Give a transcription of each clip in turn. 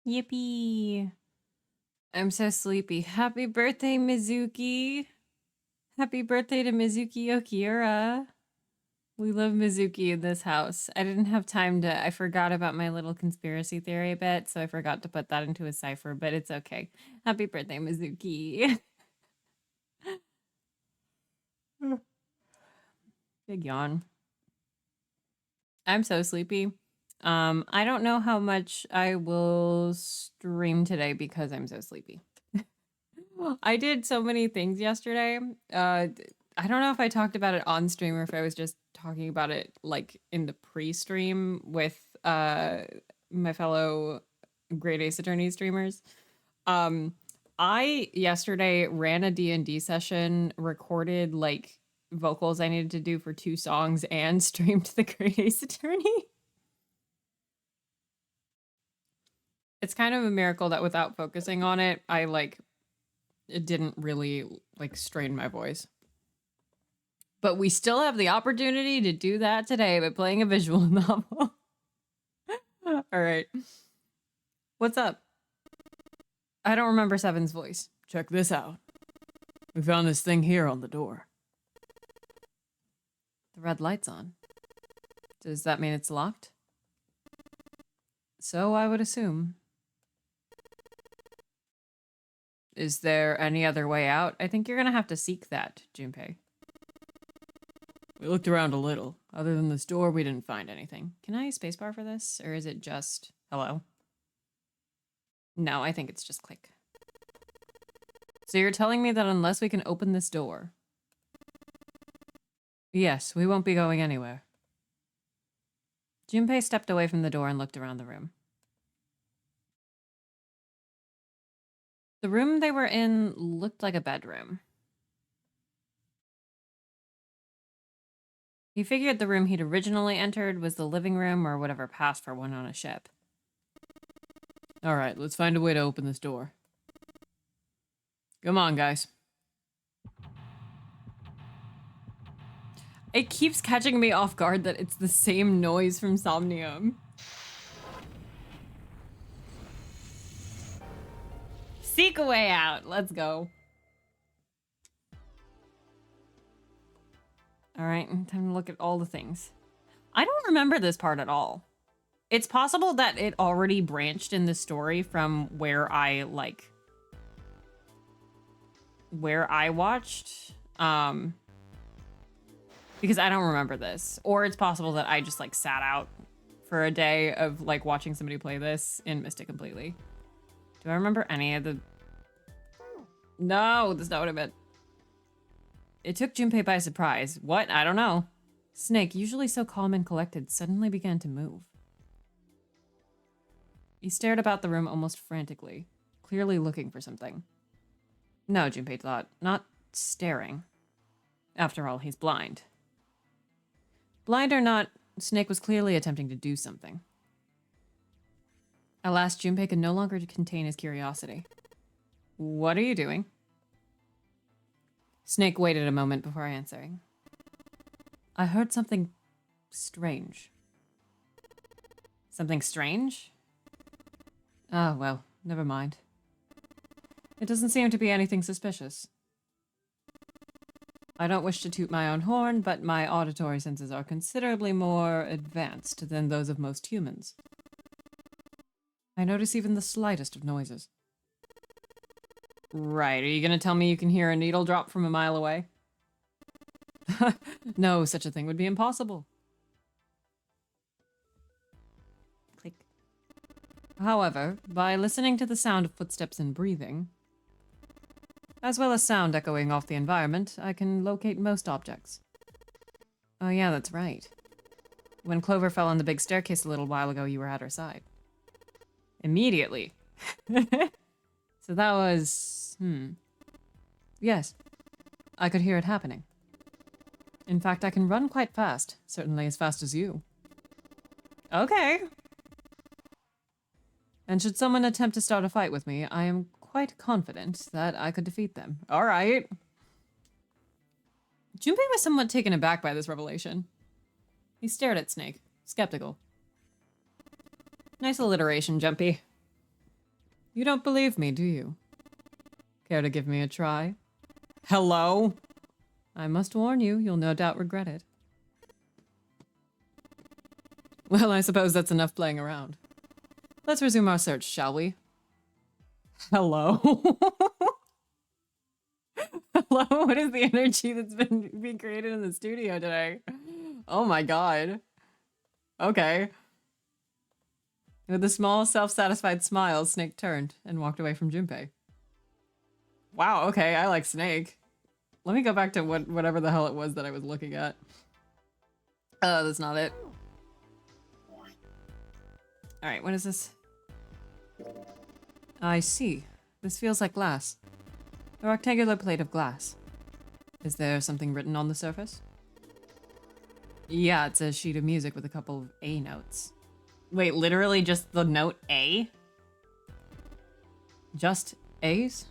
Yippee. I'm so sleepy. Happy birthday, Mizuki. Happy birthday to Mizuki Okiura. We love Mizuki in this house. I didn't have time to, I forgot about my little conspiracy theory bit, so I forgot to put that into a cipher, but it's okay. Happy birthday, Mizuki. Big yawn. I'm so sleepy. I don't know how much I will stream today because I'm so sleepy. I did so many things yesterday. I don't know if I talked about it on stream or if I was just talking about it like in the pre-stream with my fellow Great Ace Attorney streamers. I yesterday ran a D&D session, recorded like vocals I needed to do for 2 songs, and streamed the Great Ace Attorney. It's kind of a miracle that without focusing on it, it didn't really like strain my voice. But we still have the opportunity to do that today by playing a visual novel. All right. What's up? I don't remember Seven's voice. Check this out. We found this thing here on the door. The red light's on. Does that mean it's locked? So I would assume. Is there any other way out? I think you're gonna have to seek that, Junpei. We looked around a little. Other than this door, we didn't find anything. Can I spacebar for this? Or is it just hello? No, I think it's just click. So you're telling me that unless we can open this door... Yes, we won't be going anywhere. Junpei stepped away from the door and looked around the room. The room they were in looked like a bedroom. He figured the room he'd originally entered was the living room or whatever passed for one on a ship. All right, let's find a way to open this door. Come on, guys. It keeps catching me off guard that it's the same noise from Somnium. Seek a way out. Let's go. All right, time to look at all the things. I don't remember this part at all. It's possible that it already branched in the story from where I watched. Because I don't remember this. Or it's possible that I just like sat out for a day of like watching somebody play this and missed it completely. Do I remember any of the... No, that's not what I meant. It took Junpei by surprise. What? I don't know. Snake, usually so calm and collected, suddenly began to move. He stared about the room almost frantically, clearly looking for something. No, Junpei thought, not staring. After all, he's blind. Blind or not, Snake was clearly attempting to do something. At last, Junpei could no longer contain his curiosity. What are you doing? Snake waited a moment before answering. I heard something strange. Something strange? Ah, well, never mind. It doesn't seem to be anything suspicious. I don't wish to toot my own horn, but my auditory senses are considerably more advanced than those of most humans. I notice even the slightest of noises. Right, are you gonna tell me you can hear a needle drop from a mile away? No, such a thing would be impossible. Click. However, by listening to the sound of footsteps and breathing, as well as sound echoing off the environment, I can locate most objects. Oh yeah, that's right. When Clover fell on the big staircase a little while ago, you were at her side. Immediately. So that was... Yes. I could hear it happening. In fact, I can run quite fast. Certainly as fast as you. Okay. And should someone attempt to start a fight with me, I am quite confident that I could defeat them. All right. Junpei was somewhat taken aback by this revelation. He stared at Snake, skeptical. Nice alliteration, Jumpy. You don't believe me, do you? Care to give me a try? Hello? I must warn you, you'll no doubt regret it. Well, I suppose that's enough playing around. Let's resume our search, shall we? Hello? Hello? What is the energy that's been being created in the studio today? Oh my god. Okay. With a small, self-satisfied smile, Snake turned and walked away from Junpei. Wow, okay, I like Snake. Let me go back to whatever the hell it was that I was looking at. That's not it. Alright, what is this? I see. This feels like glass. A rectangular plate of glass. Is there something written on the surface? Yeah, it's a sheet of music with a couple of A notes. Wait, literally just the note A? Just A's?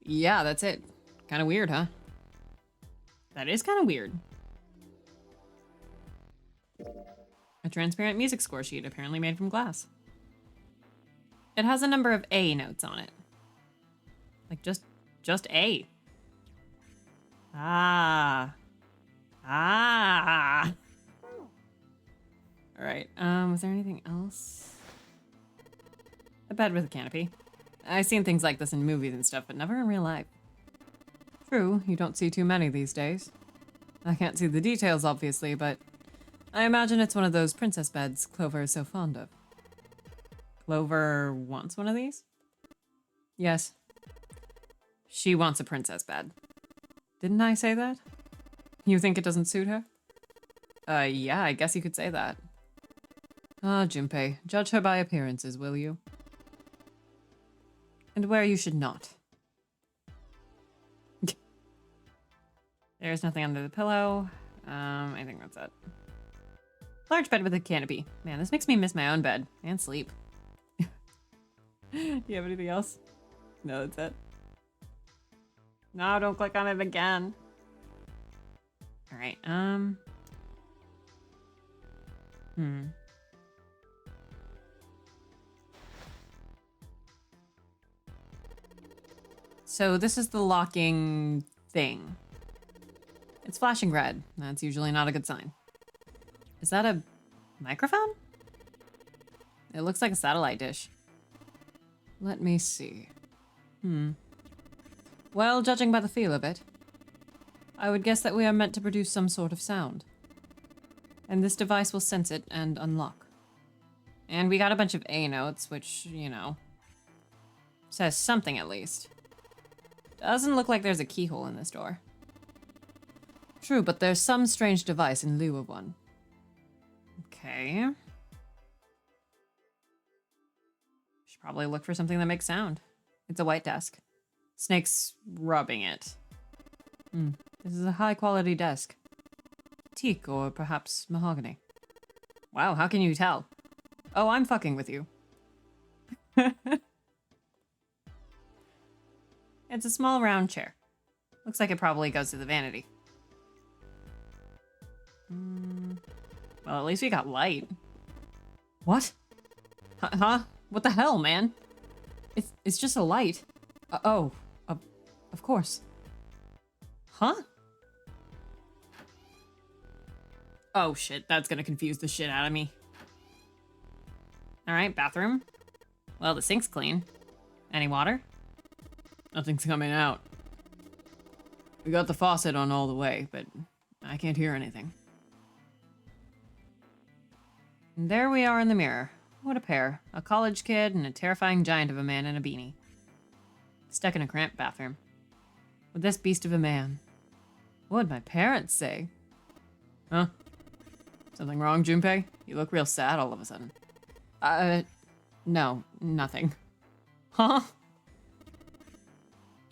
Yeah, that's it. Kind of weird, huh? That is kind of weird. A transparent music score sheet, apparently made from glass. It has a number of A notes on it. Like, just A. Ah. Ah. Alright, was there anything else? A bed with a canopy. I've seen things like this in movies and stuff, but never in real life. True, you don't see too many these days. I can't see the details, obviously, but I imagine it's one of those princess beds Clover is so fond of. Clover wants one of these? Yes. She wants a princess bed. Didn't I say that? You think it doesn't suit her? Yeah, I guess you could say that. Ah, Junpei, judge her by appearances, will you? And where you should not. There's nothing under the pillow. I think that's it. Large bed with a canopy. Man, this makes me miss my own bed and sleep. You have anything else? No, that's it. No, don't click on it again. All right, So this is the locking thing. It's flashing red. That's usually not a good sign. Is that a microphone? It looks like a satellite dish. Let me see. Well, judging by the feel of it, I would guess that we are meant to produce some sort of sound. And this device will sense it and unlock. And we got a bunch of A notes, which, you know, says something at least. Doesn't look like there's a keyhole in this door. True, but there's some strange device in lieu of one. Okay. Should probably look for something that makes sound. It's a white desk. Snake's rubbing it. This is a high-quality desk. Teak or perhaps mahogany. Wow, how can you tell? Oh, I'm fucking with you. It's a small round chair. Looks like it probably goes to the vanity. Well, at least we got light. What? Huh? What the hell, man? It's just a light. Of course. Huh? Oh shit, that's gonna confuse the shit out of me. Alright, bathroom. Well, the sink's clean. Any water? Nothing's coming out. We got the faucet on all the way, but I can't hear anything. And there we are in the mirror. What a pair. A college kid and a terrifying giant of a man in a beanie. Stuck in a cramped bathroom. With this beast of a man. What would my parents say? Huh? Something wrong, Junpei? You look real sad all of a sudden. No, nothing. Huh?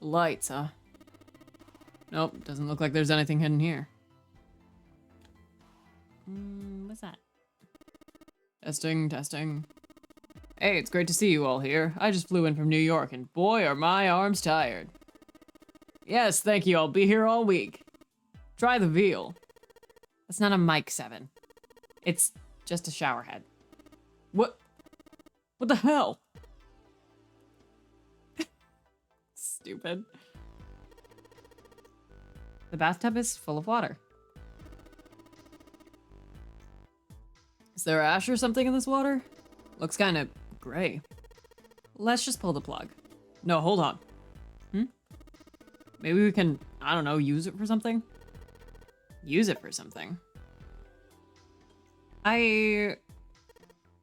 Lights, huh? Nope, doesn't look like there's anything hidden here. What's that? Testing, testing. Hey, it's great to see you all here. I just flew in from New York, and boy, are my arms tired. Yes, thank you, I'll be here all week. Try the veal. That's not a mic, Seven. It's just a shower head. What the hell? Stupid. The bathtub is full of water. Is there ash or something in this water? Looks kind of gray. Let's just pull the plug. No, hold on. Maybe we can, I don't know, use it for something? Use it for something. I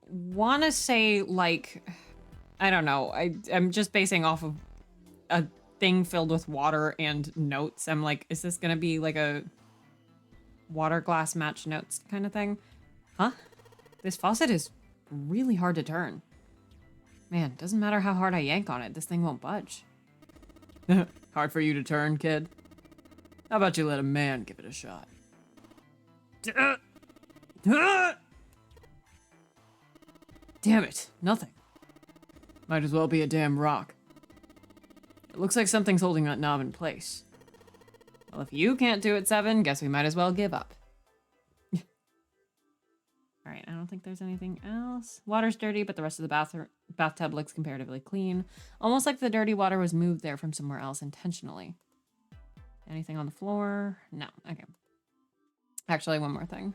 want to say, like, I don't know. I'm just basing off of a thing filled with water and notes. I'm like, is this going to be like a water glass match notes kind of thing? Huh? This faucet is really hard to turn. Man, doesn't matter how hard I yank on it, this thing won't budge. Hard for you to turn, kid? How about you let a man give it a shot? Damn it, nothing. Might as well be a damn rock. It looks like something's holding that knob in place. Well, if you can't do it, Seven, guess we might as well give up. Alright, I don't think there's anything else. Water's dirty, but the rest of the bathtub looks comparatively clean. Almost like the dirty water was moved there from somewhere else intentionally. Anything on the floor? No. Okay. Actually, one more thing.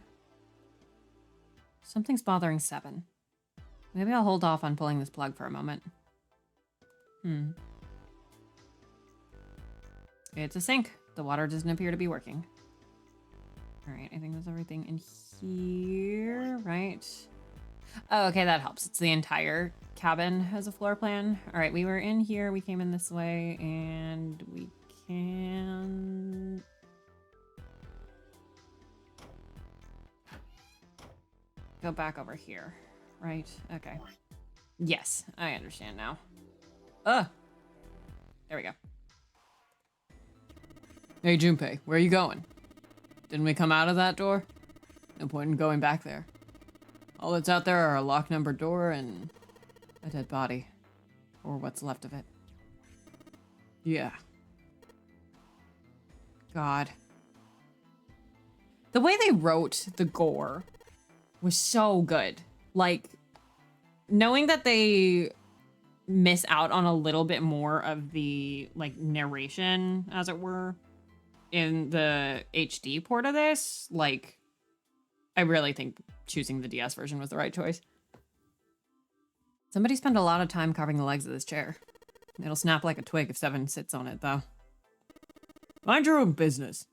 Something's bothering Seven. Maybe I'll hold off on pulling this plug for a moment. It's a sink. The water doesn't appear to be working. Alright, I think that's everything in here, right? Oh, okay, that helps. It's the entire cabin as a floor plan. Alright, we were in here, we came in this way, and we can... go back over here, right? Okay. Yes, I understand now. There we go. Hey, Junpei, where are you going? Didn't we come out of that door? No point in going back there. All that's out there are a lock number door and a dead body. Or what's left of it. Yeah. God. The way they wrote the gore was so good. Like, knowing that they miss out on a little bit more of the, like, narration, as it were, in the HD port of this, like, I really think choosing the DS version was the right choice. Somebody spent a lot of time carving the legs of this chair. It'll snap like a twig if Seven sits on it, though. Mind your own business.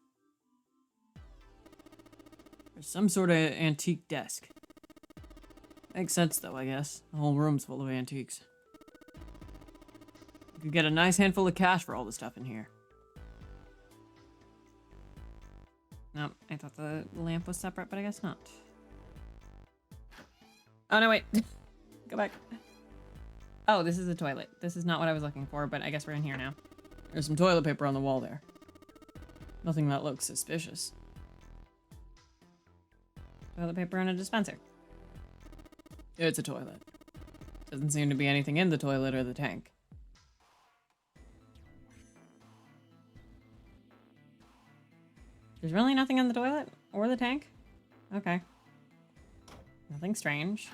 There's some sort of antique desk. Makes sense, though, I guess. The whole room's full of antiques. You could get a nice handful of cash for all the stuff in here. No, I thought the lamp was separate, but I guess not. Oh, no, wait. Go back. Oh, this is the toilet. This is not what I was looking for, but I guess we're in here now. There's some toilet paper on the wall there. Nothing that looks suspicious. Toilet paper in a dispenser. It's a toilet. Doesn't seem to be anything in the toilet or the tank. There's really nothing in the toilet? Or the tank? Okay. Nothing strange.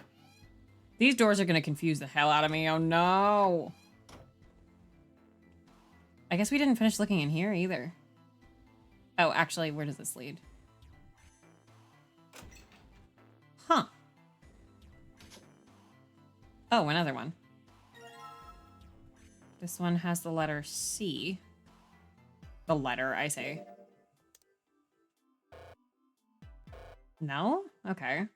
These doors are gonna confuse the hell out of me. Oh no! I guess we didn't finish looking in here either. Oh, actually, where does this lead? Huh. Oh, another one. This one has the letter C. The letter, I say. No? Okay.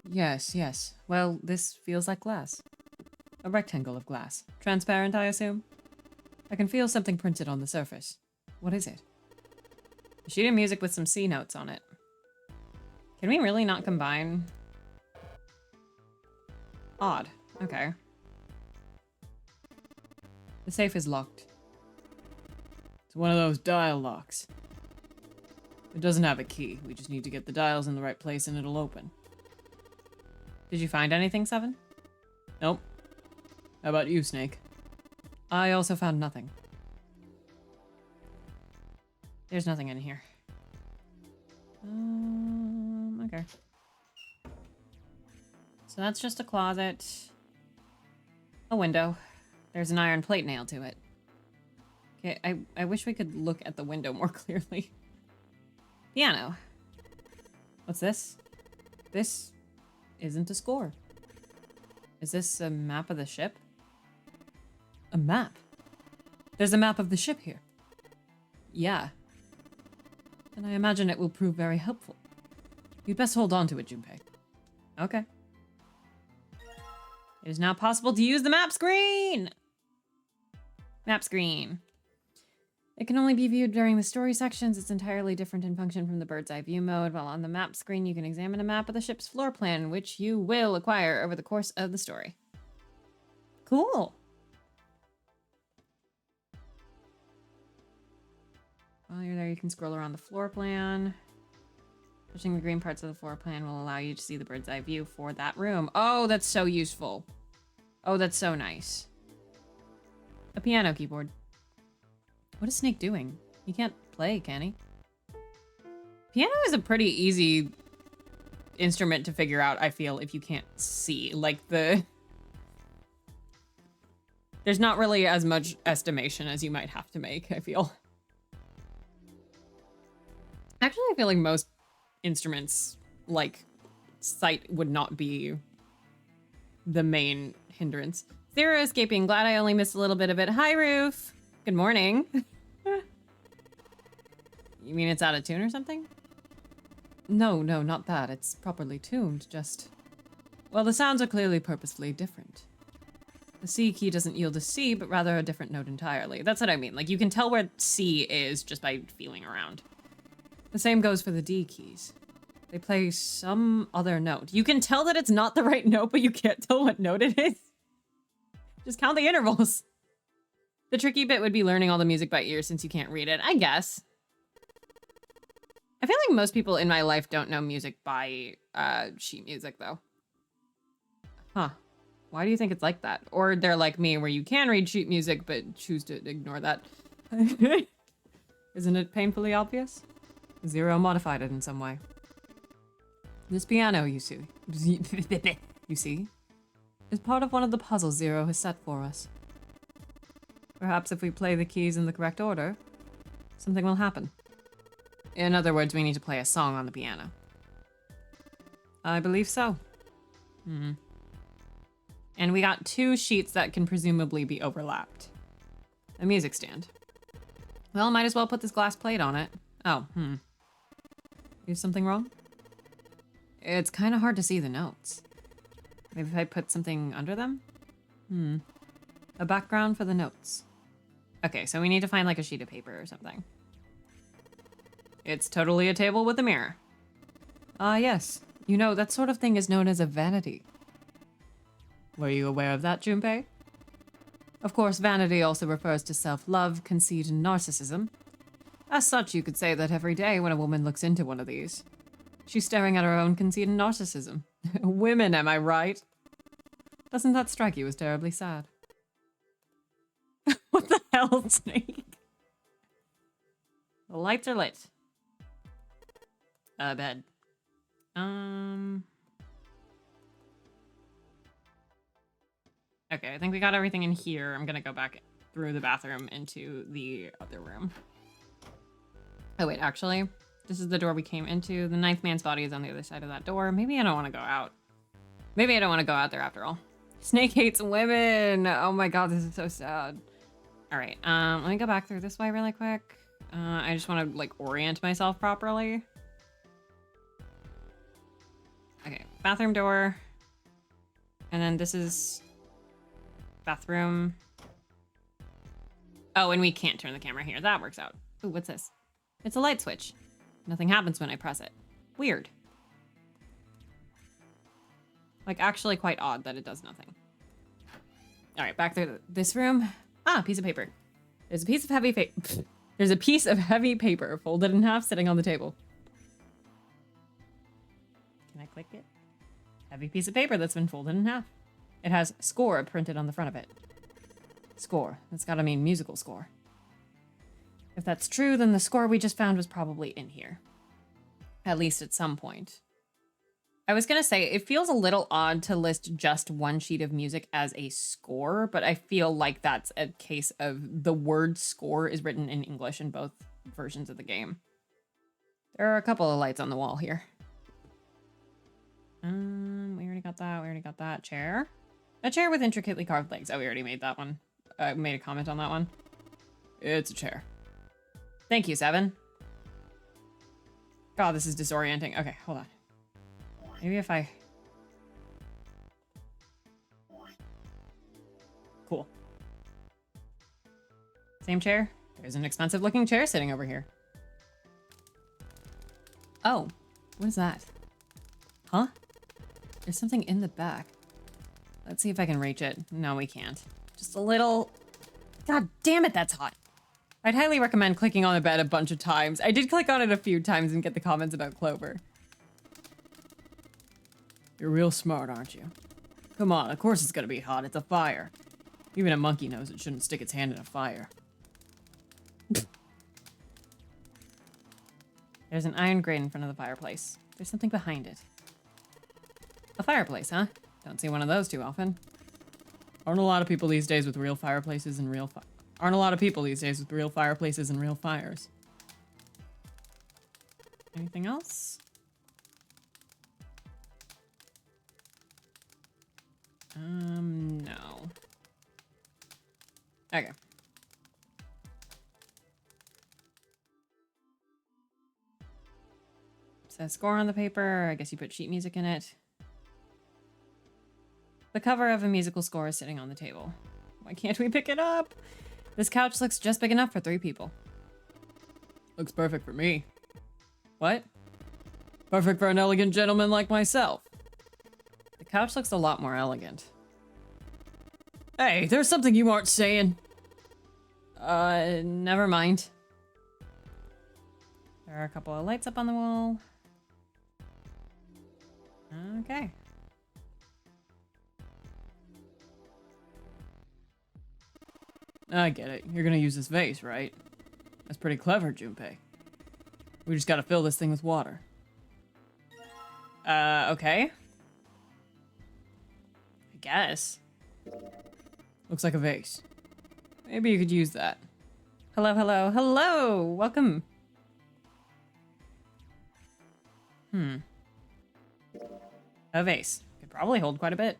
Yes, yes. Well, this feels like glass. A rectangle of glass. Transparent, I assume? I can feel something printed on the surface. What is it? A sheet of music with some C notes on it. Can we really not combine? Odd. Okay. The safe is locked. It's one of those dial locks. It doesn't have a key. We just need to get the dials in the right place and it'll open. Did you find anything, Seven? Nope. How about you, Snake? I also found nothing. There's nothing in here. Okay. So that's just a closet. A window. There's an iron plate nailed to it. Okay, I wish we could look at the window more clearly. Piano. What's this? This isn't a score. Is this a map of the ship? A map? There's a map of the ship here. Yeah. And I imagine it will prove very helpful. You'd best hold on to it, Junpei. Okay. It is now possible to use the map screen! Map screen. It can only be viewed during the story sections. It's entirely different in function from the bird's eye view mode. While on the map screen, you can examine a map of the ship's floor plan, which you will acquire over the course of the story. Cool. While you're there, you can scroll around the floor plan. Pushing the green parts of the floor plan will allow you to see the bird's eye view for that room. Oh, that's so useful. Oh, that's so nice. A piano keyboard. What is Snake doing? He can't play, can he? Piano is a pretty easy instrument to figure out, I feel, if you can't see. Like, there's not really as much estimation as you might have to make, I feel. Actually, I feel like most instruments, like, sight would not be the main hindrance. Zero escaping. Glad I only missed a little bit of it. Hi, Roof. Good morning. You mean it's out of tune or something? No, not that. It's properly tuned, just... Well, the sounds are clearly purposefully different. The C key doesn't yield a C, but rather a different note entirely. That's what I mean. Like, you can tell where C is just by feeling around. The same goes for the D keys. They play some other note. You can tell that it's not the right note, but you can't tell what note it is. Just count the intervals. The tricky bit would be learning all the music by ear since you can't read it, I guess. I feel like most people in my life don't know music by sheet music, though. Huh. Why do you think it's like that? Or they're like me, where you can read sheet music, but choose to ignore that. Isn't it painfully obvious? Zero modified it in some way. This piano, you see, is part of one of the puzzles Zero has set for us. Perhaps if we play the keys in the correct order, something will happen. In other words, we need to play a song on the piano. I believe so. And we got 2 sheets that can presumably be overlapped. A music stand. Well, might as well put this glass plate on it. Oh, Is something wrong? It's kind of hard to see the notes. Maybe if I put something under them? A background for the notes. Okay, so we need to find like a sheet of paper or something. It's totally a table with a mirror. Ah, yes. You know, that sort of thing is known as a vanity. Were you aware of that, Junpei? Of course, vanity also refers to self-love, conceit, and narcissism. As such, you could say that every day when a woman looks into one of these, she's staring at her own conceit and narcissism. Women, am I right? Doesn't that strike you as terribly sad? What the hell, Snake? The lights are lit. Bed. Okay, I think we got everything in here. I'm gonna go back through the bathroom into the other room. Oh wait, actually, this is the door we came into. The 9th man's body is on the other side of that door. Maybe I don't want to go out. Maybe I don't want to go out there after all. Snake hates women. Oh my god, this is so sad. All right, let me go back through this way really quick. I just want to like orient myself properly. Okay, bathroom door. And then this is bathroom. Oh, and we can't turn the camera here. That works out. Ooh, what's this? It's a light switch. Nothing happens when I press it. Weird. Like, actually quite odd that it does nothing. All right, back to this room. Ah, piece of paper. There's a piece of heavy paper. There's a piece of heavy paper folded in half sitting on the table. Can I click it? Heavy piece of paper that's been folded in half. It has score printed on the front of it. Score. That's gotta mean musical score. If that's true, then the score we just found was probably in here. At least at some point. I was gonna say, it feels a little odd to list just one sheet of music as a score, but I feel like that's a case of the word score is written in English in both versions of the game. There are a couple of lights on the wall here. We already got that. We already got that. Chair. A chair with intricately carved legs. Oh, we already made that one. Made a comment on that one. It's a chair. Thank you, Seven. God, this is disorienting. Okay, hold on. Maybe if I... Cool. Same chair? There's an expensive looking chair sitting over here. Oh, what is that? Huh? There's something in the back. Let's see if I can reach it. No, we can't. Just a little... God damn it, that's hot. I'd highly recommend clicking on the bed a bunch of times. I did click on it a few times and get the comments about Clover. You're real smart, aren't you? Come on, of course it's gonna be hot. It's a fire. Even a monkey knows it shouldn't stick its hand in a fire. There's an iron grate in front of the fireplace. There's something behind it. A fireplace, huh? Don't see one of those too often. Aren't a lot of people these days with real fireplaces and real Aren't a lot of people these days with real fireplaces and real fires. Anything else? No. Okay. Says score on the paper. I guess you put sheet music in it. The cover of a musical score is sitting on the table. Why can't we pick it up? This couch looks just big enough for 3 people. Looks perfect for me. What? Perfect for an elegant gentleman like myself. The couch looks a lot more elegant. Hey, there's something you aren't saying. Never mind. There are a couple of lights up on the wall. Okay. I get it. You're gonna use this vase, right? That's pretty clever, Junpei. We just gotta fill this thing with water. Okay. I guess. Looks like a vase. Maybe you could use that. Hello, hello, hello! Welcome! A vase. Could probably hold quite a bit.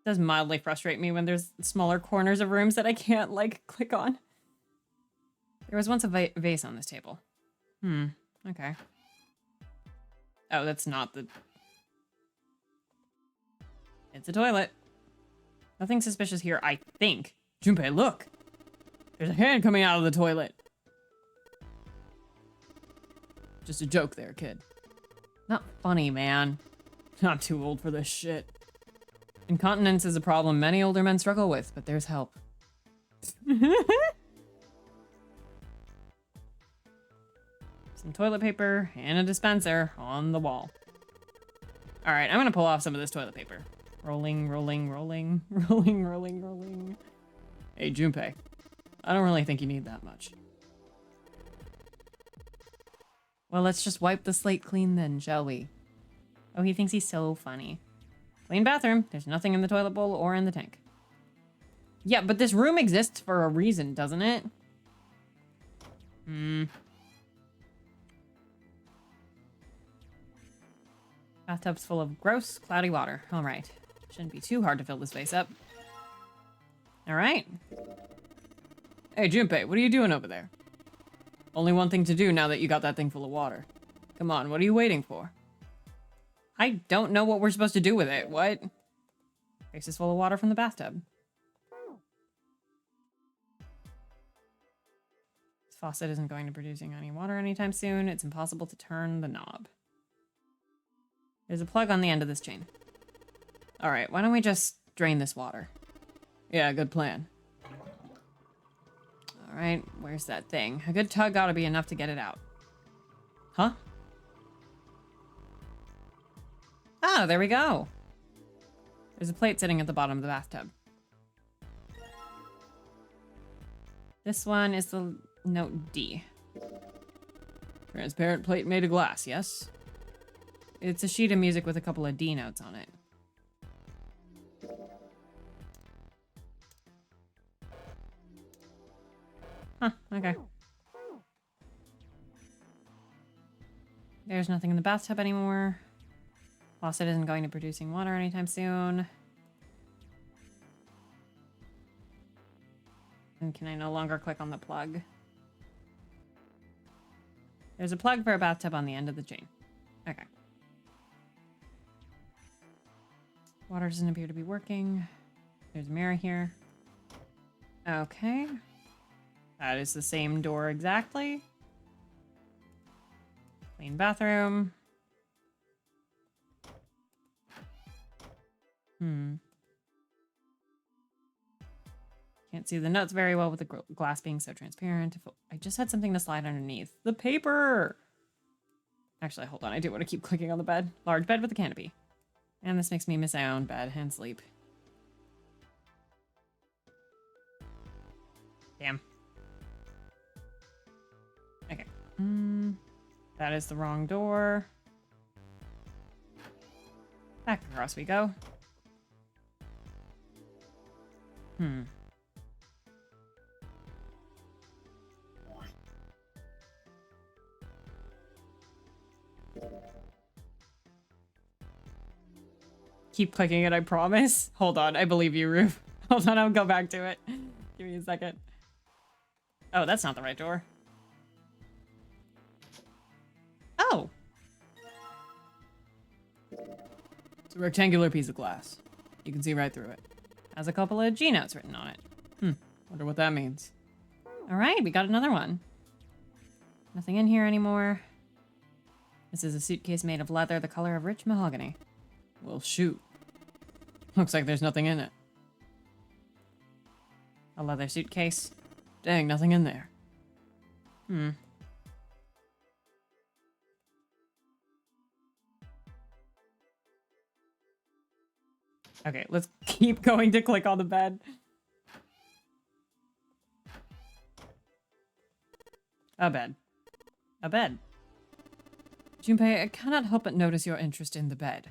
Does mildly frustrate me when there's smaller corners of rooms that I can't, like, click on. There was once a vase on this table. Okay. Oh, that's not the... It's a toilet. Nothing suspicious here, I think. Junpei, look! There's a hand coming out of the toilet. Just a joke there, kid. Not funny, man. I'm too old for this shit. Incontinence is a problem many older men struggle with, but there's help. Some toilet paper and a dispenser on the wall. All right, I'm gonna pull off some of this toilet paper. Rolling, rolling, rolling, rolling, rolling, rolling. Hey, Junpei. I don't really think you need that much. Well, let's just wipe the slate clean then, shall we? Oh, he thinks he's so funny. Clean bathroom. There's nothing in the toilet bowl or in the tank. Yeah, but this room exists for a reason, doesn't it? Bathtub's full of gross, cloudy water. All right. Shouldn't be too hard to fill this vase up. All right. Hey, Junpei, what are you doing over there? Only one thing to do now that you got that thing full of water. Come on, what are you waiting for? I don't know what we're supposed to do with it. What? Vase is full of water from the bathtub. This faucet isn't going to producing any water anytime soon. It's impossible to turn the knob. There's a plug on the end of this chain. All right, why don't we just drain this water? Yeah, good plan. All right, where's that thing? A good tug ought to be enough to get it out. Huh? Oh, there we go. There's a plate sitting at the bottom of the bathtub. This one is the note D. Transparent plate made of glass, yes? It's a sheet of music with a couple of D notes on it. Huh, okay. There's nothing in the bathtub anymore. Faucet isn't going to producing water anytime soon. And can I no longer click on the plug? There's a plug for a bathtub on the end of the chain. Okay. Water doesn't appear to be working. There's a mirror here. Okay. That is the same door exactly. Clean bathroom. Can't see the notes very well with the glass being so transparent. If I just had something to slide underneath. The paper! Actually, hold on. I do want to keep clicking on the bed. Large bed with a canopy. And this makes me miss my own bed and sleep. Damn. Okay. That is the wrong door. Back across we go. Keep clicking it, I promise. Hold on, I believe you, Roof. Hold on, I'll go back to it. Give me a second. Oh, that's not the right door. Oh! It's a rectangular piece of glass. You can see right through it. Has a couple of G notes written on it. Wonder what that means. Alright, we got another one. Nothing in here anymore. This is a suitcase made of leather the color of rich mahogany. Well, shoot. Looks like there's nothing in it. A leather suitcase. Dang, nothing in there. Okay, let's keep going to click on the bed. A bed. A bed. Junpei, I cannot help but notice your interest in the bed.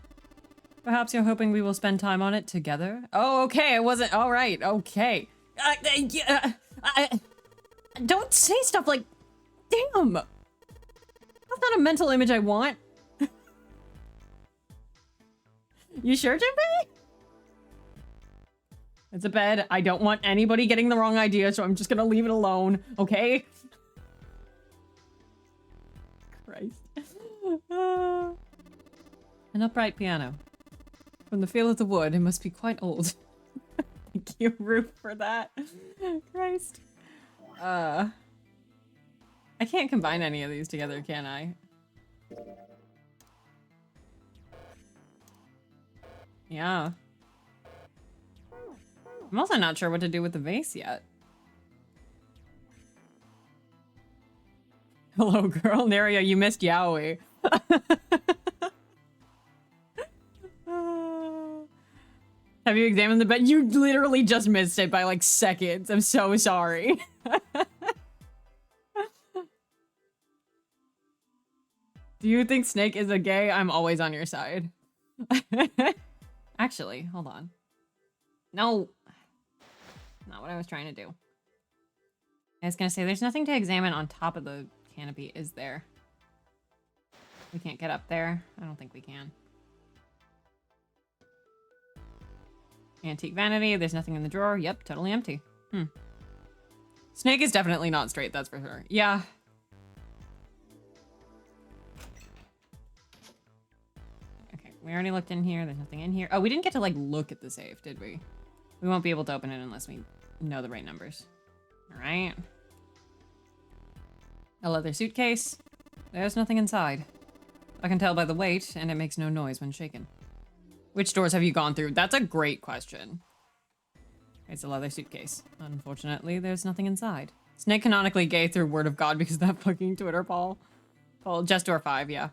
Perhaps you're hoping we will spend time on it together? Oh, okay, I wasn't- alright, okay. Don't say stuff like- damn! That's not a mental image I want. You sure, Junpei? It's a bed. I don't want anybody getting the wrong idea, so I'm just gonna leave it alone, okay? Christ. An upright piano. From the feel of the wood, it must be quite old. Thank you, Roof, for that. Christ. I can't combine any of these together, can I? Yeah. I'm also not sure what to do with the vase yet. Hello, girl. Neria, you missed Yaoi. Have you examined the bed? You literally just missed it by like seconds. I'm so sorry. Do you think Snake is a gay? I'm always on your side. Actually, hold on. No. Not what I was trying to do. I was gonna say, there's nothing to examine on top of the canopy, is there? We can't get up there? I don't think we can. Antique vanity, there's nothing in the drawer. Yep, totally empty. Snake is definitely not straight, that's for sure. Yeah. Okay, we already looked in here. There's nothing in here. Oh, we didn't get to, like, look at the safe, did we? We won't be able to open it unless we know the right numbers. Alright. A leather suitcase. There's nothing inside. I can tell by the weight, and it makes no noise when shaken. Which doors have you gone through? That's a great question. It's a leather suitcase. Unfortunately, there's nothing inside. Snake canonically gay through Word of God because of that fucking Twitter poll. Well, just door 5, yeah.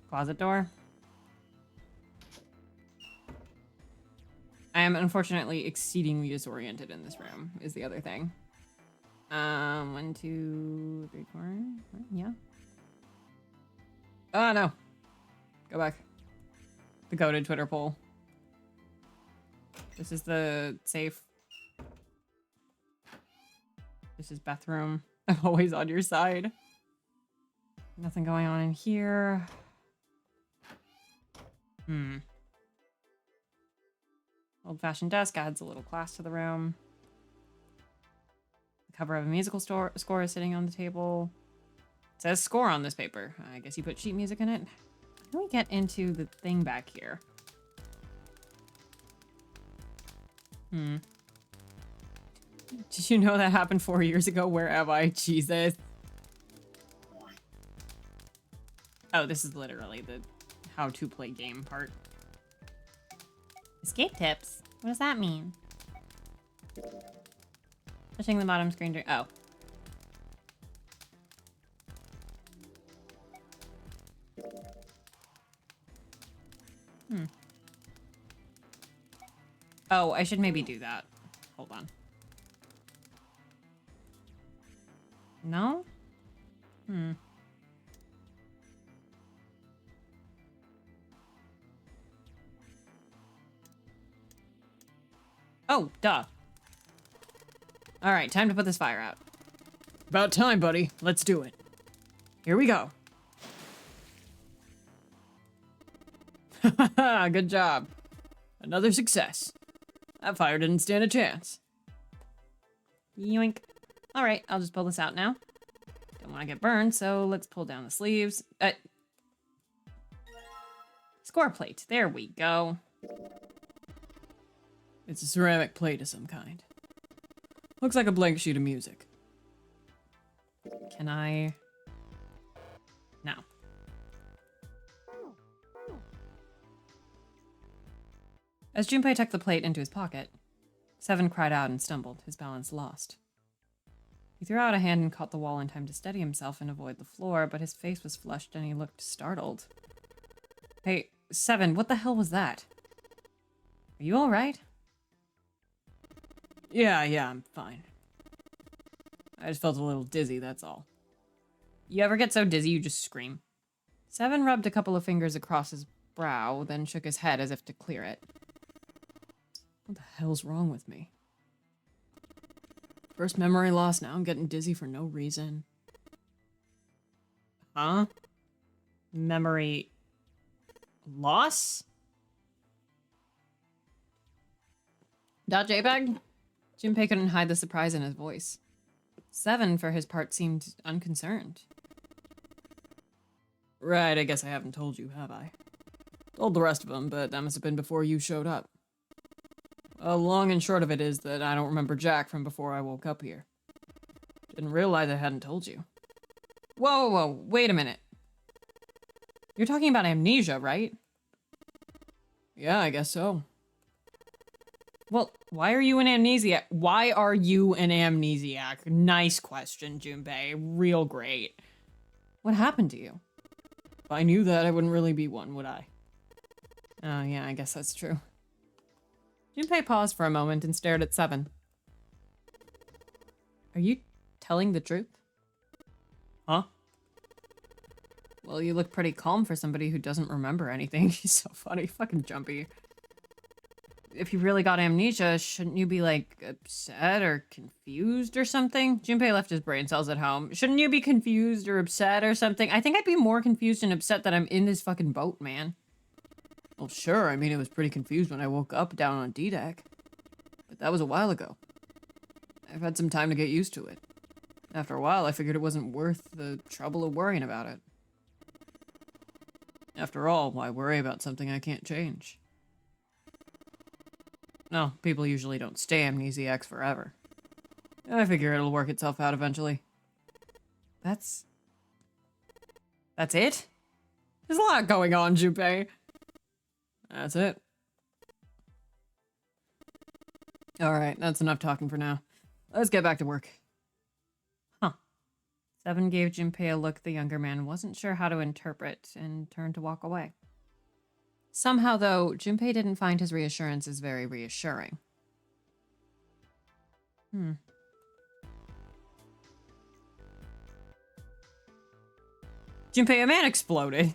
Closet door. I am unfortunately exceedingly disoriented in this room, is the other thing. 1, 2, 3, 4. Yeah. Oh, no. Go back. The goated Twitter poll. This is the safe. This is bathroom. I'm always on your side. Nothing going on in here. Old-fashioned desk adds a little class to the room. The cover of a musical score is sitting on the table. It says score on this paper. I guess you put sheet music in it. How do we get into the thing back here? Did you know that happened 4 years ago? Where am I? Jesus. Oh, this is literally the how to play game part. Escape tips? What does that mean? Pushing the bottom screen to... Oh. Oh, I should maybe do that. Hold on. No? Oh, duh. All right, time to put this fire out. About time, buddy. Let's do it. Here we go. Good job. Another success. That fire didn't stand a chance. Yoink. All right, I'll just pull this out now. Don't want to get burned, so let's pull down the sleeves. Score plate. There we go. It's a ceramic plate of some kind. Looks like a blank sheet of music. Can I... No. As Junpei tucked the plate into his pocket, Seven cried out and stumbled, his balance lost. He threw out a hand and caught the wall in time to steady himself and avoid the floor, but his face was flushed and he looked startled. Hey, Seven, what the hell was that? Are you alright? Yeah, I'm fine. I just felt a little dizzy, that's all. You ever get so dizzy you just scream? Seven rubbed a couple of fingers across his brow, then shook his head as if to clear it. What the hell's wrong with me? First memory loss, now I'm getting dizzy for no reason. Huh? Memory... loss? .jpg? Junpei couldn't hide the surprise in his voice. Seven, for his part, seemed unconcerned. Right, I guess I haven't told you, have I? Told the rest of them, but that must have been before you showed up. Well, long and short of it is that I don't remember Jack from before I woke up here. Didn't realize I hadn't told you. Whoa, wait a minute. You're talking about amnesia, right? Yeah, I guess so. Well, why are you an amnesiac? Why are you an amnesiac? Nice question, Junpei. Real great. What happened to you? If I knew that, I wouldn't really be one, would I? Oh, yeah, I guess that's true. Junpei paused for a moment and stared at Seven. Are you telling the truth? Huh? Well, you look pretty calm for somebody who doesn't remember anything. He's so funny. Fucking Jumpy. If you really got amnesia, shouldn't you be, like, upset or confused or something? Junpei left his brain cells at home. Shouldn't you be confused or upset or something? I think I'd be more confused and upset that I'm in this fucking boat, man. Well, sure. I mean, it was pretty confused when I woke up down on D-Deck. But that was a while ago. I've had some time to get used to it. After a while, I figured it wasn't worth the trouble of worrying about it. After all, why worry about something I can't change? No, people usually don't stay amnesiacs forever. I figure it'll work itself out eventually. That's it? There's a lot going on, Junpei. That's it. Alright, that's enough talking for now. Let's get back to work. Huh. Seven gave Junpei a look the younger man wasn't sure how to interpret and turned to walk away. Somehow, though, Junpei didn't find his reassurances very reassuring. Junpei, a man exploded.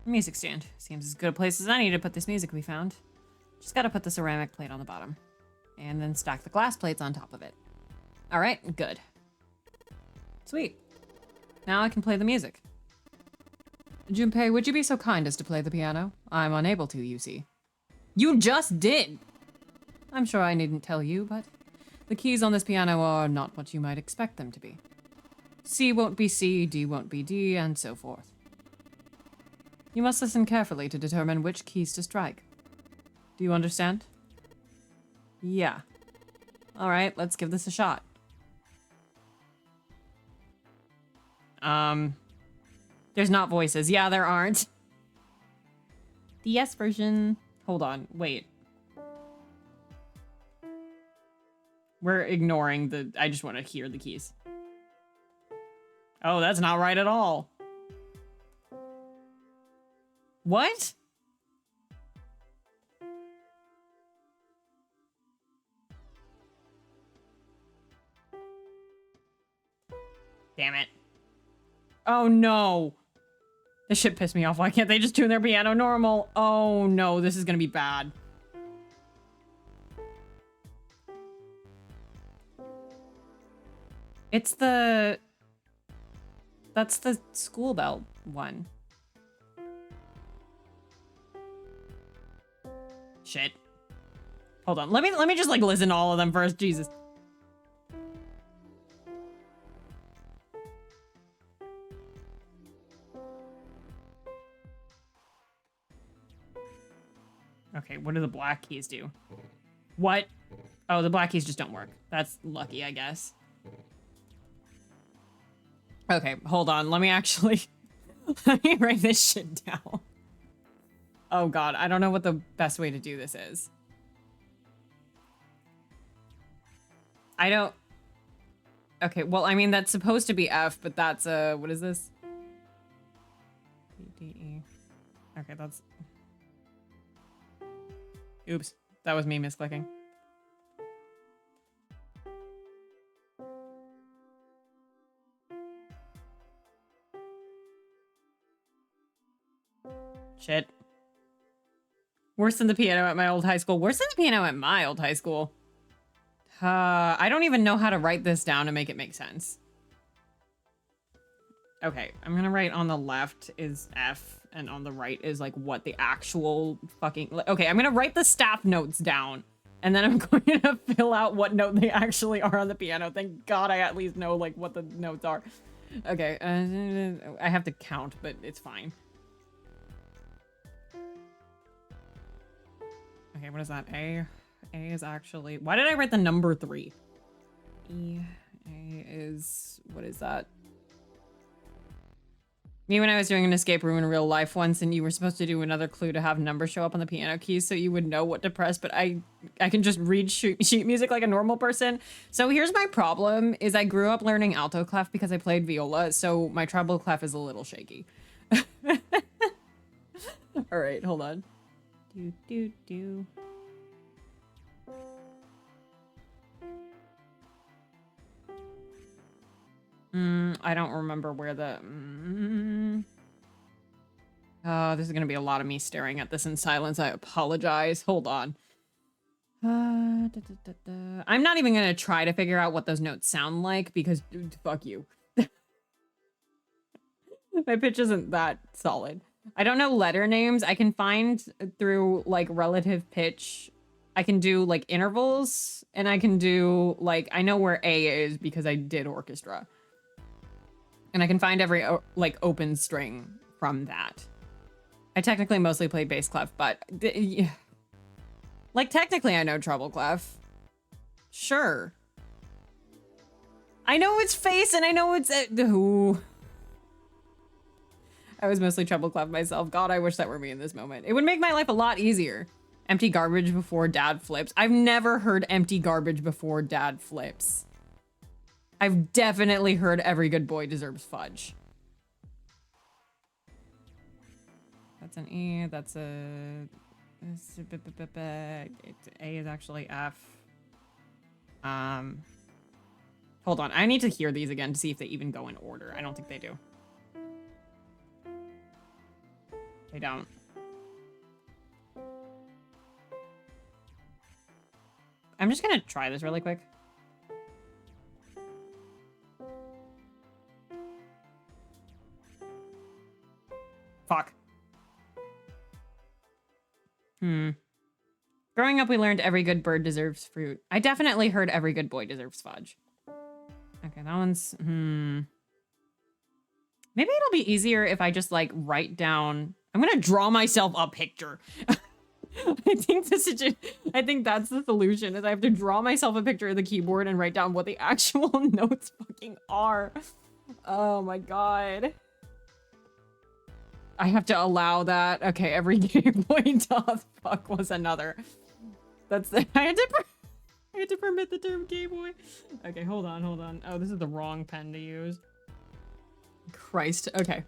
Music stand. Seems as good a place as any to put this music we found. Just gotta put the ceramic plate on the bottom. And then stack the glass plates on top of it. Alright, good. Sweet. Now I can play the music. Junpei, would you be so kind as to play the piano? I'm unable to, you see. You just did! I'm sure I needn't tell you, but the keys on this piano are not what you might expect them to be. C won't be C, D won't be D, and so forth. You must listen carefully to determine which keys to strike. Do you understand? Yeah. Alright, let's give this a shot. There's not voices. Yeah, there aren't. The yes version. Hold on, wait. We're ignoring the... I just want to hear the keys. Oh, that's not right at all. What? Damn it. Oh no. This shit pissed me off. Why can't they just tune their piano normal? Oh no, this is gonna be bad. It's the... That's the school bell one. Shit. Hold on. Let me just like listen to all of them first. Jesus. Okay, what do the black keys do? What? Oh, the black keys just don't work. That's lucky, I guess. Okay, hold on. Let me actually... Let me write this shit down. Oh god, I don't know what the best way to do this is. I don't... Okay, well, I mean, that's supposed to be F, but that's, what is this? D, E. Okay, that's... Oops, that was me misclicking. Shit. Worse than the piano at my old high school. Worse than the piano at my old high school. I don't even know how to write this down to make it make sense. Okay, I'm gonna write on the left is F, and on the right is like what the actual fucking... Okay, I'm gonna write the staff notes down, and then I'm going to fill out what note they actually are on the piano. Thank God I at least know like what the notes are. Okay, I have to count, but it's fine. Okay, what is that? A? A is actually... Why did I write the number 3? E. A is... What is that? Me when I was doing an escape room in real life once, and you were supposed to do another clue to have numbers show up on the piano keys so you would know what to press, but I can just read sheet music like a normal person. So here's my problem, is I grew up learning alto clef because I played viola, so my treble clef is a little shaky. Alright, hold on. Do, do, do. I don't remember where the... Oh, this is gonna be a lot of me staring at this in silence. I apologize. Hold on. I'm not even gonna try to figure out what those notes sound like because fuck you. My pitch isn't that solid. I don't know letter names. I can find through like relative pitch. I can do like intervals, and I can do like, I know where A is because I did orchestra. And I can find every like open string from that. I technically mostly play bass clef, but like technically I know treble clef. Sure. I know it's face and I know it's ooh. I was mostly treble clef myself. God, I wish that were me in this moment. It would make my life a lot easier. Empty garbage before dad flips. I've never heard empty garbage before dad flips. I've definitely heard Every Good Boy Deserves Fudge. That's an E. That's a... A is actually F. Hold on. I need to hear these again to see if they even go in order. I don't think they do. They don't. I'm just gonna try this really quick. Fuck. Growing up, we learned every good bird deserves fruit. I definitely heard every good boy deserves fudge. Okay, that one's... Maybe it'll be easier if I just, like, write down... I'm gonna draw myself a picture. I think that's the solution, is I have to draw myself a picture of the keyboard and write down what the actual notes fucking are. Oh my god. I have to allow that. Okay, every Game Boy doth fuck was another. That's the... I had to permit the term Game Boy. Okay, hold on. Oh, this is the wrong pen to use. Christ. Okay.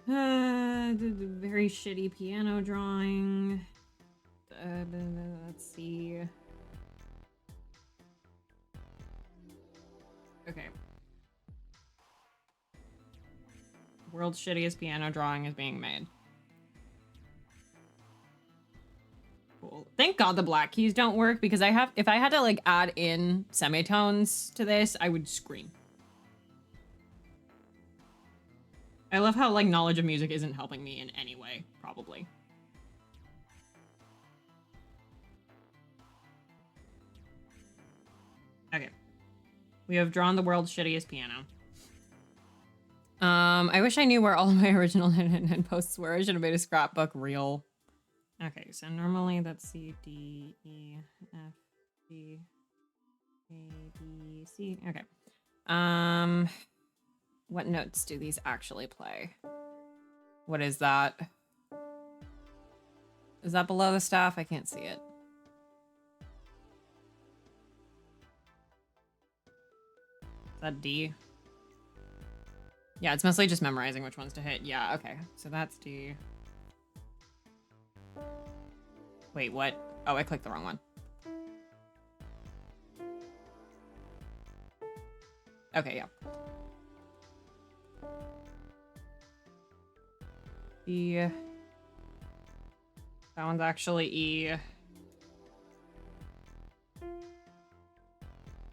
Very shitty piano drawing. Let's see. Okay. World's shittiest piano drawing is being made. Cool. Thank God the black keys don't work, because if I had to like add in semitones to this, I would scream. I love how like knowledge of music isn't helping me in any way, probably. Okay. We have drawn the world's shittiest piano. I wish I knew where all of my original and posts were. I should have made a scrapbook real. Okay, so normally that's C, D, E, F, G, A, B, C. Okay. What notes do these actually play? What is that? Is that below the staff? I can't see it. Is that D? Yeah, it's mostly just memorizing which ones to hit. Yeah, okay. So that's D. Wait, what? Oh, I clicked the wrong one. Okay, yeah. D. That one's actually E.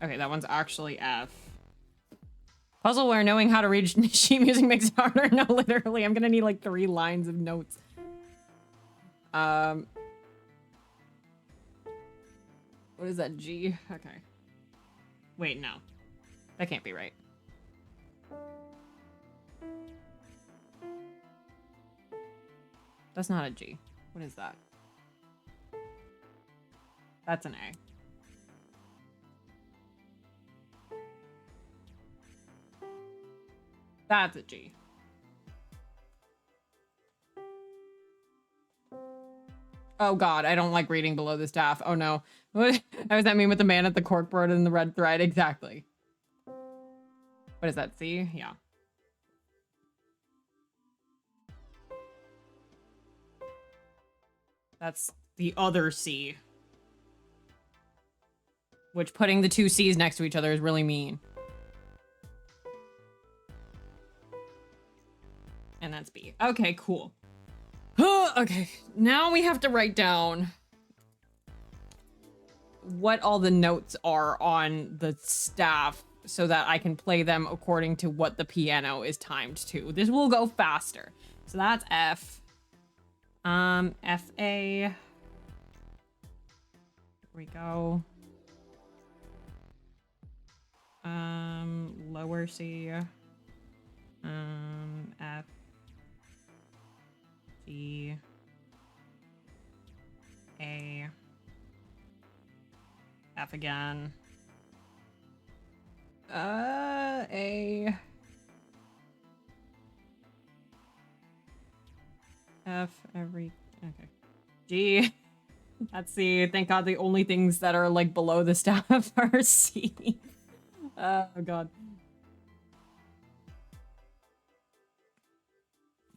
Okay, that one's actually F. Puzzle where knowing how to read sheet music makes it harder. No, literally, I'm gonna need like 3 lines of notes. What is that, G? Okay. Wait, no. That can't be right. That's not a G. What is that? That's an A. That's a G. Oh god, I don't like reading below the staff. Oh no. What does that mean with the man at the corkboard and the red thread? Exactly. What is that, C? Yeah. That's the other C. Which putting the 2 C's next to each other is really mean. And that's B. Okay, cool. Okay, now we have to write down what all the notes are on the staff so that I can play them according to what the piano is timed to. This will go faster. So that's F. F, A. Here we go. Lower C. F. G. A. F again. A. F every... Okay. G. That's C. Thank God the only things that are, like, below the staff are C. Oh, God.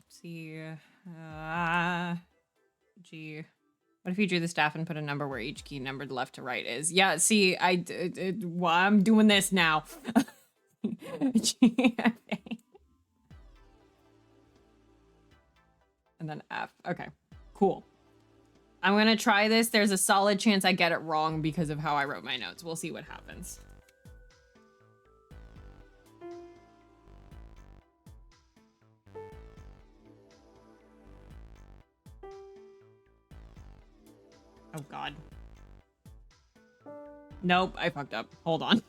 See, G. What if you drew the staff and put a number where each key numbered left to right is? Yeah, see, well, I'm doing this now. G, okay. And then F. Okay, cool. I'm gonna try this. There's a solid chance I get it wrong because of how I wrote my notes. We'll see what happens. Oh, God. Nope, I fucked up. Hold on.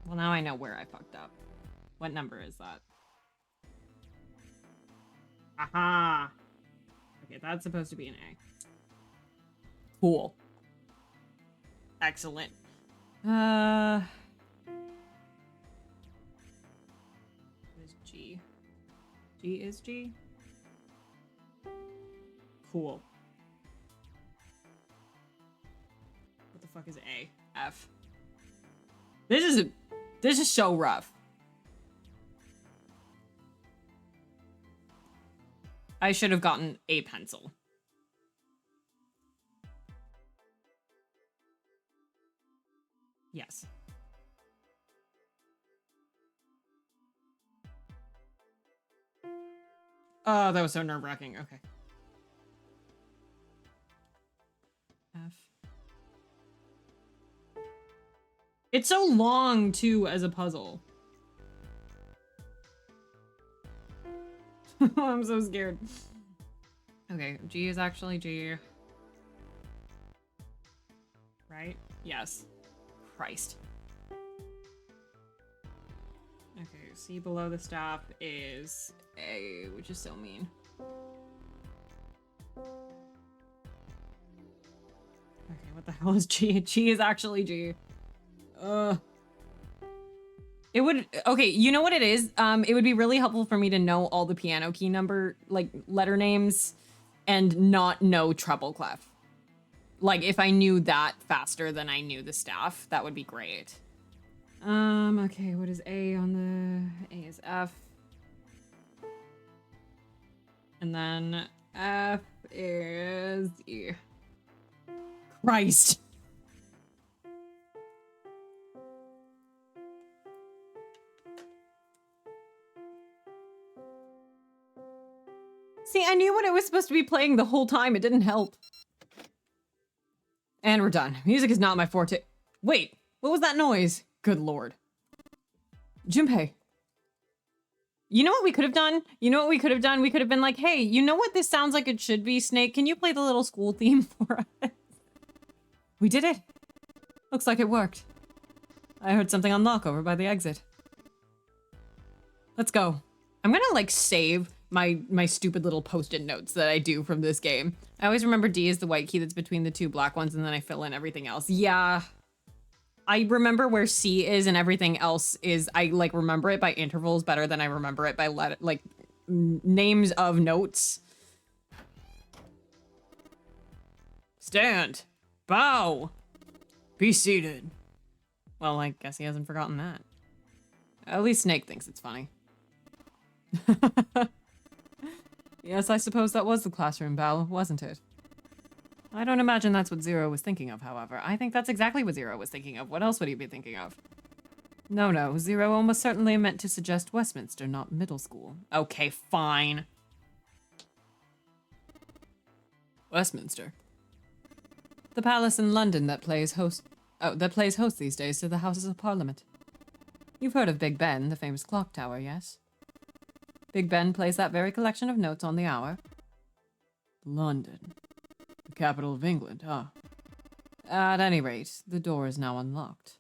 Well, now I know where I fucked up. What number is that? Aha! Okay, that's supposed to be an A. Cool. Excellent. What is G? G is G? Cool. What the fuck is A? F. This is so rough. I should have gotten a pencil. Yes. Oh, that was so nerve-wracking. Okay. F. It's so long, too, as a puzzle. I'm so scared. Okay, G is actually G. Right? Yes. Christ. Okay, C below the staff is A, which is so mean. Okay, what the hell is G? G is actually G. It would, okay, you know what it is? It would be really helpful for me to know all the piano key number, like, letter names and not know treble clef. Like, if I knew that faster than I knew the staff, that would be great. Okay, what is A on the... A is F. And then F is E. Christ. See, I knew what it was supposed to be playing the whole time. It didn't help. And we're done. Music is not my forte. Wait, what was that noise? Good lord. Junpei. You know what we could have done? You know what we could have done? We could have been like, hey, you know what this sounds like it should be, Snake? Can you play the little school theme for us? We did it. Looks like it worked. I heard something unlock over by the exit. Let's go. I'm gonna, like, save my stupid little post-it notes that I do from this game. I always remember D is the white key that's between the two black ones, and then I fill in everything else. Yeah. I remember where C is and everything else is, I, like, remember it by intervals better than I remember it by, names of notes. Stand. Bow. Be seated. Well, I guess he hasn't forgotten that. At least Snake thinks it's funny. Yes, I suppose that was the classroom bell, wasn't it? I don't imagine that's what Zero was thinking of, however. I think that's exactly what Zero was thinking of. What else would he be thinking of? No, Zero almost certainly meant to suggest Westminster, not middle school. Okay, fine. Westminster. The palace in London that plays host these days to the Houses of Parliament. You've heard of Big Ben, the famous clock tower, yes? Big Ben plays that very collection of notes on the hour. London. The capital of England, huh? At any rate, the door is now unlocked.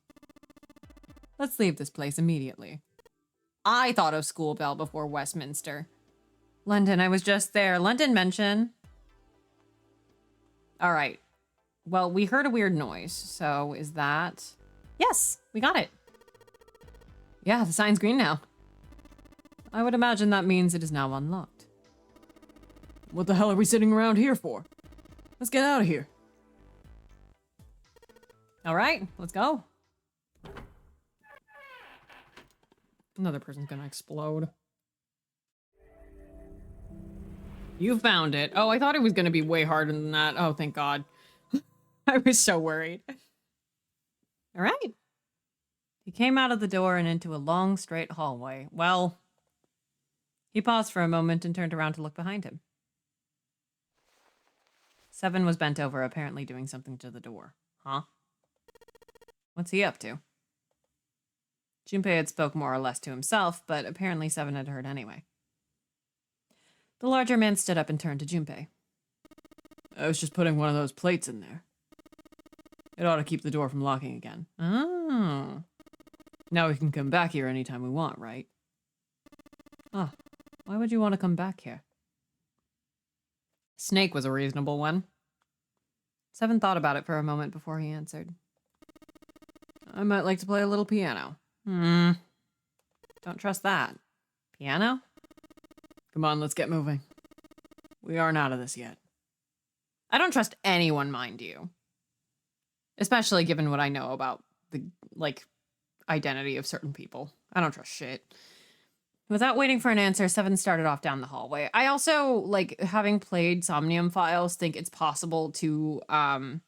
Let's leave this place immediately. I thought of School Bell before Westminster. London, I was just there. London mention. Alright. Well, we heard a weird noise, so is that... Yes, we got it. Yeah, the sign's green now. I would imagine that means it is now unlocked. What the hell are we sitting around here for? Let's get out of here. All right, let's go. Another person's gonna explode. You found it. Oh, I thought it was gonna be way harder than that. Oh, thank God. I was so worried. All right. He came out of the door and into a long, straight hallway. Well, he paused for a moment and turned around to look behind him. Seven was bent over, apparently doing something to the door. Huh? What's he up to? Junpei had spoke more or less to himself, but apparently Seven had heard anyway. The larger man stood up and turned to Junpei. I was just putting one of those plates in there. It ought to keep the door from locking again. Oh. Now we can come back here anytime we want, right? Ah, why would you want to come back here? Snake was a reasonable one. Seven thought about it for a moment before he answered. I might like to play a little piano. Don't trust that. Piano? Come on, let's get moving. We aren't out of this yet. I don't trust anyone, mind you. Especially given what I know about the, identity of certain people. I don't trust shit. Without waiting for an answer, Seven started off down the hallway. I also, having played Somnium Files, think it's possible to, I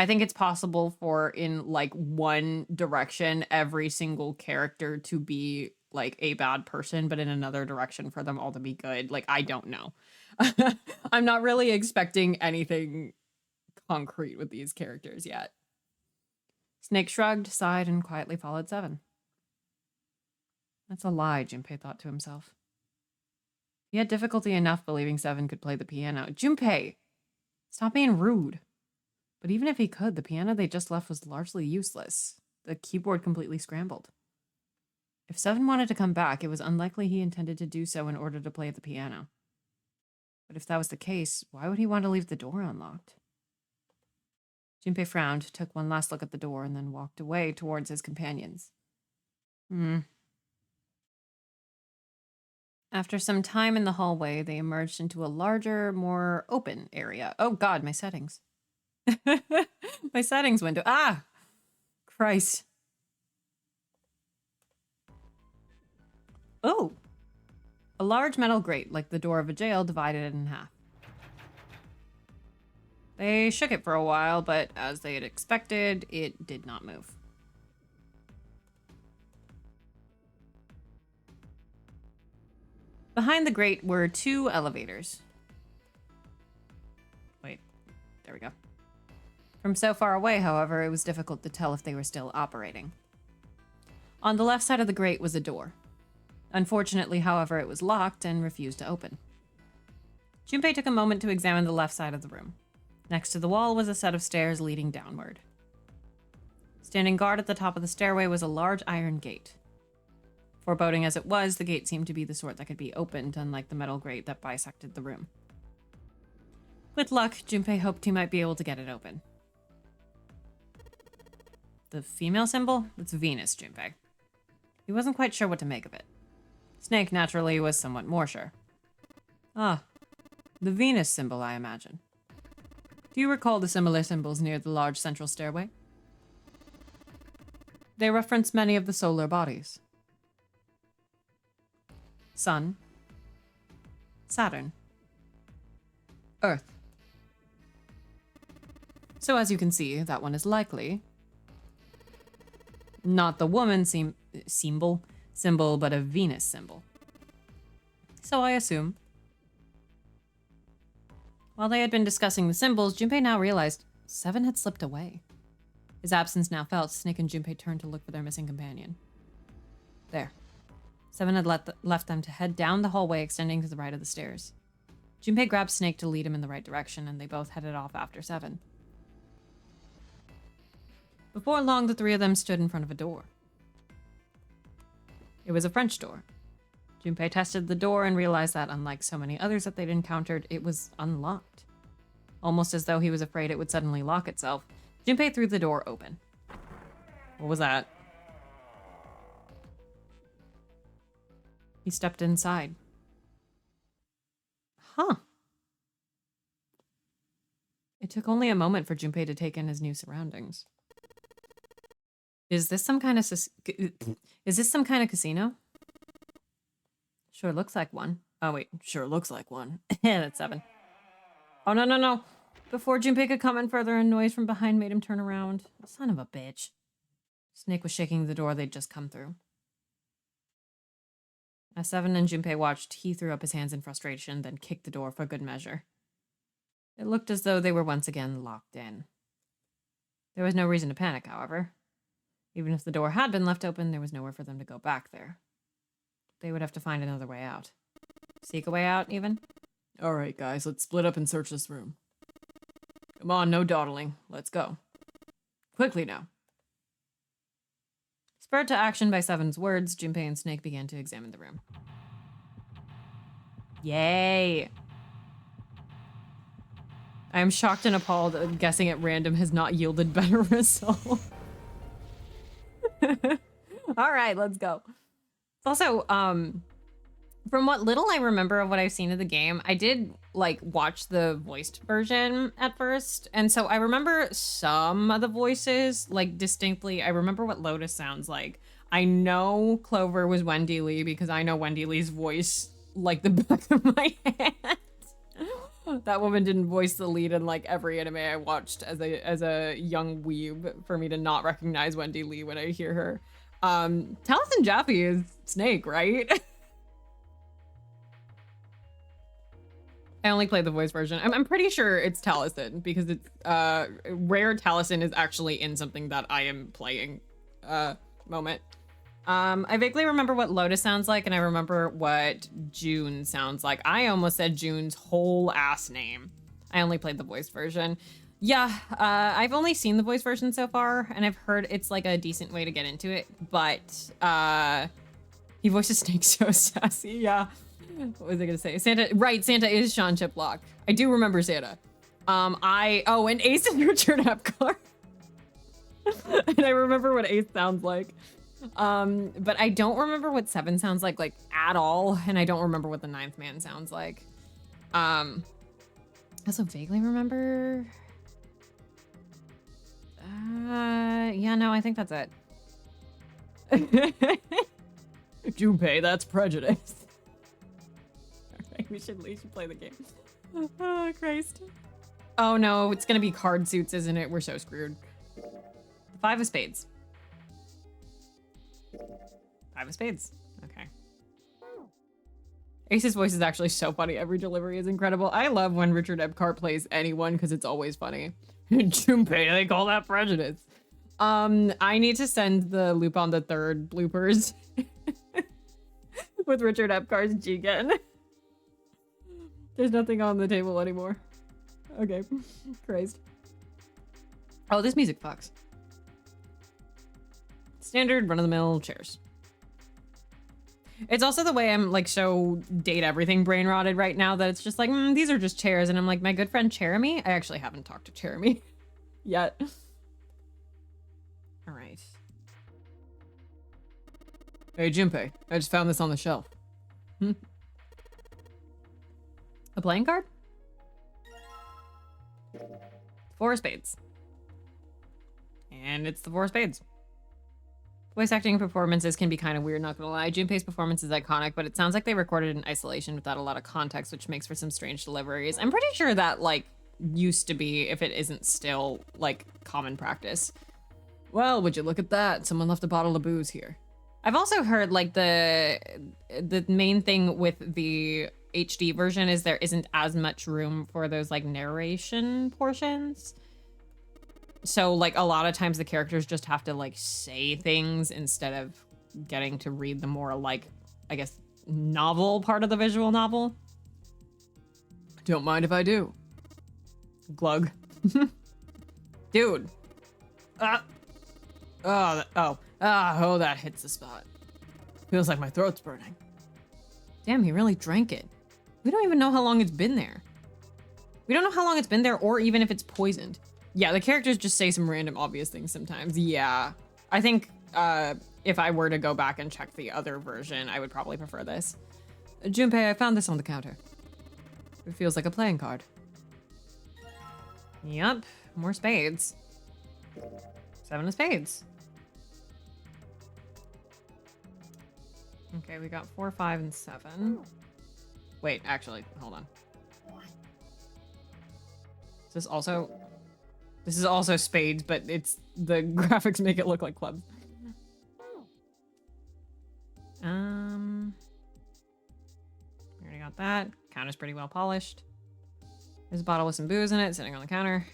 think it's possible for, in, one direction, every single character to be, a bad person, but in another direction for them all to be good. I don't know. I'm not really expecting anything concrete with these characters yet. Snake shrugged, sighed, and quietly followed Seven. That's a lie, Junpei thought to himself. He had difficulty enough believing Seven could play the piano. Junpei! Stop being rude. But even if he could, the piano they just left was largely useless. The keyboard completely scrambled. If Seven wanted to come back, it was unlikely he intended to do so in order to play the piano. But if that was the case, why would he want to leave the door unlocked? Junpei frowned, took one last look at the door, and then walked away towards his companions. After some time in the hallway, they emerged into a larger, more open area. Oh God, my settings. My settings window. Ah! Christ. Oh! A large metal grate, like the door of a jail, divided it in half. They shook it for a while, but as they had expected, it did not move. Behind the grate were two elevators. Wait, there we go. From so far away, however, it was difficult to tell if they were still operating. On the left side of the grate was a door. Unfortunately, however, it was locked and refused to open. Junpei took a moment to examine the left side of the room. Next to the wall was a set of stairs leading downward. Standing guard at the top of the stairway was a large iron gate. Foreboding as it was, the gate seemed to be the sort that could be opened, unlike the metal grate that bisected the room. With luck, Junpei hoped he might be able to get it open. The female symbol? It's Venus, Junpei. He wasn't quite sure what to make of it. Snake, naturally, was somewhat more sure. Ah, the Venus symbol, I imagine. Do you recall the similar symbols near the large central stairway? They reference many of the solar bodies. Sun, Saturn, Earth. So as you can see, that one is likely not the woman symbol, but a Venus symbol. So I assume. While they had been discussing the symbols, Junpei now realized Seven had slipped away. His absence now felt, Snake and Junpei turned to look for their missing companion. There. Seven had left them to head down the hallway extending to the right of the stairs. Junpei grabbed Snake to lead him in the right direction, and they both headed off after Seven. Before long, the three of them stood in front of a door. It was a French door. Junpei tested the door and realized that, unlike so many others that they'd encountered, it was unlocked. Almost as though he was afraid it would suddenly lock itself, Junpei threw the door open. What was that? He stepped inside. Huh. It took only a moment for Junpei to take in his new surroundings. Is this some kind of casino? Sure looks like one. Oh wait, sure looks like one. That's 7. Oh no, no, no. Before Junpei could comment further, a noise from behind made him turn around. Son of a bitch. Snake was shaking the door they'd just come through. As 7 and Junpei watched, he threw up his hands in frustration, then kicked the door for good measure. It looked as though they were once again locked in. There was no reason to panic, however. Even if the door had been left open, there was nowhere for them to go back there. They would have to find another way out. Seek a way out, even? Alright, guys, let's split up and search this room. Come on, no dawdling. Let's go. Quickly now. Spurred to action by 7's words, Junpei and Snake began to examine the room. Yay! I am shocked and appalled that guessing at random has not yielded better results. Alright, let's go. It's also, from what little I remember of what I've seen of the game, I did, like, watch the voiced version at first. And so I remember some of the voices, like, distinctly. I remember what Lotus sounds like. I know Clover was Wendy Lee because I know Wendy Lee's voice like the back of my hand. That woman didn't voice the lead in, like, every anime I watched as a young weeb for me to not recognize Wendy Lee when I hear her. Taliesin Jaffe is Snake, right? I only played the voice version. I'm pretty sure it's Taliesin because it's rare Taliesin is actually in something that I am playing moment. I vaguely remember what Lotus sounds like, and I remember what June sounds like. I almost said June's whole ass name. I only played the voice version. Yeah, I've only seen the voice version so far, and I've heard it's like a decent way to get into it, but he voices Snake so sassy, yeah. What was I gonna say? Santa, right, Santa is Sean Chiplock. I do remember Santa. And Ace is Richard Epcar. And I remember what Ace sounds like. But I don't remember what 7 sounds like at all, and I don't remember what the 9th man sounds like. I also vaguely remember. Yeah, no, I think that's it. Junpei, that's prejudice. Alright, we should play the game. Oh, Christ. Oh no, it's gonna be card suits, isn't it? We're so screwed. 5 of spades. 5 of spades. Okay. Ace's voice is actually so funny. Every delivery is incredible. I love when Richard Epcar plays anyone because it's always funny. Junpei, they call that prejudice. I need to send the Lupin the Third bloopers with Richard Epcar's Jigen. There's nothing on the table anymore. Okay, Christ. Oh, this music fucks. Standard run-of-the-mill chairs. It's also the way I'm like so date everything brain rotted right now that it's just like, these are just chairs. And I'm like, my good friend Cherami. I actually haven't talked to Cherami yet. All right. Hey, Junpei, I just found this on the shelf. A playing card? 4 of spades. And it's the 4 of spades. Voice acting performances can be kind of weird, not gonna lie. Junpei's performance is iconic, but it sounds like they recorded in isolation without a lot of context, which makes for some strange deliveries. I'm pretty sure that, like, used to be, if it isn't still, like, common practice. Well, would you look at that? Someone left a bottle of booze here. I've also heard, like, the main thing with the HD version is there isn't as much room for those, like, narration portions. So, like, a lot of times the characters just have to, like, say things instead of getting to read the more, like, I guess, novel part of the visual novel. Don't mind if I do. Glug. Dude. That hits the spot. Feels like my throat's burning. Damn, he really drank it. We don't even know how long it's been there. We don't know how long it's been there or even if it's poisoned. Yeah, the characters just say some random obvious things sometimes. Yeah. I think if I were to go back and check the other version, I would probably prefer this. Junpei, I found this on the counter. It feels like a playing card. Yup, more spades. 7 of spades. Okay, we got 4, 5, and 7. Wait, actually, hold on. Is this also... This is also spades, but it's... The graphics make it look like clubs. We already got that. Counter's pretty well polished. There's a bottle with some booze in it, sitting on the counter.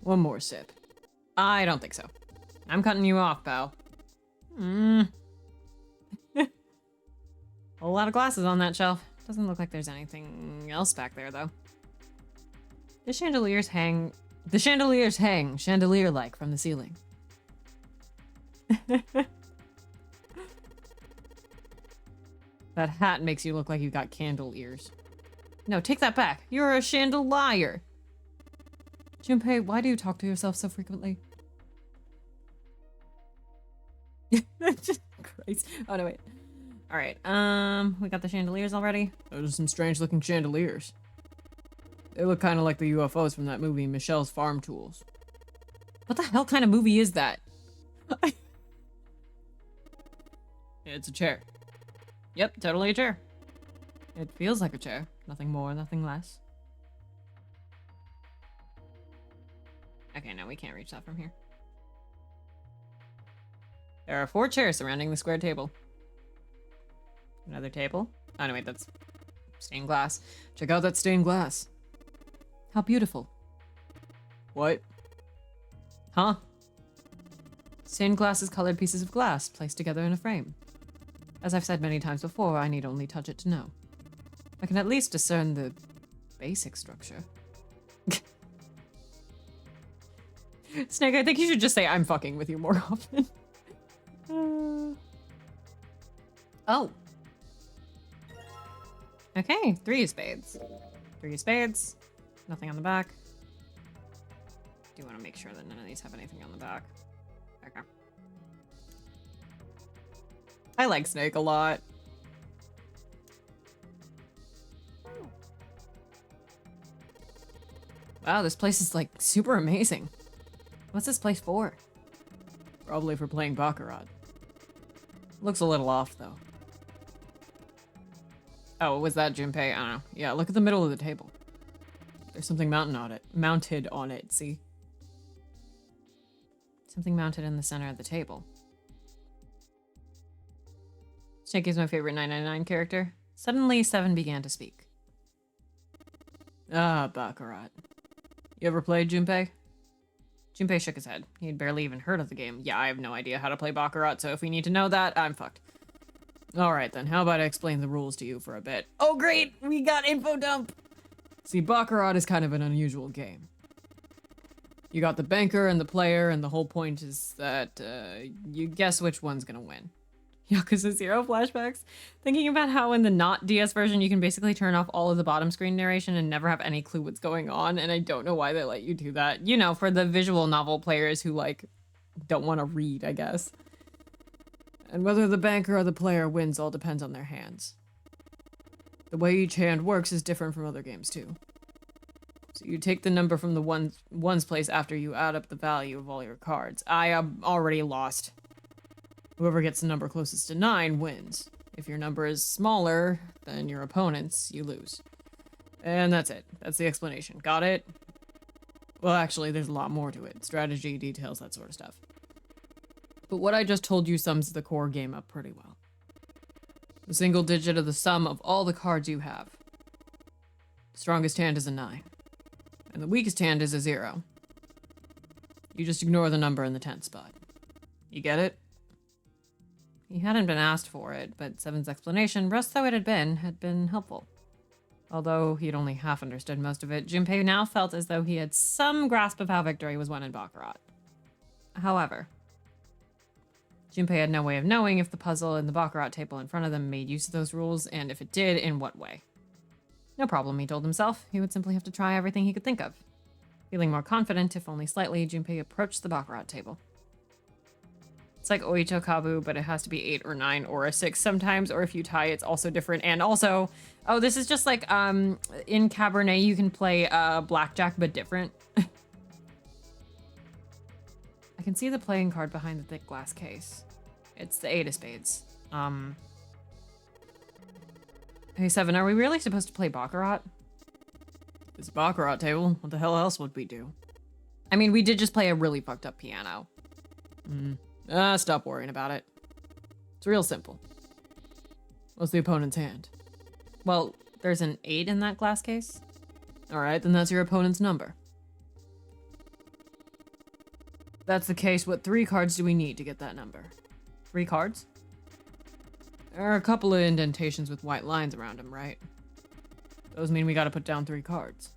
One more sip. I don't think so. I'm cutting you off, pal. A whole lot of glasses on that shelf. Doesn't look like there's anything else back there, though. The chandeliers hang chandelier-like from the ceiling. That hat makes you look like you got candle ears. No, take that back. You're a chandelier. Junpei, why do you talk to yourself so frequently? Just Christ. Oh, no, wait. All right, we got the chandeliers already. Those are some strange-looking chandeliers. They look kind of like the UFOs from that movie, Michelle's Farm Tools. What the hell kind of movie is that? It's a chair. Yep, totally a chair. It feels like a chair. Nothing more, nothing less. Okay, no, we can't reach that from here. There are 4 chairs surrounding the square table. Another table. Oh, no, wait, that's stained glass. Check out that stained glass. How beautiful. What? Huh? Stained glass is colored pieces of glass placed together in a frame. As I've said many times before, I need only touch it to know. I can at least discern the basic structure. Snake, I think you should just say I'm fucking with you more often. Oh. Okay, 3 of spades. 3 of spades. Nothing on the back. Do want to make sure that none of these have anything on the back. Okay. I like Snake a lot. Wow, this place is like super amazing. What's this place for? Probably for playing Baccarat. Looks a little off though. Oh, was that Junpei? I don't know. Yeah, look at the middle of the table. There's something mounted on it, see? Something mounted in the center of the table. Snake is my favorite 999 character. Suddenly, Seven began to speak. Ah, Baccarat. You ever played Junpei? Junpei shook his head. He had barely even heard of the game. Yeah, I have no idea how to play Baccarat, so if we need to know that, I'm fucked. Alright then, how about I explain the rules to you for a bit? Oh great, we got info dump! See, Baccarat is kind of an unusual game. You got the banker and the player, and the whole point is that, you guess which one's gonna win. Yakuza 0 flashbacks? Thinking about how in the not DS version you can basically turn off all of the bottom screen narration and never have any clue what's going on, and I don't know why they let you do that. You know, for the visual novel players who, like, don't want to read, I guess. And whether the banker or the player wins all depends on their hands. The way each hand works is different from other games, too. So you take the number from the ones place after you add up the value of all your cards. I am already lost. Whoever gets the number closest to 9 wins. If your number is smaller than your opponent's, you lose. And that's it. That's the explanation. Got it? Well, actually, there's a lot more to it. Strategy, details, that sort of stuff. But what I just told you sums the core game up pretty well. The single digit of the sum of all the cards you have. The strongest hand is a 9. And the weakest hand is a 0. You just ignore the number in the 10th spot. You get it? He hadn't been asked for it, but Seven's explanation, rough though it had been helpful. Although he'd only half understood most of it, Junpei now felt as though he had some grasp of how victory was won in Baccarat. However, Junpei had no way of knowing if the puzzle in the Baccarat table in front of them made use of those rules, and if it did, in what way. No problem, he told himself. He would simply have to try everything he could think of. Feeling more confident, if only slightly, Junpei approached the Baccarat table. It's like Oito Kabu, but it has to be 8 or 9 or a 6 sometimes, or if you tie, it's also different. And also, oh, this is just like, in Cabernet, you can play blackjack, but different. I can see the playing card behind the thick glass case. It's the 8 of spades. Hey, Seven, are we really supposed to play Baccarat? It's a Baccarat table. What the hell else would we do? I mean, we did just play a really fucked up piano. Stop worrying about it. It's real simple. What's the opponent's hand? Well, there's an 8 in that glass case. All right, then that's your opponent's number. That's the case. What 3 cards do we need to get that number? 3 cards? There are a couple of indentations with white lines around them, right? Those mean we gotta put down 3 cards.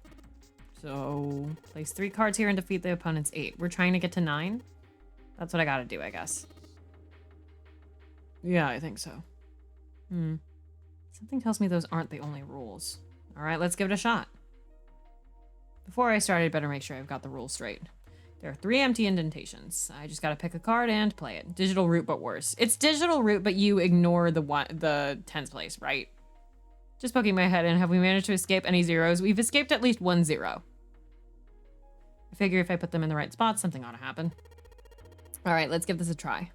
So, place 3 cards here and defeat the opponent's 8. We're trying to get to 9? That's what I gotta do, I guess. Yeah, I think so. Something tells me those aren't the only rules. Alright, let's give it a shot. Before I start, I'd better make sure I've got the rules straight. There are 3 empty indentations. I just gotta pick a card and play it. Digital root, but worse. It's digital root, but you ignore the tens place, right? Just poking my head in. Have we managed to escape any zeros? We've escaped at least 1 0. I figure if I put them in the right spots, something ought to happen. All right, let's give this a try.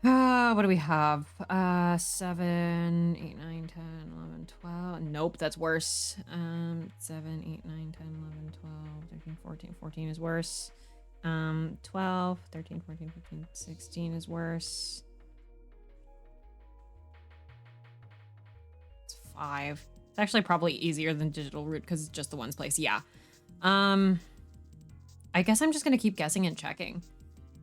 What do we have? 7, 8, 9, 10, 11, 12. Nope, that's worse. 7, 8, 9, 10, 11, 12, 13, 14. 14 is worse. 12, 13, 14, 15, 16 is worse. It's 5. It's actually probably easier than digital root because it's just the ones place. Yeah. I guess I'm just gonna keep guessing and checking.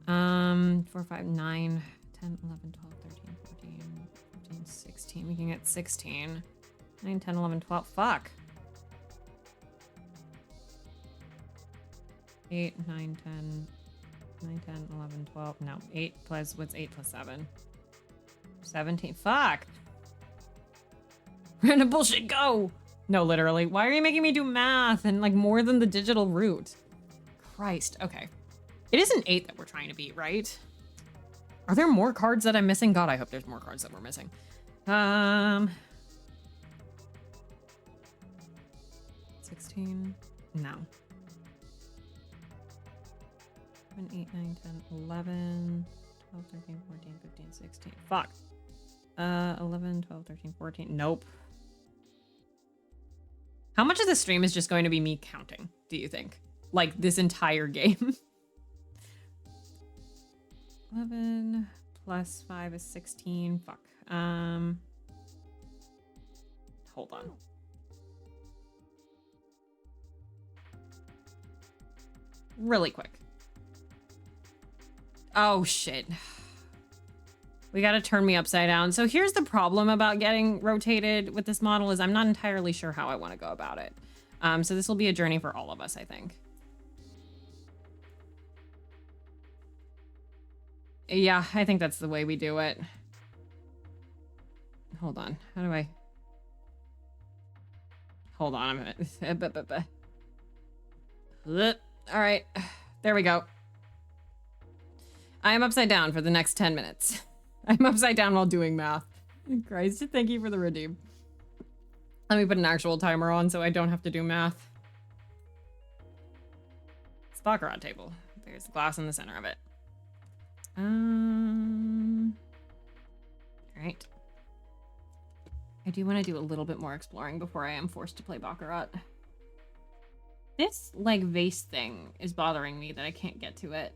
4, 5, 9, 10, 11, 12, 13, 14, 15, 16. We can get 16. 9, 10, 11, 12. Fuck. 8, 9, 10, 9, 10, 11, 12. No, 8 plus, what's 8 plus 7? 17. Fuck. Random bullshit, go! No, literally. Why are you making me do math and like more than the digital root? Christ. Okay. It is an 8 that we're trying to beat, right? Are there more cards that I'm missing? God, I hope there's more cards that we're missing. 16. No. 7, 8, 9, 10, 11, 12, 13, 14, 15, 16. Fuck. 11, 12, 13, 14. Nope. How much of the stream is just going to be me counting, do you think? Like, this entire game? 11 plus 5 is 16. Fuck. Hold on. Really quick. Oh, shit. We gotta turn me upside down. So here's the problem about getting rotated with this model is I'm not entirely sure how I want to go about it. So this will be a journey for all of us, I think. Yeah, I think that's the way we do it. Hold on. How do I... Hold on a minute. All right. There we go. I am upside down for the next 10 minutes. I'm upside down while doing math. Christ, thank you for the redeem. Let me put an actual timer on so I don't have to do math. It's a Baccarat table. There's the glass in the center of it. All right. I do want to do a little bit more exploring before I am forced to play Baccarat. This, like, vase thing is bothering me that I can't get to it.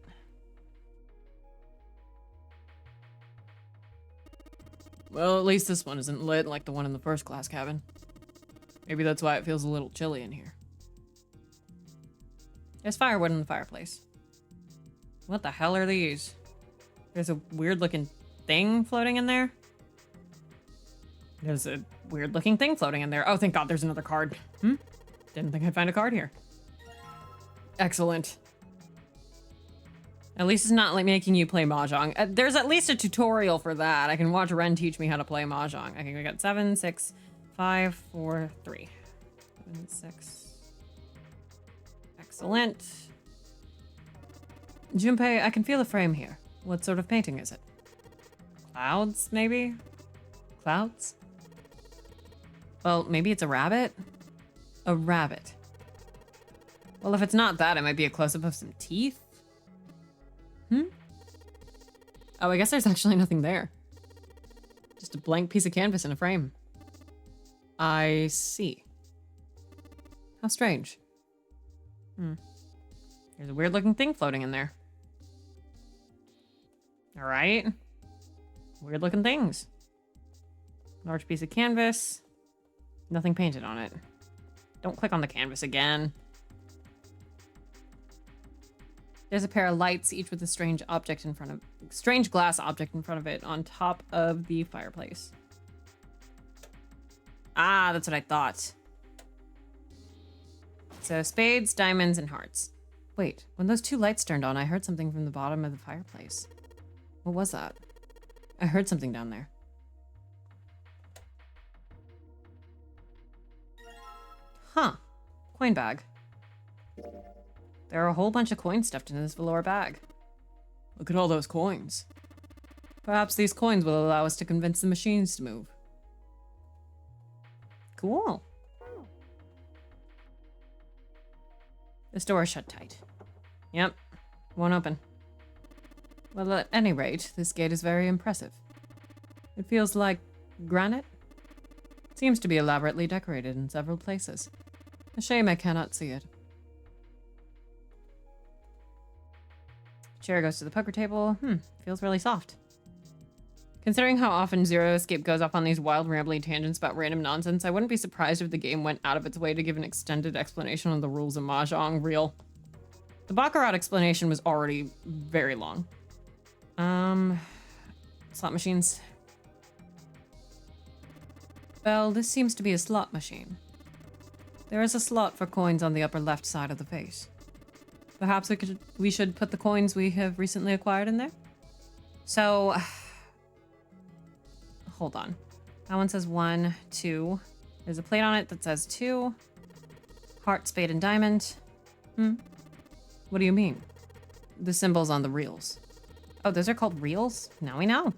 Well, at least this one isn't lit like the one in the first class cabin. Maybe that's why it feels a little chilly in here. There's firewood in the fireplace. What the hell are these? There's a weird looking thing floating in there. There's a weird looking thing floating in there. Oh, thank God there's another card. Didn't think I'd find a card here. Excellent. At least it's not like making you play Mahjong. There's at least a tutorial for that. I can watch Ren teach me how to play Mahjong. Okay, we got 7, 6, 5, 4, 3. 7, 6. Excellent. Junpei, I can feel the frame here. What sort of painting is it? Clouds, maybe? Clouds? Well, maybe it's a rabbit? A rabbit. Well, if it's not that, it might be a close-up of some teeth? Oh, I guess there's actually nothing there. Just a blank piece of canvas in a frame. I see. How strange. There's a weird-looking thing floating in there. All right. Weird-looking things. Large piece of canvas. Nothing painted on it. Don't click on the canvas again. There's a pair of lights, each with a strange glass object in front of it on top of the fireplace. Ah, that's what I thought. So spades, diamonds, and hearts. Wait, when those two lights turned on, I heard something from the bottom of the fireplace. What was that? I heard something down there. Huh. Coin bag. There are a whole bunch of coins stuffed in this velour bag. Look at all those coins. Perhaps these coins will allow us to convince the machines to move. Cool. This door is shut tight. Yep, won't open. Well, at any rate, this gate is very impressive. It feels like granite. Seems to be elaborately decorated in several places. A shame I cannot see it. Chair goes to the poker table. Feels really soft. Considering how often Zero Escape goes off on these wild, rambling tangents about random nonsense, I wouldn't be surprised if the game went out of its way to give an extended explanation on the rules of Mahjong. Real. The Baccarat explanation was already very long. Slot machines. Well, this seems to be a slot machine. There is a slot for coins on the upper left side of the face. Perhaps we should put the coins we have recently acquired in there? So, hold on. That one says 1, 2. There's a plate on it that says 2. Heart, spade, and diamond. What do you mean? The symbols on the reels. Oh, those are called reels? Now we know.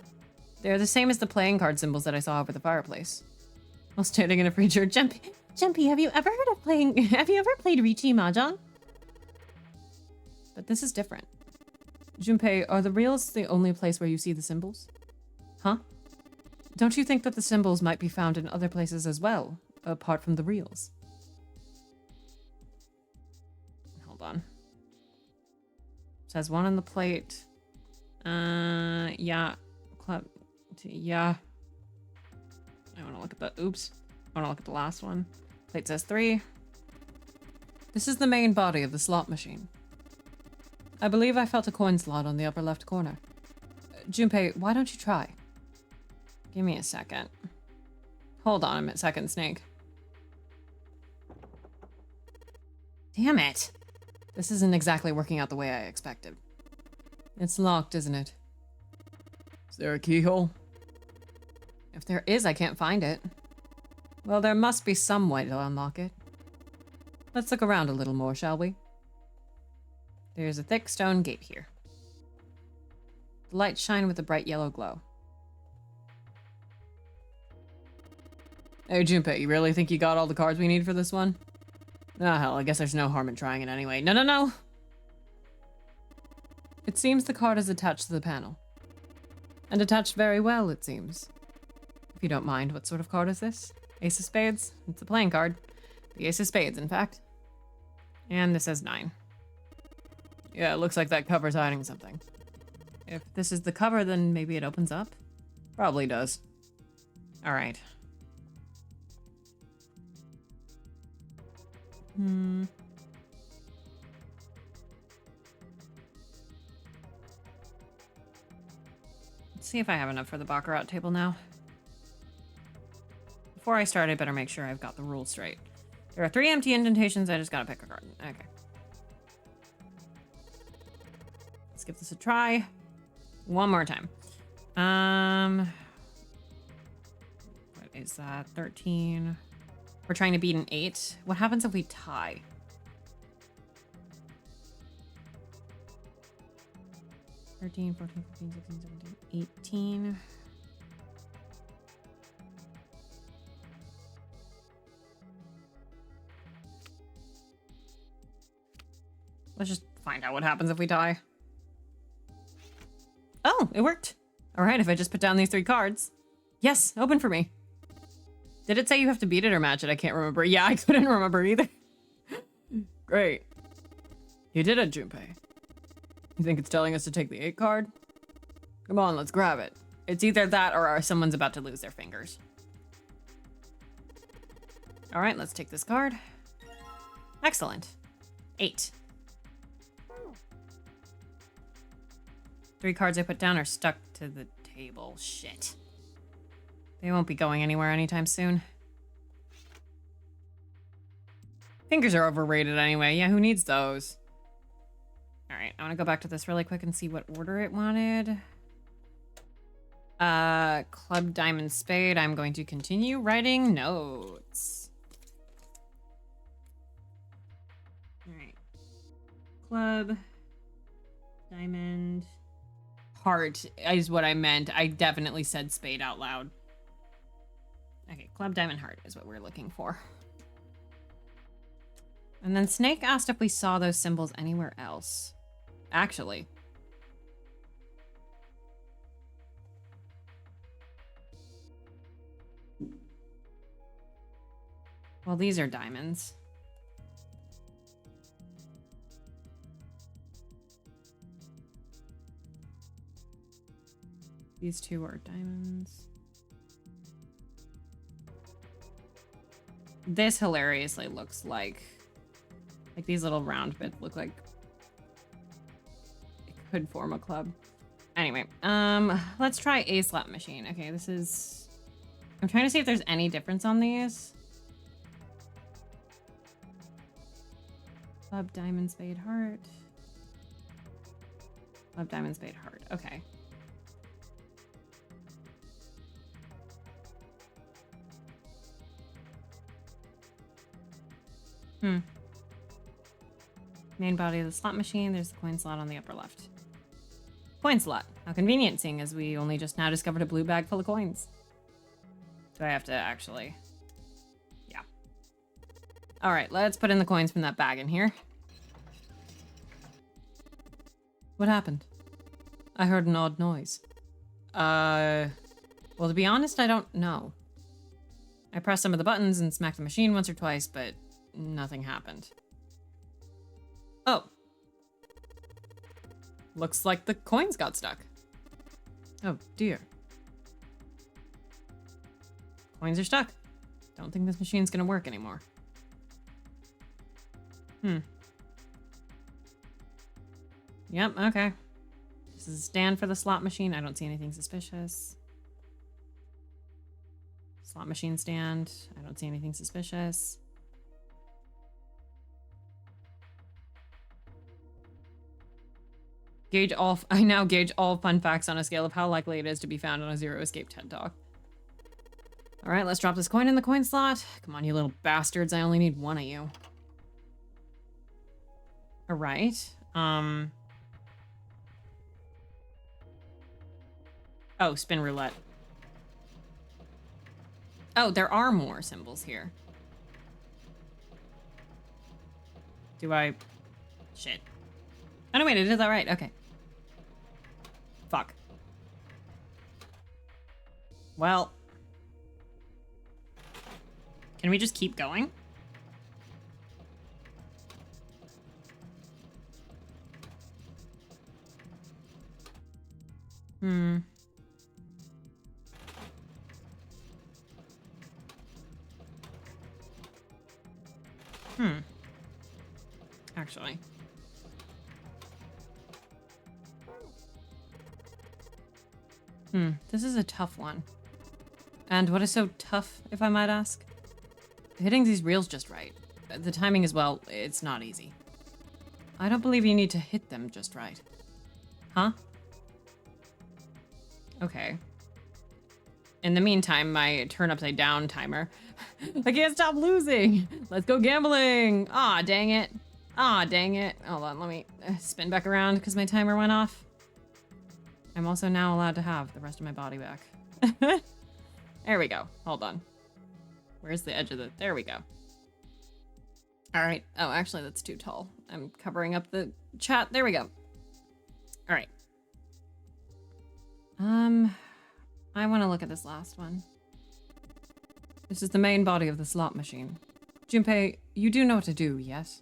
They're the same as the playing card symbols that I saw over the fireplace. While standing in a freezer, Jumpy, have you ever played Riichi Mahjong? But this is different. Junpei, are the reels the only place where you see the symbols? Huh? Don't you think that the symbols might be found in other places as well, apart from the reels? Hold on. It says 1 on the plate. Yeah. Yeah. I want to look at the, oops. I want to look at the last one. Plate says 3. This is the main body of the slot machine. I believe I felt a coin slot on the upper left corner. Junpei, why don't you try? Give me a second. Hold on a second, Snake. Damn it. This isn't exactly working out the way I expected. It's locked, isn't it? Is there a keyhole? If there is, I can't find it. Well, there must be some way to unlock it. Let's look around a little more, shall we? There's a thick stone gate here. The lights shine with a bright yellow glow. Hey, Junpei, you really think you got all the cards we need for this one? Ah, hell, I guess there's no harm in trying it anyway. No! It seems the card is attached to the panel. And attached very well, it seems. If you don't mind, what sort of card is this? Ace of Spades? It's a playing card. The Ace of Spades, in fact. And this says 9. Yeah, it looks like that cover's hiding something. If this is the cover, then maybe it opens up? Probably does. Alright. Let's see if I have enough for the Baccarat table now. Before I start, I better make sure I've got the rules straight. There are 3 empty indentations, I just gotta pick a card. Okay. Let's give this a try. One more time. What is that? 13. We're trying to beat an 8. What happens if we tie? 13, 14, 15, 16, 17, 18. Let's just find out what happens if we die. Oh, it worked. All right, if I just put down these 3 cards. Yes, open for me. Did it say you have to beat it or match it? I can't remember. Yeah, I couldn't remember either. Great. You did it, Junpei. You think it's telling us to take the 8 card? Come on, let's grab it. It's either that or someone's about to lose their fingers. All right, let's take this card. Excellent. 8. 3 cards I put down are stuck to the table. Shit. They won't be going anywhere anytime soon. Fingers are overrated anyway. Yeah, who needs those? All right, I want to go back to this really quick and see what order it wanted. Club, diamond, spade. I'm going to continue writing notes. All right. Club, diamond, heart is what I meant. I definitely said spade out loud. Okay, club, diamond, heart is what we're looking for. And then Snake asked if we saw those symbols anywhere else. Actually. Well, these are diamonds. These 2 are diamonds. This hilariously looks like these little round bits look like it could form a club. Anyway, let's try a slot machine. Okay, this is, I'm trying to see if there's any difference on these. Club, diamond, spade, heart. Club, diamond, spade, heart. Okay. Main body of the slot machine. There's the coin slot on the upper left. Coin slot. How convenient, seeing as we only just now discovered a blue bag full of coins. Do I have to actually? Yeah. All right, let's put in the coins from that bag in here. What happened? I heard an odd noise. Well, to be honest, I don't know. I pressed some of the buttons and smacked the machine once or twice, but nothing happened. Oh. Looks like the coins got stuck. Oh, dear. Coins are stuck. Don't think this machine's gonna work anymore. Yep, okay. This is a stand for the slot machine. I don't see anything suspicious. Slot machine stand. I don't see anything suspicious. I now gauge all fun facts on a scale of how likely it is to be found on a Zero Escape TED Talk. All right, let's drop this coin in the coin slot. Come on, you little bastards. I only need 1 of you. All right. Oh, spin roulette. Oh, there are more symbols here. Do I? Shit. Oh, no, wait, I did that right. Okay. Fuck. Well. Can we just keep going? Actually. This is a tough one. And what is so tough, if I might ask? Hitting these reels just right. The timing as well, it's not easy. I don't believe you need to hit them just right. Huh? Okay. In the meantime, my turn upside down timer. I can't stop losing! Let's go gambling! Aw, dang it. Aw, dang it. Hold on, let me spin back around because my timer went off. I'm also now allowed to have the rest of my body back. There we go. Hold on. Where's the edge of the... There we go. All right. Oh, actually, that's too tall. I'm covering up the chat. There we go. All right. I want to look at this last one. This is the main body of the slot machine. Junpei, you do know what to do, yes?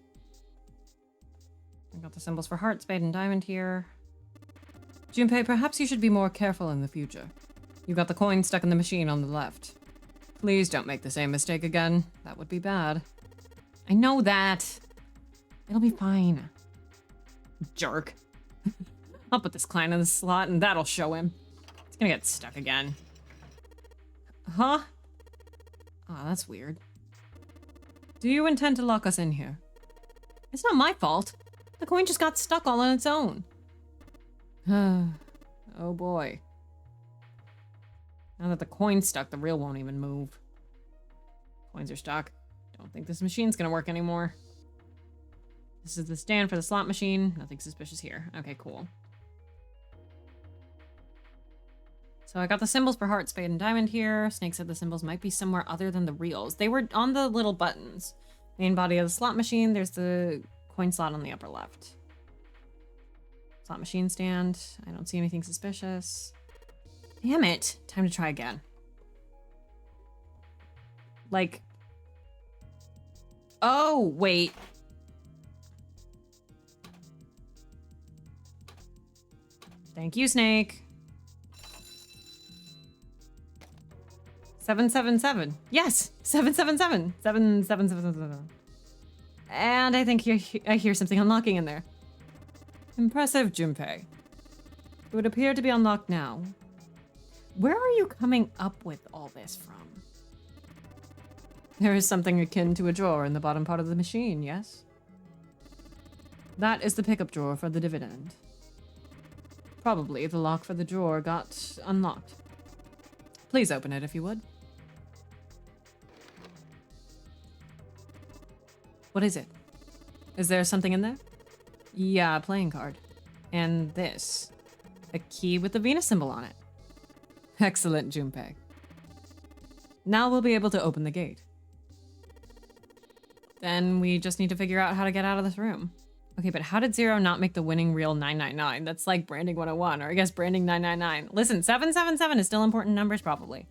I got the symbols for heart, spade, and diamond here. Junpei, perhaps you should be more careful in the future. You got the coin stuck in the machine on the left. Please don't make the same mistake again. That would be bad. I know that. It'll be fine. Jerk. I'll put this client in the slot and that'll show him. It's gonna get stuck again. Huh? Oh, that's weird. Do you intend to lock us in here? It's not my fault. The coin just got stuck all on its own. Oh boy. Now that the coin's stuck, the reel won't even move. Coins are stuck. Don't think this machine's gonna work anymore. This is the stand for the slot machine. Nothing suspicious here. Okay, cool. So I got the symbols for heart, spade, and diamond here. Snake said the symbols might be somewhere other than the reels. They were on the little buttons. Main body of the slot machine. There's the coin slot on the upper left. Slot machine stand. I don't see anything suspicious. Damn it. Time to try again. Like... Oh, wait. Thank you, Snake. 777. Yes, 777. 7777. And I think I hear something unlocking in there. Impressive, Junpei. It would appear to be unlocked now. Where are you coming up with all this from? There is something akin to a drawer in the bottom part of the machine, yes? That is the pickup drawer for the dividend. Probably the lock for the drawer got unlocked. Please open it if you would. What is it? Is there something in there? Yeah, a playing card. And this. A key with the Venus symbol on it. Excellent, Junpei. Now we'll be able to open the gate. Then we just need to figure out how to get out of this room. Okay, but how did Zero not make the winning reel 999? That's like branding 101, or I guess branding 999. Listen, 777 is still important numbers, probably.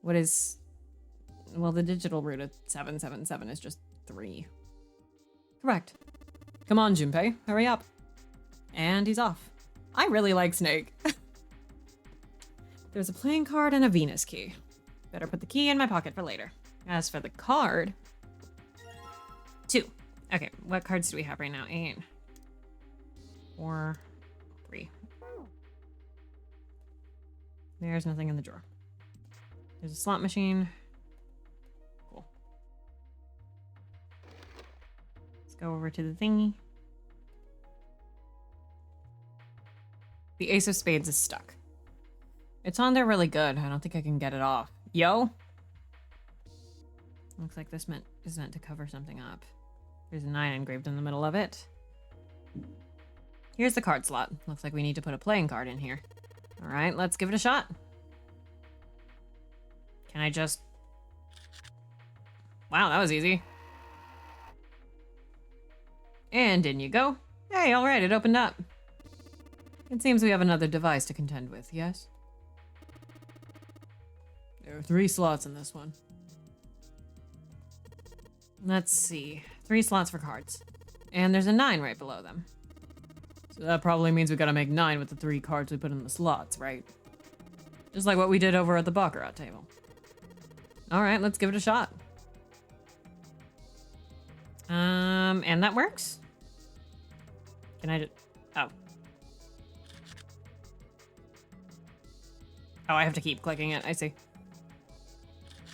What is... Well, the digital root of 777 is just 3. Correct. Come on, Junpei, hurry up. And he's off. I really like Snake. There's a playing card and a Venus key. Better put the key in my pocket for later. As for the card... 2. Okay, what cards do we have right now? 8. 4. 3. There's nothing in the drawer. There's a slot machine. Cool. Let's go over to the thingy. The Ace of Spades is stuck. It's on there really good. I don't think I can get it off. Yo! Looks like this is meant to cover something up. There's a 9 engraved in the middle of it. Here's the card slot. Looks like we need to put a playing card in here. All right, let's give it a shot. Can I just... Wow, that was easy. And in you go. Hey, all right, it opened up. It seems we have another device to contend with, yes? There are 3 slots in this one. Let's see. 3 slots for cards. And there's a 9 right below them. So that probably means we gotta make 9 with the 3 cards we put in the slots, right? Just like what we did over at the Baccarat table. Alright, let's give it a shot. And that works? Can I just... Oh. Oh, I have to keep clicking it. I see.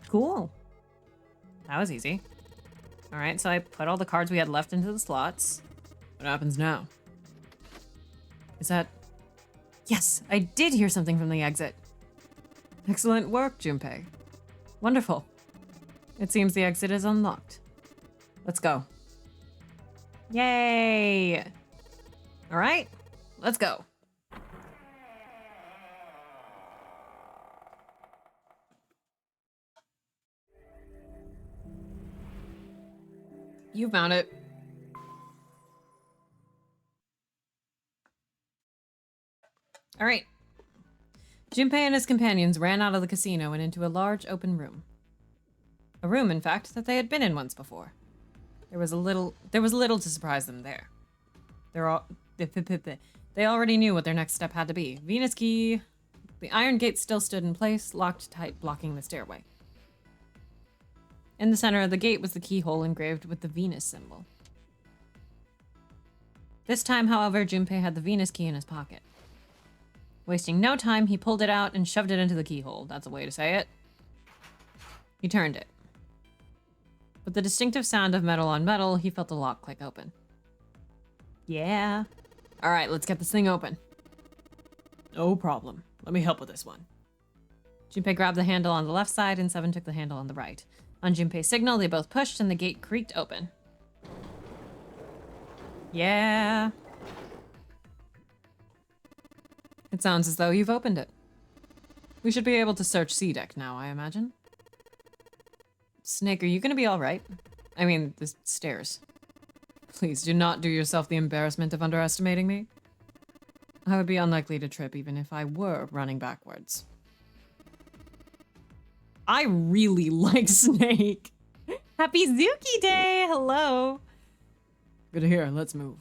Cool. That was easy. All right, so I put all the cards we had left into the slots. What happens now? Is that... Yes, I did hear something from the exit. Excellent work, Junpei. Wonderful. It seems the exit is unlocked. Let's go. Yay! All right, let's go. You found it. All right. Junpei and his companions ran out of the casino and into a large open room. A room, in fact, that they had been in once before. There was little to surprise them there. They already knew what their next step had to be. Venus key. The iron gate still stood in place, locked tight, blocking the stairway. In the center of the gate was the keyhole engraved with the Venus symbol. This time, however, Junpei had the Venus key in his pocket. Wasting no time, he pulled it out and shoved it into the keyhole. That's a way to say it. He turned it. With the distinctive sound of metal on metal, he felt the lock click open. Yeah. All right, let's get this thing open. No problem. Let me help with this one. Junpei grabbed the handle on the left side and Seven took the handle on the right. On Junpei's signal, they both pushed and the gate creaked open. Yeah. It sounds as though you've opened it. We should be able to search C-Deck now, I imagine. Snake, are you gonna be alright? I mean, the stairs. Please do not do yourself the embarrassment of underestimating me. I would be unlikely to trip even if I were running backwards. I really like Snake. Happy Zuki Day! Hello! Good to hear. Let's move.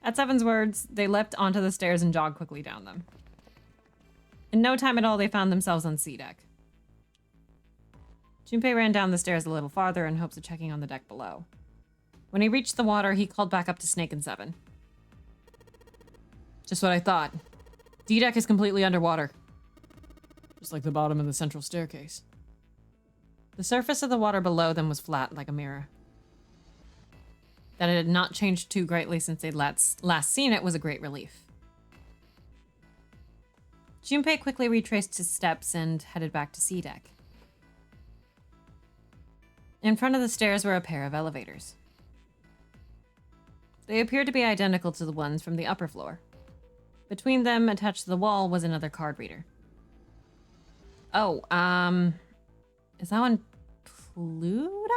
At Seven's words, they leapt onto the stairs and jogged quickly down them. In no time at all, they found themselves on C-Deck. Junpei ran down the stairs a little farther in hopes of checking on the deck below. When he reached the water, he called back up to Snake and Seven. Just what I thought. D-Deck is completely underwater. Just like the bottom of the central staircase. The surface of the water below them was flat like a mirror. That it had not changed too greatly since they'd last seen it was a great relief. Junpei quickly retraced his steps and headed back to C-Deck. In front of the stairs were a pair of elevators. They appeared to be identical to the ones from the upper floor. Between them, attached to the wall, was another card reader. Oh, is that one Pluto?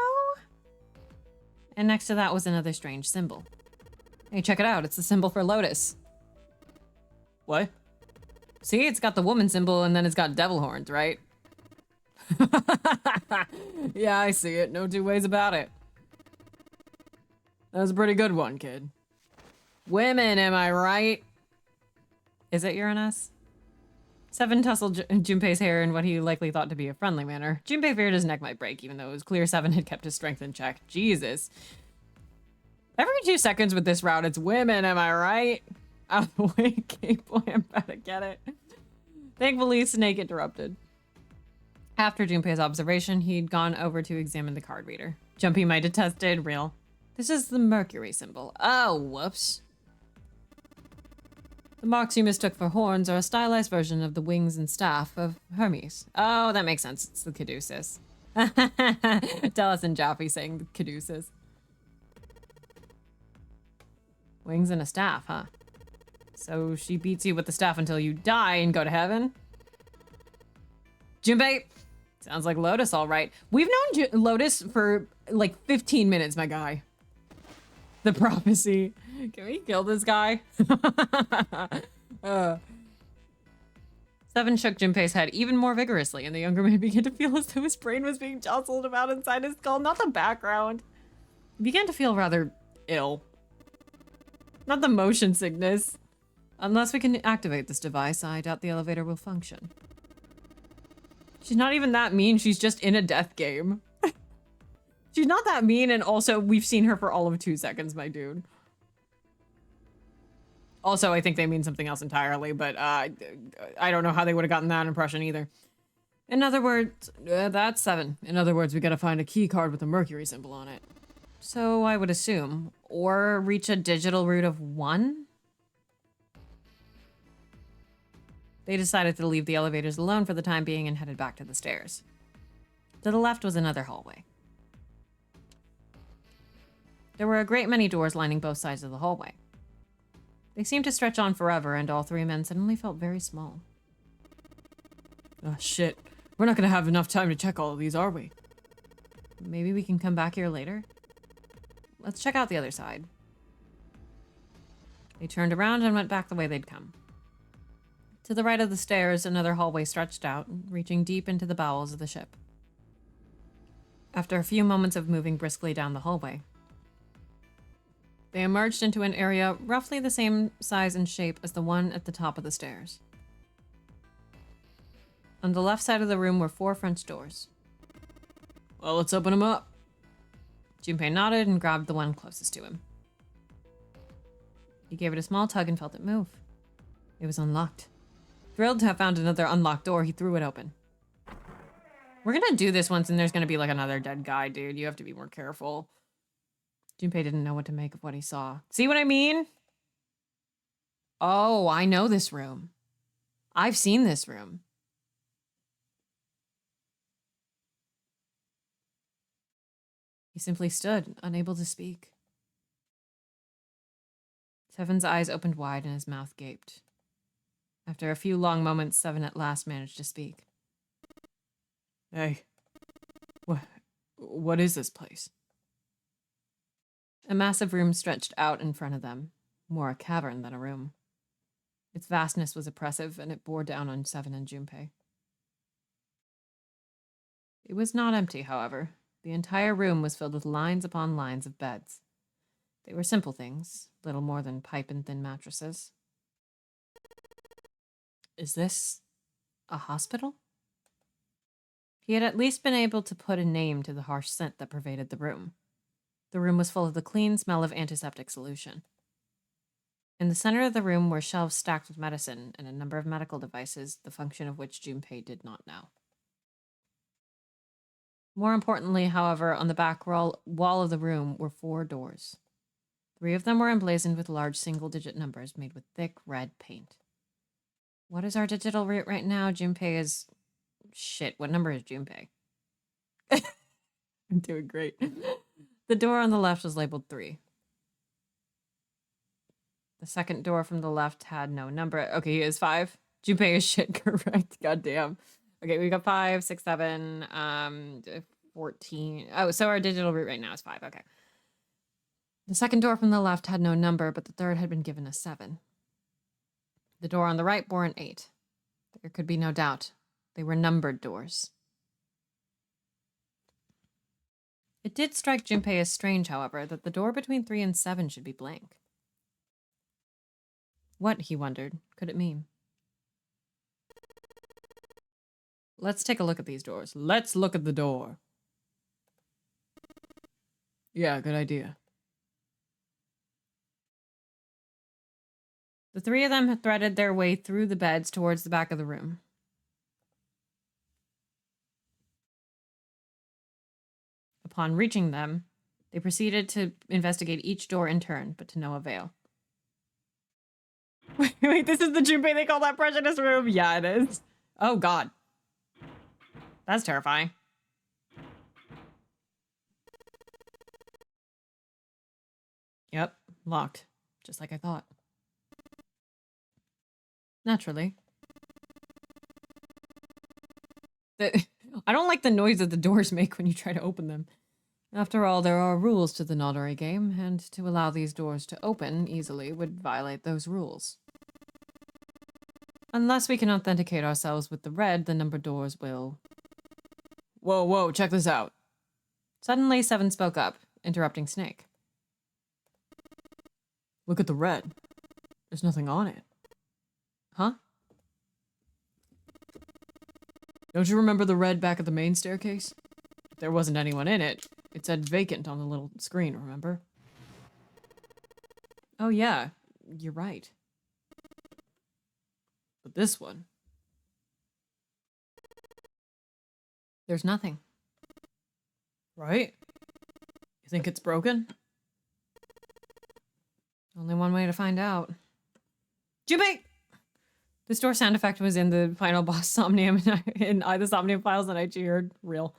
And next to that was another strange symbol. Hey, check it out. It's the symbol for Lotus. What? See, it's got the woman symbol and then it's got devil horns, right? Yeah, I see it. No two ways about it. That was a pretty good one, kid. Women, am I right? Is it Uranus? Seven tousled Junpei's hair in what he likely thought to be a friendly manner. Junpei feared his neck might break, even though it was clear Seven had kept his strength in check. Jesus. Every 2 seconds with this route, it's women, am I right? Out of the way, Cape Boy, I'm about to get it. Thankfully, Snake interrupted. After Junpei's observation, he'd gone over to examine the card reader. Junpei might have tested real. This is the Mercury symbol. Oh, whoops. The marks you mistook for horns are a stylized version of the wings and staff of Hermes. Oh, that makes sense. It's the Caduceus. Dallas and Jaffe saying the Caduceus. Wings and a staff, huh? So she beats you with the staff until you die and go to heaven? Junpei! Sounds like Lotus, all right. We've known Lotus for like 15 minutes, my guy. The prophecy. Can we kill this guy? Seven shook Junpei's head even more vigorously, and the younger man began to feel as though his brain was being jostled about inside his skull, not the background. He began to feel rather ill. Not the motion sickness. Unless we can activate this device, I doubt the elevator will function. She's not even that mean, she's just in a death game. She's not that mean, and also, we've seen her for all of 2 seconds, my dude. Also, I think they mean something else entirely, but I don't know how they would have gotten that impression either. In other words, that's 7. In other words, we gotta find a key card with a Mercury symbol on it. So I would assume. Or reach a digital root of 1? They decided to leave the elevators alone for the time being and headed back to the stairs. To the left was another hallway. There were a great many doors lining both sides of the hallway. They seemed to stretch on forever, and all 3 men suddenly felt very small. Oh, shit. We're not gonna have enough time to check all of these, are we? Maybe we can come back here later? Let's check out the other side. They turned around and went back the way they'd come. To the right of the stairs, another hallway stretched out, reaching deep into the bowels of the ship. After a few moments of moving briskly down the hallway, they emerged into an area roughly the same size and shape as the one at the top of the stairs. On the left side of the room were 4 French doors. Well, let's open them up. Junpei nodded and grabbed the one closest to him. He gave it a small tug and felt it move. It was unlocked. Thrilled to have found another unlocked door, he threw it open. We're gonna do this once and there's gonna be like another dead guy, dude. You have to be more careful. Junpei didn't know what to make of what he saw. See what I mean? Oh, I know this room. I've seen this room. He simply stood, unable to speak. Seven's eyes opened wide and his mouth gaped. After a few long moments, Seven at last managed to speak. Hey, what is this place? A massive room stretched out in front of them, more a cavern than a room. Its vastness was oppressive, and it bore down on Seven and Junpei. It was not empty, however. The entire room was filled with lines upon lines of beds. They were simple things, little more than pipe and thin mattresses. Is this a hospital? He had at least been able to put a name to the harsh scent that pervaded the room. The room was full of the clean smell of antiseptic solution. In the center of the room were shelves stacked with medicine and a number of medical devices, the function of which Junpei did not know. More importantly, however, on the back wall of the room were 4 doors. 3 of them were emblazoned with large single-digit numbers made with thick red paint. What is our digital route right now? Junpei is... Shit, what number is Junpei? I'm doing great. The door on the left was labeled 3. The second door from the left had no number. Okay, he is 5. Junpei is shit correct. Goddamn. Okay, we got 5, 6, 7, 14. Oh, so our digital route right now is 5. Okay. The second door from the left had no number, but the third had been given a 7. The door on the right bore an 8. There could be no doubt. They were numbered doors. It did strike Junpei as strange, however, that the door between 3 and 7 should be blank. What, he wondered, could it mean? Let's take a look at these doors. Let's look at the door. Yeah, good idea. The 3 of them had threaded their way through the beds towards the back of the room. Upon reaching them, they proceeded to investigate each door in turn, but to no avail. Wait, this is the Junpei they call that prejudice room? Yeah, it is. Oh, God. That's terrifying. Yep, locked. Just like I thought. Naturally. I don't like the noise that the doors make when you try to open them. After all, there are rules to the Nodori game, and to allow these doors to open easily would violate those rules. Unless we can authenticate ourselves with the red, the numbered doors will... Whoa, check this out. Suddenly, Seven spoke up, interrupting Snake. Look at the red. There's nothing on it. Huh? Don't you remember the red back at the main staircase? There wasn't anyone in it. It said vacant on the little screen, remember? Oh yeah, you're right. But this one... There's nothing. Right? You think it's broken? Only one way to find out. Junpei! The store sound effect was in the final boss Somnium in the Somnium files that I cheered. Real.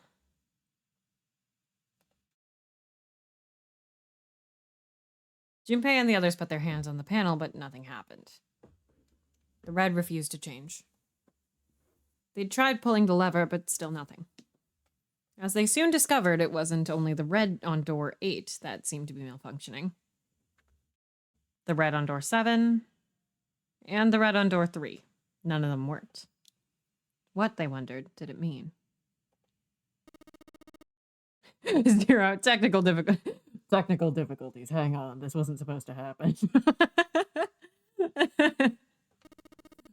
Junpei and the others put their hands on the panel, but nothing happened. The red refused to change. They'd tried pulling the lever, but still nothing. As they soon discovered, it wasn't only the red on door 8 that seemed to be malfunctioning. The red on door 7 and the red on door 3. None of them worked. What, they wondered, did it mean? 0. Technical difficulties. Hang on, this wasn't supposed to happen.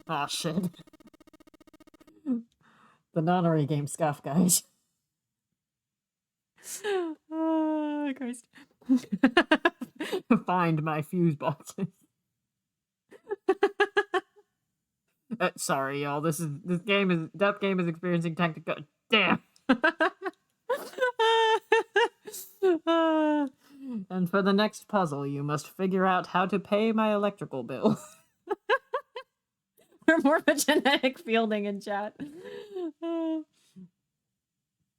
Aw, shit. The nonary game scuff, guys. Oh, Christ. Find my fuse boxes. Sorry, y'all. Death Game is experiencing technical. Damn. And for the next puzzle, you must figure out how to pay my electrical bill. We're more of a genetic fielding in chat.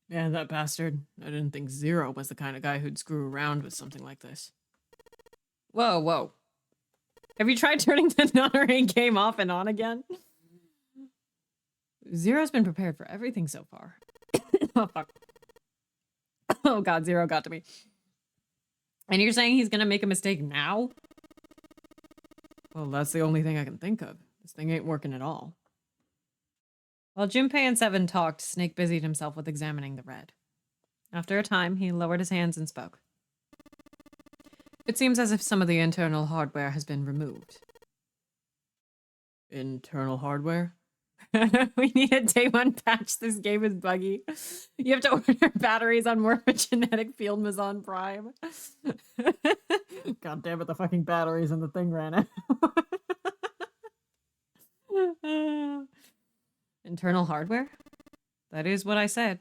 Yeah, that bastard. I didn't think 0 was the kind of guy who'd screw around with something like this. Whoa, whoa. Have you tried turning the nonary game off and on again? 0's been prepared for everything so far. Oh, fuck. Oh, God, 0 got to me. And you're saying he's gonna make a mistake now? Well, that's the only thing I can think of. This thing ain't working at all. While Junpei and 7 talked, Snake busied himself with examining the red. After a time, he lowered his hands and spoke. It seems as if some of the internal hardware has been removed. Internal hardware? We need a day 1 patch. This game is buggy. You have to order batteries on Morphogenetic Field Mazon Prime. God damn it, the fucking batteries in the thing ran out. Internal hardware? That is what I said.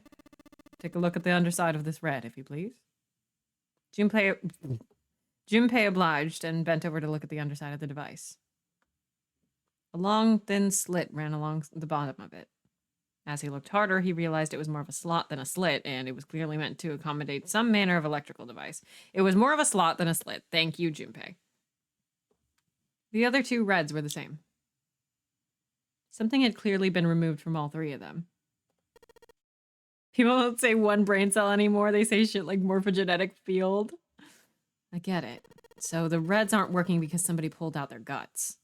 Take a look at the underside of this red, if you please. Junpei obliged and bent over to look at the underside of the device. A long, thin slit ran along the bottom of it. As he looked harder, he realized it was more of a slot than a slit, and it was clearly meant to accommodate some manner of electrical device. It was more of a slot than a slit. Thank you, Junpei. The other 2 reds were the same. Something had clearly been removed from all 3 of them. People don't say 1 brain cell anymore. They say shit like morphogenetic field. I get it. So the reds aren't working because somebody pulled out their guts.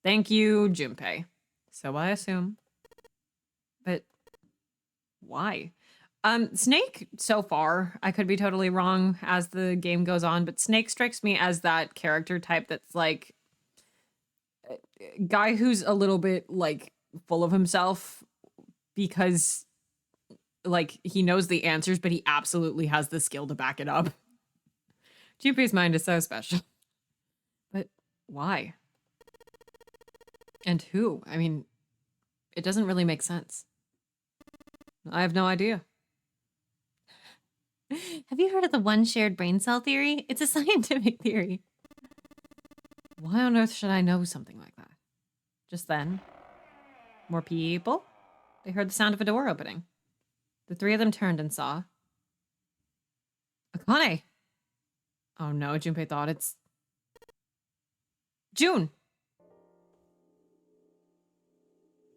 Thank you, Junpei. So I assume. But why? Snake, so far, I could be totally wrong as the game goes on, but Snake strikes me as that character type that's like guy who's a little bit like full of himself because like he knows the answers, but he absolutely has the skill to back it up. Junpei's mind is so special. But why? And who? I mean, it doesn't really make sense. I have no idea. Have you heard of the one shared brain cell theory? It's a scientific theory. Why on earth should I know something like that? Just then, more people? They heard the sound of a door opening. The 3 of them turned and saw Akane. Oh no, Junpei thought it's June.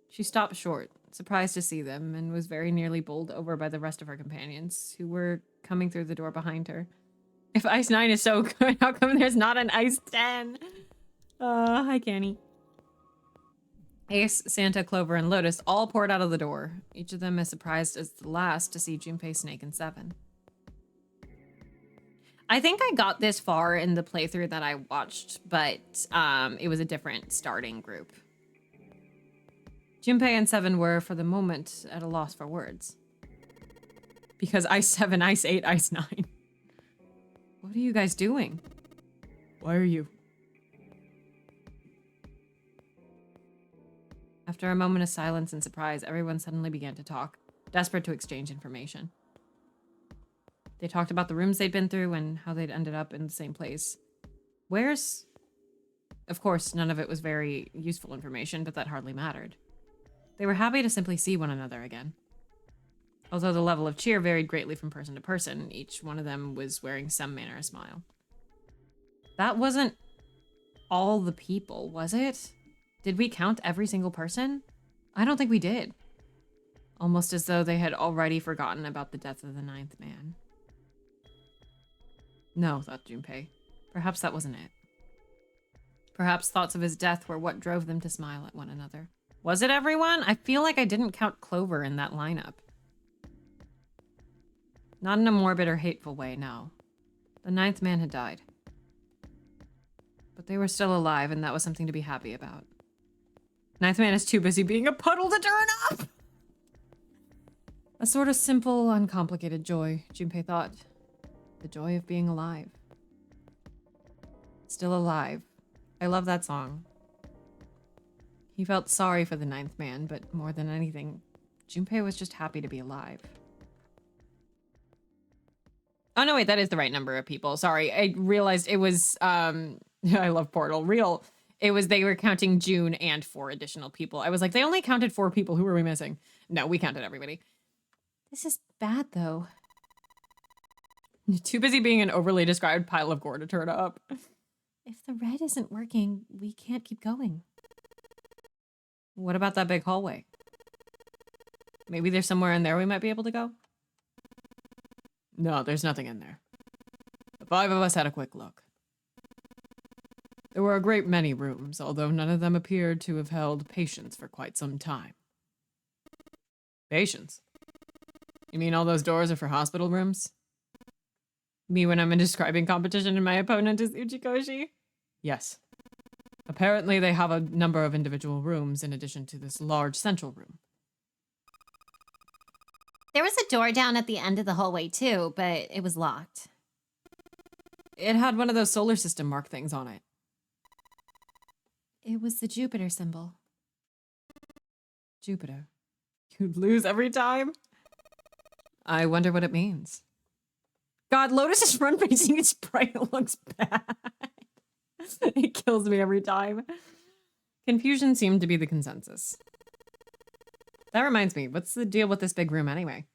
She stopped short, surprised to see them, and was very nearly bowled over by the rest of her companions, who were coming through the door behind her. If Ice 9 is so good, how come there's not an Ice 10? Hi, Canny. Ace, Santa, Clover, and Lotus all poured out of the door, each of them as surprised as the last to see Junpei, Snake, and 7. I think I got this far in the playthrough that I watched, but it was a different starting group. Junpei and 7 were, for the moment, at a loss for words. Because Ice 7, Ice 8, Ice 9. What are you guys doing? Why are you? After a moment of silence and surprise, everyone suddenly began to talk, desperate to exchange information. They talked about the rooms they'd been through and how they'd ended up in the same place. Where's... Of course, none of it was very useful information, but that hardly mattered. They were happy to simply see one another again. Although the level of cheer varied greatly from person to person, each one of them was wearing some manner of smile. That wasn't all the people, was it? Did we count every single person? I don't think we did. almost as though they had already forgotten about the death of the ninth man. No, thought Junpei. Perhaps that wasn't it. Perhaps thoughts of his death were what drove them to smile at one another. Was it everyone? I feel like I didn't count Clover in that lineup. Not in a morbid or hateful way, no. The ninth man had died. But they were still alive, and that was something to be happy about. Ninth man is too busy being a puddle to turn up! A sort of simple, uncomplicated joy, Junpei thought. The joy of being alive. Still alive. I love that song. He felt sorry for the ninth man, but more than anything, Junpei was just happy to be alive. Oh no, wait, that is the right number of people. Sorry, I realized it was, I love Portal. It was, they were counting June and 4 additional people. I was like, they only counted 4 people. Who are we missing? No, we counted everybody. This is bad, though. Too busy being an overly described pile of gore to turn up. If the red isn't working, we can't keep going. What about that big hallway? Maybe there's somewhere in there we might be able to go? No, there's nothing in there. The 5 of us had a quick look. There were a great many rooms, although none of them appeared to have held patients for quite some time. Patients? You mean all those doors are for hospital rooms? Me when I'm in describing competition and my opponent is Uchikoshi? Yes. Apparently they have a number of individual rooms in addition to this large central room. There was a door down at the end of the hallway too, but it was locked. It had one of those solar system mark things on it. It was the Jupiter symbol. Jupiter. You'd lose every time? I wonder what it means. God, Lotus's front facing is bright. It looks bad. It kills me every time. Confusion seemed to be the consensus. That reminds me, what's the deal with this big room anyway?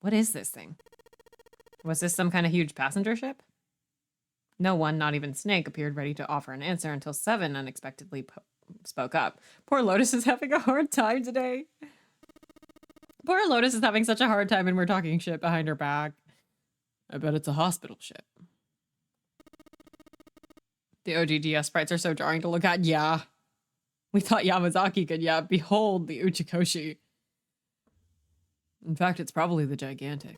What is this thing? Was this some kind of huge passenger ship? No one, not even Snake, appeared ready to offer an answer until Seven unexpectedly spoke up. Poor Lotus is having a hard time today. Poor Lotus is having such a hard time and we're talking shit behind her back. I bet it's a hospital ship. The OGDS sprites are so jarring to look at. Yeah. We thought Yamazaki could, yeah. Behold the Uchikoshi. In fact, it's probably the Gigantic.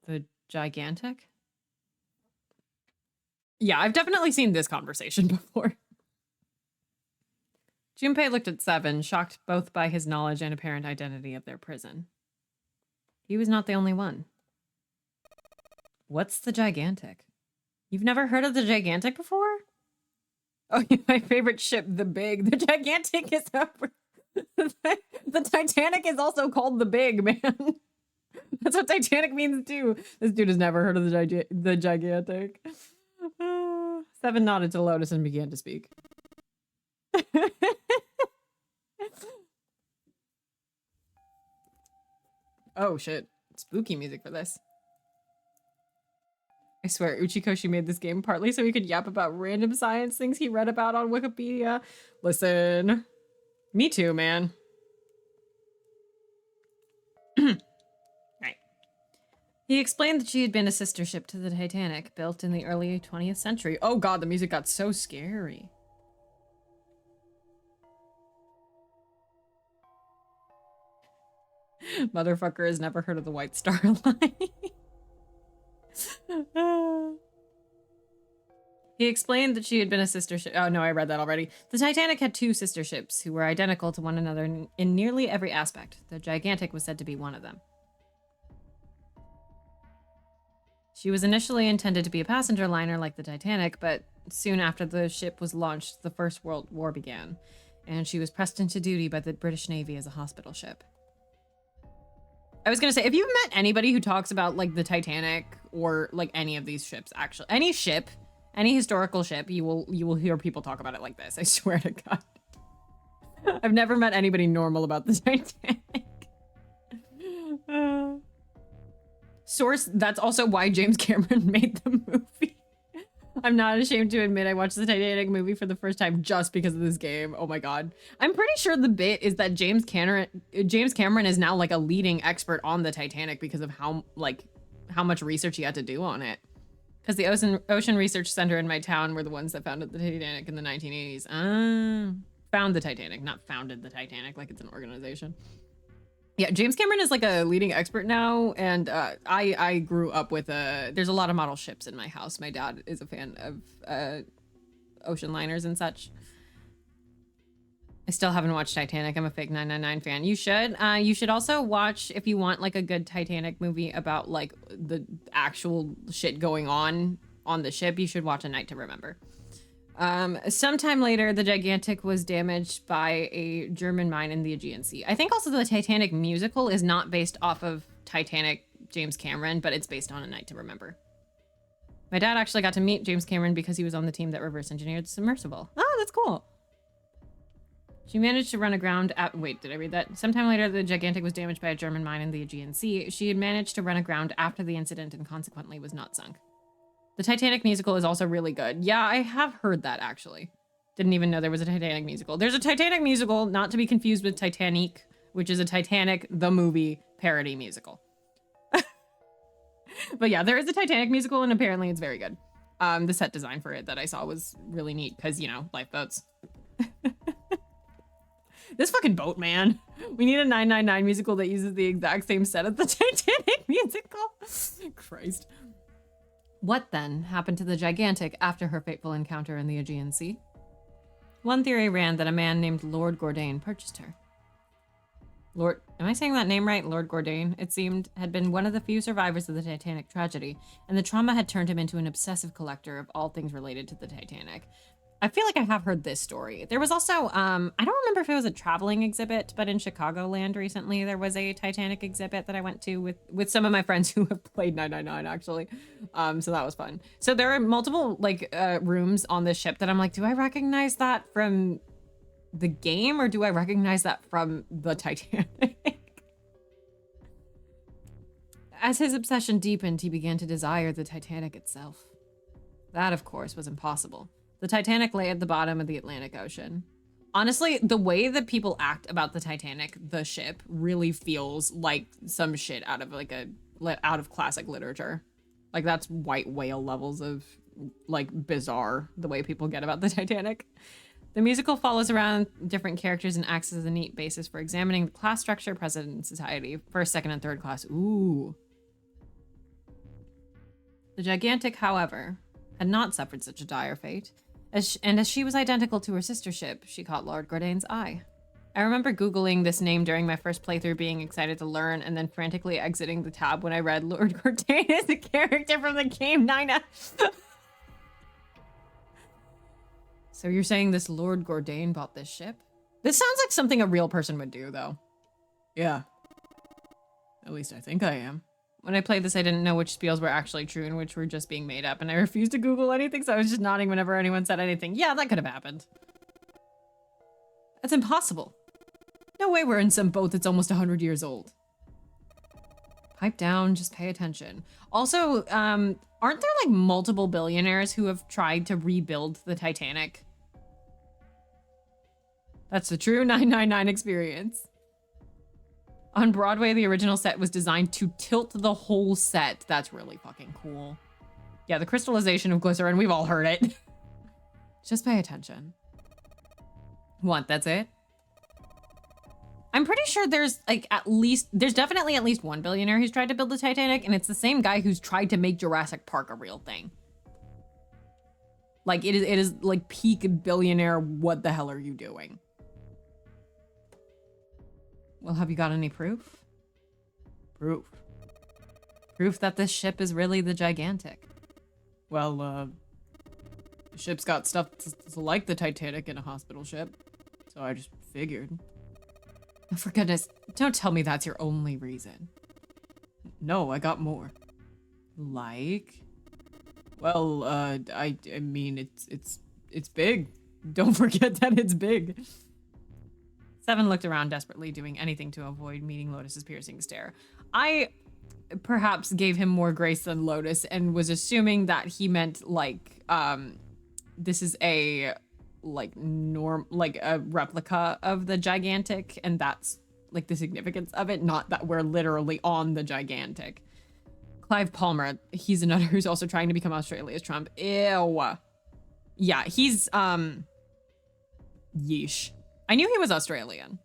The Gigantic? Yeah, I've definitely seen this conversation before. Junpei looked at Seven, shocked both by his knowledge and apparent identity of their prison. He was not the only one. What's the Gigantic? You've never heard of the Gigantic before? Oh, my favorite ship, the Big. The Gigantic is over. The Titanic is also called the Big, man. That's what Titanic means too. This dude has never heard of the Gigantic. Seven nodded to Lotus and began to speak. Oh shit. Spooky music for this. I swear, Uchikoshi made this game partly so he could yap about random science things he read about on Wikipedia. Listen. Me too, man. Right. He explained that she had been a sister ship to the Titanic, built in the early 20th century. Oh god, the music got so scary. Motherfucker has never heard of the White Star Line. He explained that she had been a sister ship. Oh no, I read that already. The Titanic had 2 sister ships who were identical to one another in nearly every aspect. The Gigantic was said to be one of them. She was initially intended to be a passenger liner like the Titanic, but soon after the ship was launched, the First World War began, and she was pressed into duty by the British Navy as a hospital ship. I was gonna say, if you've met anybody who talks about like the Titanic or like any of these ships, actually, any ship, any historical ship, you will hear people talk about it like this. I swear to God. I've never met anybody normal about the Titanic. Source, that's also why James Cameron made the movie. I'm not ashamed to admit I watched the Titanic movie for the first time just because of this game. Oh my god. I'm pretty sure the bit is that James Cameron is now like a leading expert on the Titanic because of how much research he had to do on it. Because the Ocean Research Center in my town were the ones that founded the Titanic in the 1980s. Found the Titanic, not founded the Titanic like it's an organization. Yeah, James Cameron is like a leading expert now, and I grew up with there's a lot of model ships in my house. My dad is a fan of ocean liners and such. I still haven't watched Titanic. I'm a fake 999 fan. You should. You should also watch, if you want like a good Titanic movie about like the actual shit going on the ship, you should watch A Night to Remember. Sometime later, the Gigantic was damaged by a German mine in the Aegean Sea. I think also the Titanic musical is not based off of Titanic James Cameron, but it's based on A Night to Remember. My dad actually got to meet James Cameron because he was on the team that reverse engineered the submersible. Oh, that's cool. She managed to run aground at... Wait, did I read that? Sometime later, the Gigantic was damaged by a German mine in the Aegean Sea. She had managed to run aground after the incident and consequently was not sunk. The Titanic musical is also really good. Yeah, I have heard that, actually. Didn't even know there was a Titanic musical. There's a Titanic musical, not to be confused with Titanic, which is a Titanic, the movie, parody musical. But yeah, there is a Titanic musical, and apparently it's very good. The set design for it that I saw was really neat, because, you know, lifeboats. This fucking boat, man. We need a 999 musical that uses the exact same set as the Titanic musical. Christ. What then happened to the Gigantic after her fateful encounter in the Aegean Sea? One theory ran that a man named Lord Gordain purchased her. Am I saying that name right? Lord Gordain, it seemed, had been one of the few survivors of the Titanic tragedy, and the trauma had turned him into an obsessive collector of all things related to the Titanic. I feel like I have heard this story. There was also, I don't remember if it was a traveling exhibit, but in Chicagoland recently, there was a Titanic exhibit that I went to with some of my friends who have played 999, actually. So that was fun. So there are multiple, like, rooms on this ship that I'm like, do I recognize that from the game, or do I recognize that from the Titanic? As his obsession deepened, he began to desire the Titanic itself. That, of course, was impossible. The Titanic lay at the bottom of the Atlantic Ocean. Honestly, the way that people act about the Titanic, the ship, really feels like some shit out of classic literature. Like, that's white whale levels of, like, bizarre, the way people get about the Titanic. The musical follows around different characters and acts as a neat basis for examining the class structure present in society. First, second, and third class. Ooh. The Gigantic, however, had not suffered such a dire fate. As she was identical to her sister ship, she caught Lord Gordain's eye. I remember Googling this name during my first playthrough, being excited to learn, and then frantically exiting the tab when I read Lord Gordain is a character from the game Nina. So you're saying this Lord Gordain bought this ship? This sounds like something a real person would do, though. Yeah. At least I think I am. When I played this, I didn't know which spiels were actually true and which were just being made up, and I refused to Google anything, so I was just nodding whenever anyone said anything. Yeah, that could have happened. That's impossible. No way we're in some boat that's almost 100 years old. Pipe down, just pay attention. Also, aren't there like multiple billionaires who have tried to rebuild the Titanic? That's the true 999 experience. On Broadway, the original set was designed to tilt the whole set. That's really fucking cool. Yeah, the crystallization of glycerin, we've all heard it. Just pay attention. What, that's it? I'm pretty sure there's like there's definitely at least one billionaire who's tried to build the Titanic, and it's the same guy who's tried to make Jurassic Park a real thing. Like, it is like peak billionaire, what the hell are you doing? Well, have you got any proof? Proof. Proof that this ship is really the Gigantic. Well, the ship's got stuff like the Titanic in a hospital ship, so I just figured. Oh, for goodness, don't tell me that's your only reason. No, I got more. Like? Well, I mean, it's big. Don't forget that it's big. Seven looked around desperately, doing anything to avoid meeting Lotus's piercing stare. I perhaps gave him more grace than Lotus and was assuming that he meant like this is a like a replica of the gigantic, and that's like the significance of it, not that we're literally on the gigantic. Clive Palmer, he's another who's also trying to become Australia's Trump. Ew. Yeah, he's yeesh. I knew he was Australian.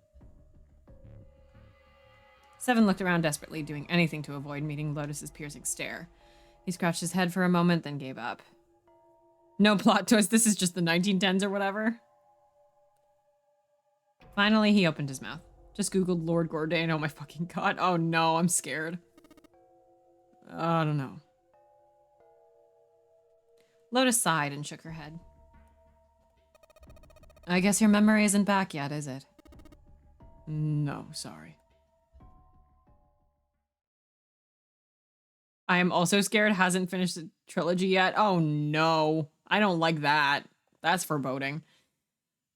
Seven looked around desperately, doing anything to avoid meeting Lotus's piercing stare. He scratched his head for a moment, then gave up. No plot twist, this is just the 1910s or whatever. Finally, he opened his mouth. Just Googled Lord Gordain. Oh my fucking god. Oh no, I'm scared. I don't know. Lotus sighed and shook her head. I guess your memory isn't back yet, is it? No, sorry. I am also scared hasn't finished the trilogy yet. Oh no. I don't like that. That's foreboding.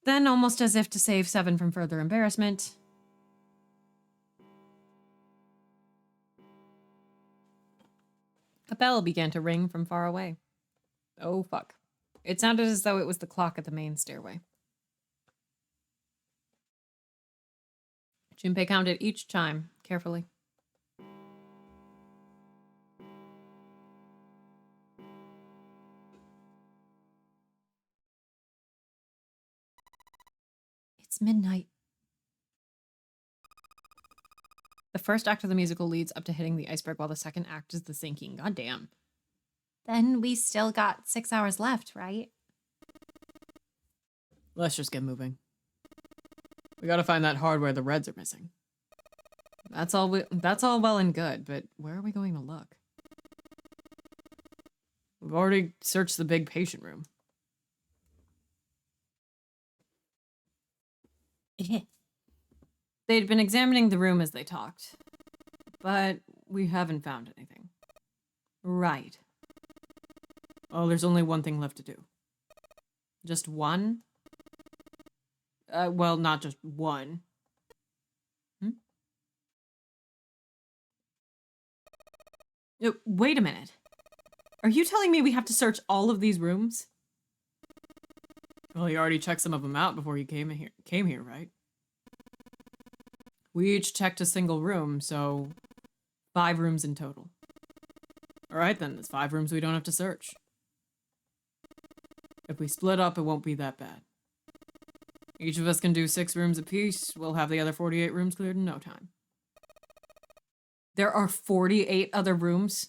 Then, almost as if to save Seven from further embarrassment, a bell began to ring from far away. Oh fuck. It sounded as though it was the clock at the main stairway. Junpei counted each chime carefully. It's midnight. The first act of the musical leads up to hitting the iceberg, while the second act is the sinking. Goddamn. Then we still got 6 hours left, right? Let's just get moving. We gotta find that hardware the Reds are missing. That's all well and good, but where are we going to look? We've already searched the big patient room. They'd been examining the room as they talked, but we haven't found anything. Right. Oh, there's only one thing left to do. Just one? Well, not just one. Wait a minute. Are you telling me we have to search all of these rooms? Well, you already checked some of them out before you came here, right? We each checked a single room, so 5 rooms in total. All right, then, there's 5 rooms we don't have to search. If we split up, it won't be that bad. Each of us can do 6 rooms apiece. We'll have the other 48 rooms cleared in no time. There are 48 other rooms?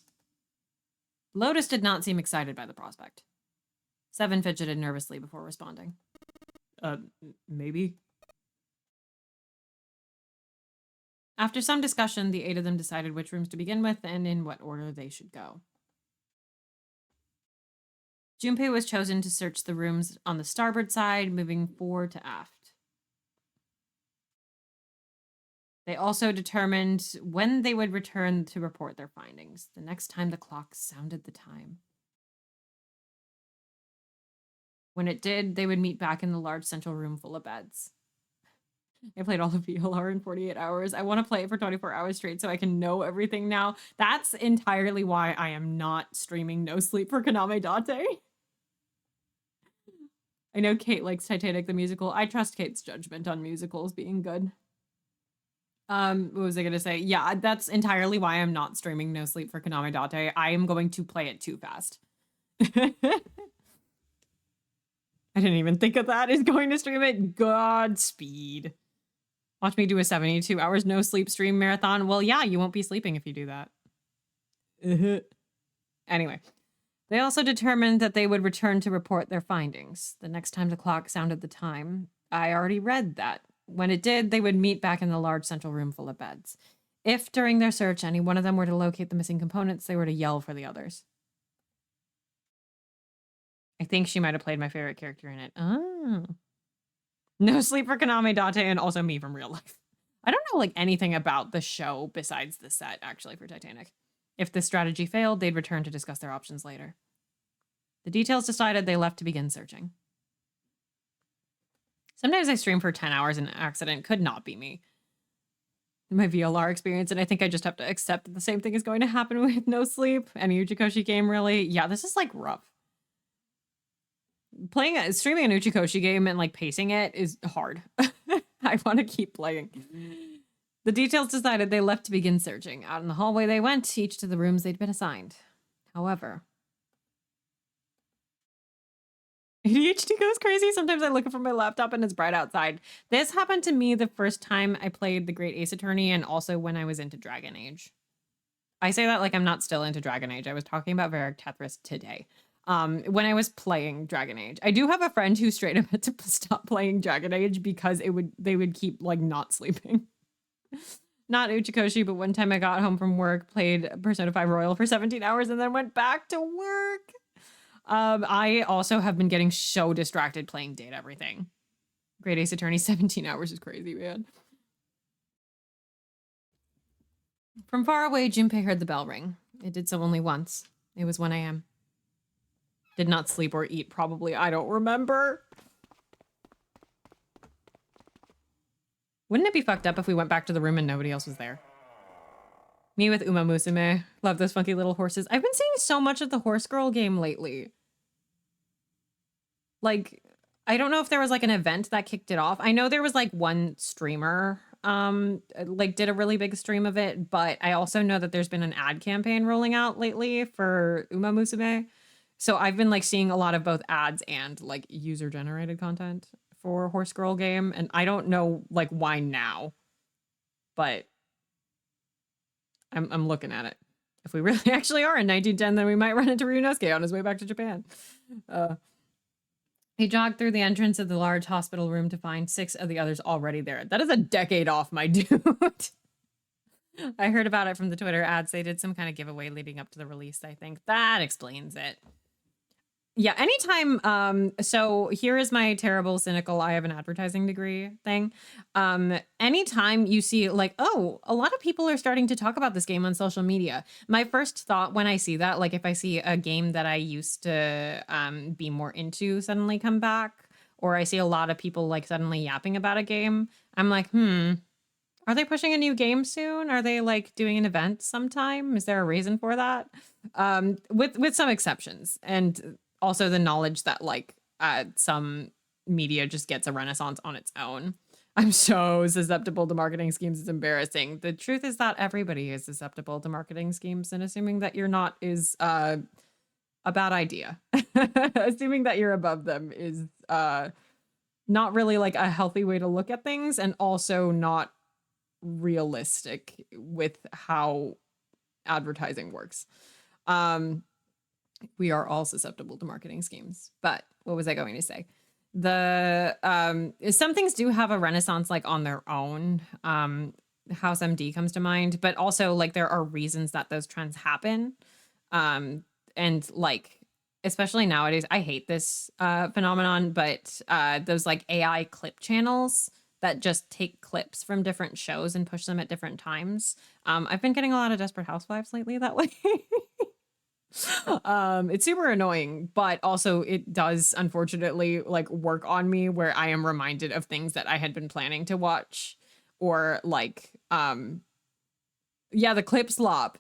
Lotus did not seem excited by the prospect. Seven fidgeted nervously before responding. Maybe? After some discussion, the 8 of them decided which rooms to begin with and in what order they should go. Junpei was chosen to search the rooms on the starboard side, moving forward to aft. They also determined when they would return to report their findings, the next time the clock sounded the time. When it did, they would meet back in the large central room full of beds. I played all of VLR in 48 hours. I want to play it for 24 hours straight so I can know everything now. That's entirely why I am not streaming No Sleep for Kaname Date. I know Kate likes Titanic the musical. I trust Kate's judgment on musicals being good. What was I gonna say? Yeah, that's entirely why I'm not streaming No Sleep for Kaname Date. I am going to play it too fast. I didn't even think of that as going to stream it. Godspeed. Watch me do a 72 hours no sleep stream marathon. Well, yeah, you won't be sleeping if you do that. Anyway, they also determined that they would return to report their findings. The next time the clock sounded the time, I already read that. When it did, they would meet back in the large central room full of beds. If, during their search, any one of them were to locate the missing components, they were to yell for the others. I think she might have played my favorite character in it. Oh. No Sleep for Kaname Date and also me from real life. I don't know like anything about the show besides the set, actually, for Titanic. If this strategy failed, they'd return to discuss their options later. The details decided, they left to begin searching. Sometimes I stream for 10 hours and an accident could not be me. my VLR experience, and I think I just have to accept that the same thing is going to happen with no sleep. Any Uchikoshi game, really. Yeah, this is like rough. Streaming an Uchikoshi game and like pacing it is hard. I want to keep playing. The details decided they left to begin searching. Out in the hallway they went, each to the rooms they'd been assigned. However, ADHD goes crazy. Sometimes I look up from my laptop and it's bright outside. This happened to me the first time I played The Great Ace Attorney and also when I was into Dragon Age. I say that like I'm not still into Dragon Age. I was talking about Varric Tethys today. When I was playing Dragon Age. I do have a friend who straight up had to stop playing Dragon Age because they would keep like not sleeping. Not Uchikoshi, but one time I got home from work, played Persona 5 Royal for 17 hours, and then went back to work. I also have been getting so distracted playing Date Everything. Great Ace Attorney, 17 hours is crazy, man. From far away, Junpei heard the bell ring. It did so only once. It was 1 a.m. Did not sleep or eat, probably. I don't remember. Wouldn't it be fucked up if we went back to the room and nobody else was there? Me with Uma Musume. Love those funky little horses. I've been seeing so much of the Horse Girl game lately. Like, I don't know if there was like an event that kicked it off. I know there was like one streamer like did a really big stream of it, but I also know that there's been an ad campaign rolling out lately for Uma Musume. So I've been like seeing a lot of both ads and like user generated content for Horse Girl game, and I don't know like why now, but I'm looking at it. If we really actually are in 1910, then we might run into Ryunosuke on his way back to Japan. He jogged through the entrance of the large hospital room to find 6 of the others already there. That is a decade off, my dude. I heard about it from the Twitter ads. They did some kind of giveaway leading up to the release, I think. That explains it. Yeah, anytime, so here is my terrible, cynical, I have an advertising degree thing. Anytime you see like, oh, a lot of people are starting to talk about this game on social media. My first thought when I see that, like if I see a game that I used to be more into suddenly come back, or I see a lot of people like suddenly yapping about a game, I'm like, are they pushing a new game soon? Are they like doing an event sometime? Is there a reason for that? With some exceptions. And also the knowledge that like some media just gets a renaissance on its own. I'm so susceptible to marketing schemes. It's embarrassing. The truth is that everybody is susceptible to marketing schemes, and assuming that you're not is a bad idea. Assuming that you're above them is not really like a healthy way to look at things, and also not realistic with how advertising works. We are all susceptible to marketing schemes. But what was I going to say? Some things do have a renaissance like on their own. House MD comes to mind, but also like there are reasons that those trends happen. And like, especially nowadays, I hate this phenomenon, but those like AI clip channels that just take clips from different shows and push them at different times. I've been getting a lot of Desperate Housewives lately that way. It's super annoying, but also it does unfortunately like work on me where I am reminded of things that I had been planning to watch, or like the clip slop,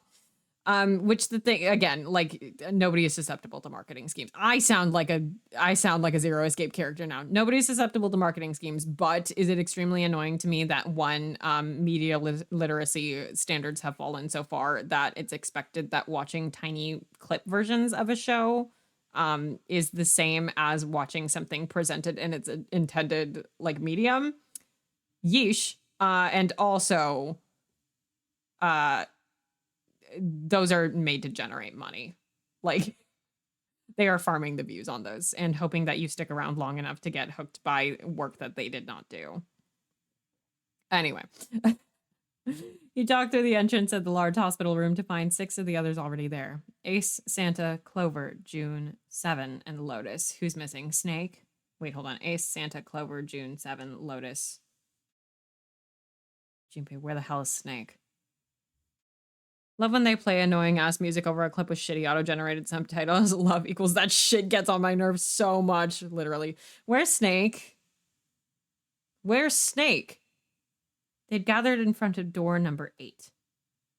which the thing again, like nobody is susceptible to marketing schemes. I sound like a Zero Escape character now. Nobody is susceptible to marketing schemes, but is it extremely annoying to me that media literacy standards have fallen so far that it's expected that watching tiny clip versions of a show is the same as watching something presented in its intended like medium. Yeesh. And also those are made to generate money. Like they are farming the views on those and hoping that you stick around long enough to get hooked by work that they did not do. Anyway, you talk through the entrance of the large hospital room to find 6 of the others already there. Ace, Santa, Clover, June, 7, and Lotus. Who's missing? Snake? Wait, hold on. Ace, Santa, Clover, June, 7, Lotus. Junpei, where the hell is Snake? Love when they play annoying ass music over a clip with shitty auto-generated subtitles. Love equals that shit gets on my nerves so much, literally. Where's Snake? Where's Snake? They'd gathered in front of door number 8.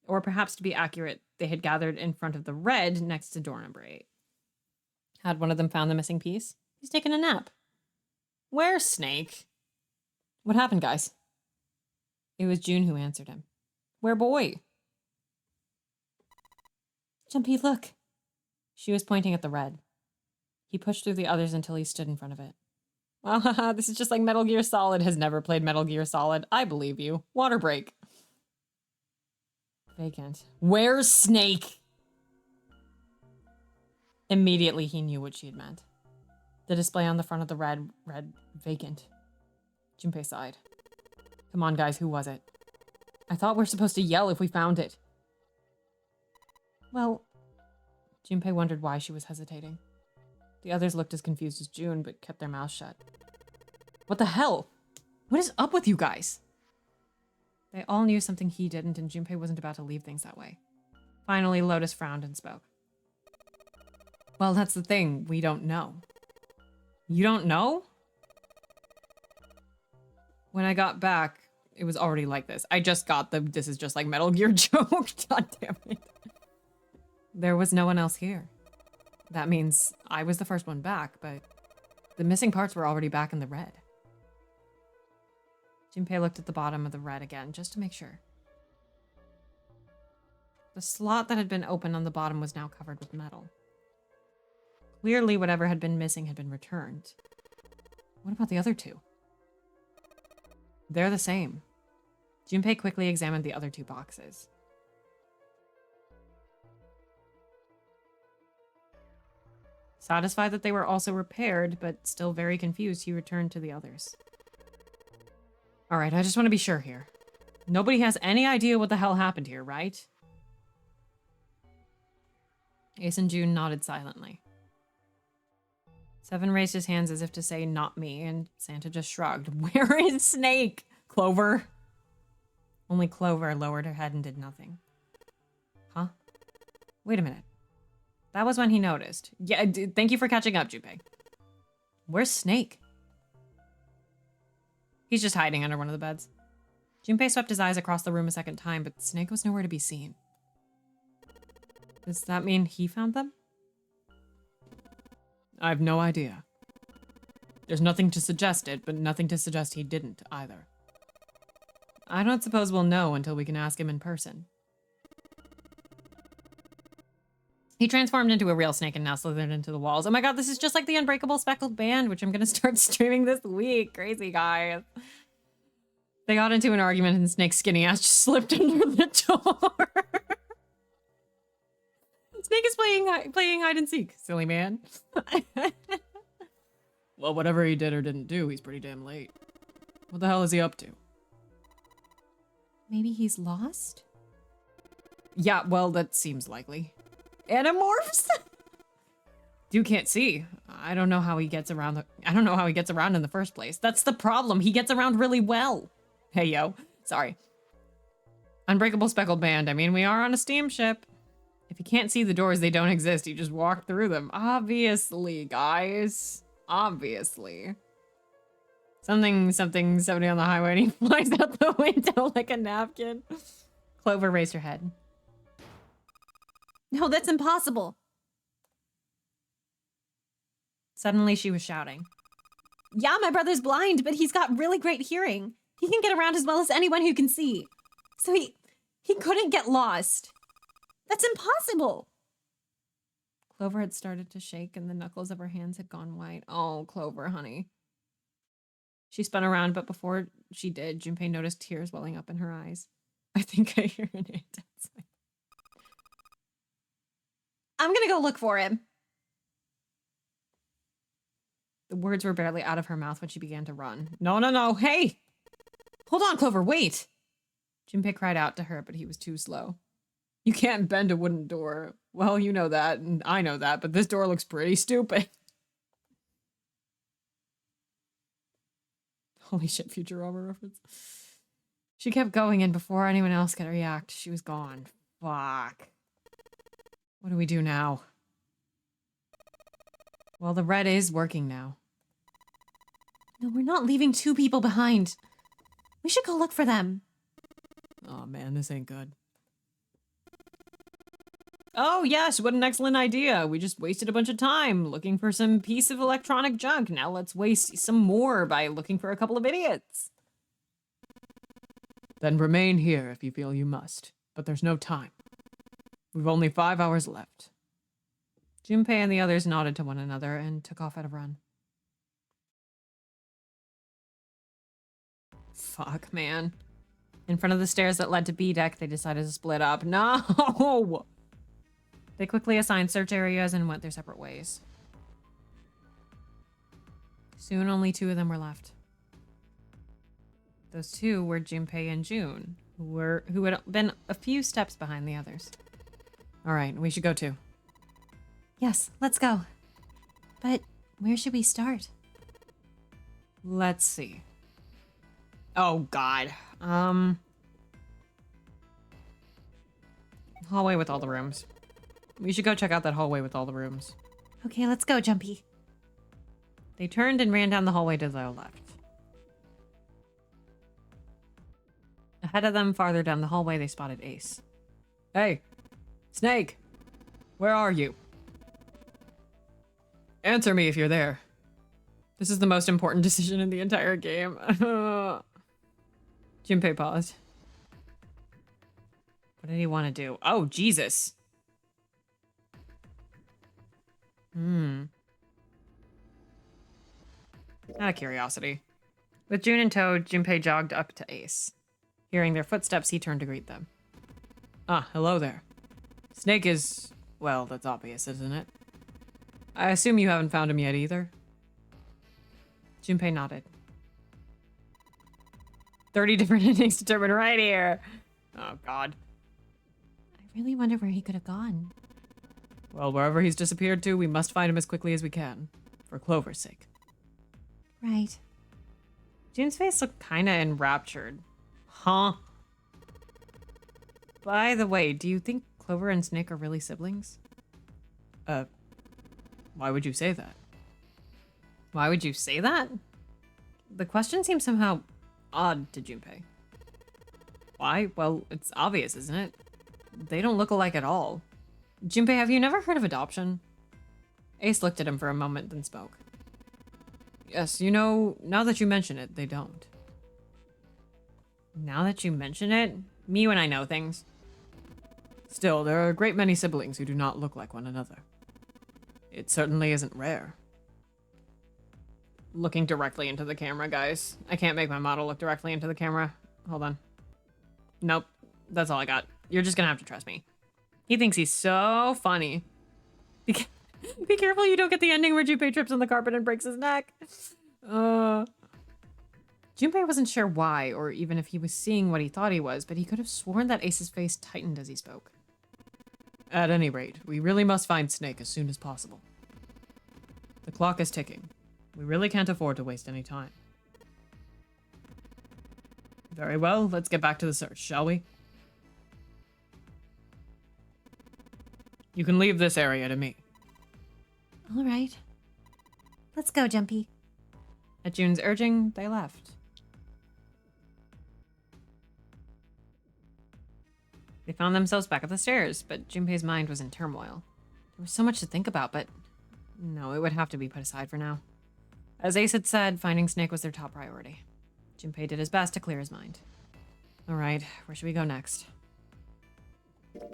Or perhaps to be accurate, they had gathered in front of the red next to door number 8. Had one of them found the missing piece? He's taking a nap. Where's Snake? What happened, guys? It was June who answered him. Where boy? Jumpy, look. She was pointing at the red. He pushed through the others until he stood in front of it. Well, haha, this is just like Metal Gear Solid. Has never played Metal Gear Solid. I believe you. Water break. Vacant. Where's Snake? Immediately he knew what she had meant. The display on the front of the red read vacant. Junpei sighed. Come on, guys, who was it? I thought we're supposed to yell if we found it. Well, Junpei wondered why she was hesitating. The others looked as confused as June, but kept their mouths shut. What the hell? What is up with you guys? They all knew something he didn't, and Junpei wasn't about to leave things that way. Finally, Lotus frowned and spoke. Well, that's the thing. We don't know. You don't know? When I got back, it was already like this. I just got the this is just like Metal Gear joke. God damn it. There was no one else here. That means I was the first one back, but the missing parts were already back in the red. Junpei looked at the bottom of the red again, just to make sure. The slot that had been open on the bottom was now covered with metal. Clearly, whatever had been missing had been returned. What about the other two? They're the same. Junpei quickly examined the other 2 boxes. Satisfied that they were also repaired, but still very confused, he returned to the others. All right, I just want to be sure here. Nobody has any idea what the hell happened here, right? Ace and June nodded silently. Seven raised his hands as if to say, not me, and Santa just shrugged. Where is Snake? Clover? Only Clover lowered her head and did nothing. Huh? Wait a minute. That was when he noticed. Yeah, thank you for catching up, Junpei. Where's Snake? He's just hiding under one of the beds. Junpei swept his eyes across the room a second time, but Snake was nowhere to be seen. Does that mean he found them? I have no idea. There's nothing to suggest it, but nothing to suggest he didn't either. I don't suppose we'll know until we can ask him in person. He transformed into a real snake and now slithered into the walls. Oh my god, this is just like the Unbreakable Speckled Band, which I'm gonna start streaming this week. Crazy guys. They got into an argument and Snake's skinny ass just slipped under the door. Snake is playing hide and seek, silly man. Well, whatever he did or didn't do, he's pretty damn late. What the hell is he up to? Maybe he's lost? Yeah, well, that seems likely. Animorphs? You can't see. I don't know how he gets around in the first place. That's the problem. He gets around really well. Hey, yo. Sorry. Unbreakable Speckled Band. I mean, we are on a steamship. If you can't see the doors, they don't exist. You just walk through them. Obviously, guys. Obviously. Something, somebody on the highway, and he flies out the window like a napkin. Clover raised her head. No, that's impossible. Suddenly, she was shouting. Yeah, my brother's blind, but he's got really great hearing. He can get around as well as anyone who can see. So he couldn't get lost. That's impossible. Clover had started to shake and the knuckles of her hands had gone white. Oh, Clover, honey. She spun around, but before she did, Junpei noticed tears welling up in her eyes. I think I hear an ant outside. I'm gonna go look for him. The words were barely out of her mouth when she began to run. No, no, no, hey! Hold on, Clover, wait! Junpei cried out to her, but he was too slow. You can't bend a wooden door. Well, you know that, and I know that, but this door looks pretty stupid. Holy shit, Futurama reference. She kept going, and before anyone else could react, she was gone. Fuck. What do we do now? Well, the red is working now. No, we're not leaving 2 people behind. We should go look for them. Oh man, this ain't good. Oh yes, what an excellent idea. We just wasted a bunch of time looking for some piece of electronic junk. Now let's waste some more by looking for a couple of idiots. Then remain here if you feel you must, but there's no time. We've only 5 hours left. Junpei and the others nodded to one another and took off at a run. Fuck, man. In front of the stairs that led to B deck, they decided to split up. No! They quickly assigned search areas and went their separate ways. Soon only 2 of them were left. Those 2 were Junpei and June, who had been a few steps behind the others. All right, we should go too. Yes, let's go. But where should we start? Let's see. Oh God. Hallway with all the rooms. We should go check out that hallway with all the rooms. Okay, let's go, Jumpy. They turned and ran down the hallway to their left. Ahead of them, farther down the hallway, they spotted Ace. Hey, Snake, where are you? Answer me if you're there. This is the most important decision in the entire game. Junpei paused. What did he want to do? Oh, Jesus. Out of curiosity. With June in tow, Junpei jogged up to Ace. Hearing their footsteps, he turned to greet them. Ah, hello there. Snake is... well, that's obvious, isn't it? I assume you haven't found him yet either? Junpei nodded. 30 different endings determined right here. Oh, God. I really wonder where he could have gone. Well, wherever he's disappeared to, we must find him as quickly as we can. For Clover's sake. Right. June's face looked kinda enraptured. Huh? By the way, do you think Clover and Snake are really siblings? Why would you say that? Why would you say that? The question seems somehow odd to Junpei. Why? Well, it's obvious, isn't it? They don't look alike at all. Junpei, have you never heard of adoption? Ace looked at him for a moment, then spoke. Yes, you know, now that you mention it, they don't. Now that you mention it? Me when I know things. Still, there are a great many siblings who do not look like one another. It certainly isn't rare. Looking directly into the camera, guys. I can't make my model look directly into the camera. Hold on. Nope. That's all I got. You're just gonna have to trust me. He thinks he's so funny. Be careful you don't get the ending where Junpei trips on the carpet and breaks his neck. Junpei wasn't sure why, or even if he was seeing what he thought he was, but he could have sworn that Ace's face tightened as he spoke. At any rate, we really must find Snake as soon as possible. The clock is ticking. We really can't afford to waste any time. Very well, let's get back to the search, shall we? You can leave this area to me. All right. Let's go, Jumpy. At June's urging, they left. They found themselves back at the stairs, but Junpei's mind was in turmoil. There was so much to think about, but no, it would have to be put aside for now. As Ace had said, finding Snake was their top priority. Junpei did his best to clear his mind. All right, where should we go next?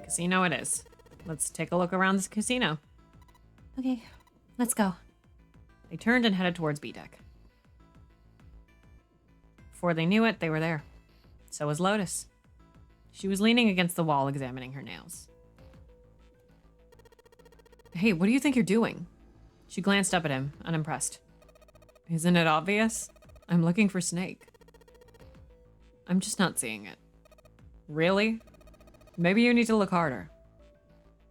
Casino it is. Let's take a look around this casino. Okay, let's go. They turned and headed towards B deck. Before they knew it, they were there. So was Lotus. She was leaning against the wall, examining her nails. Hey, what do you think you're doing? She glanced up at him, unimpressed. Isn't it obvious? I'm looking for Snake. I'm just not seeing it. Really? Maybe you need to look harder.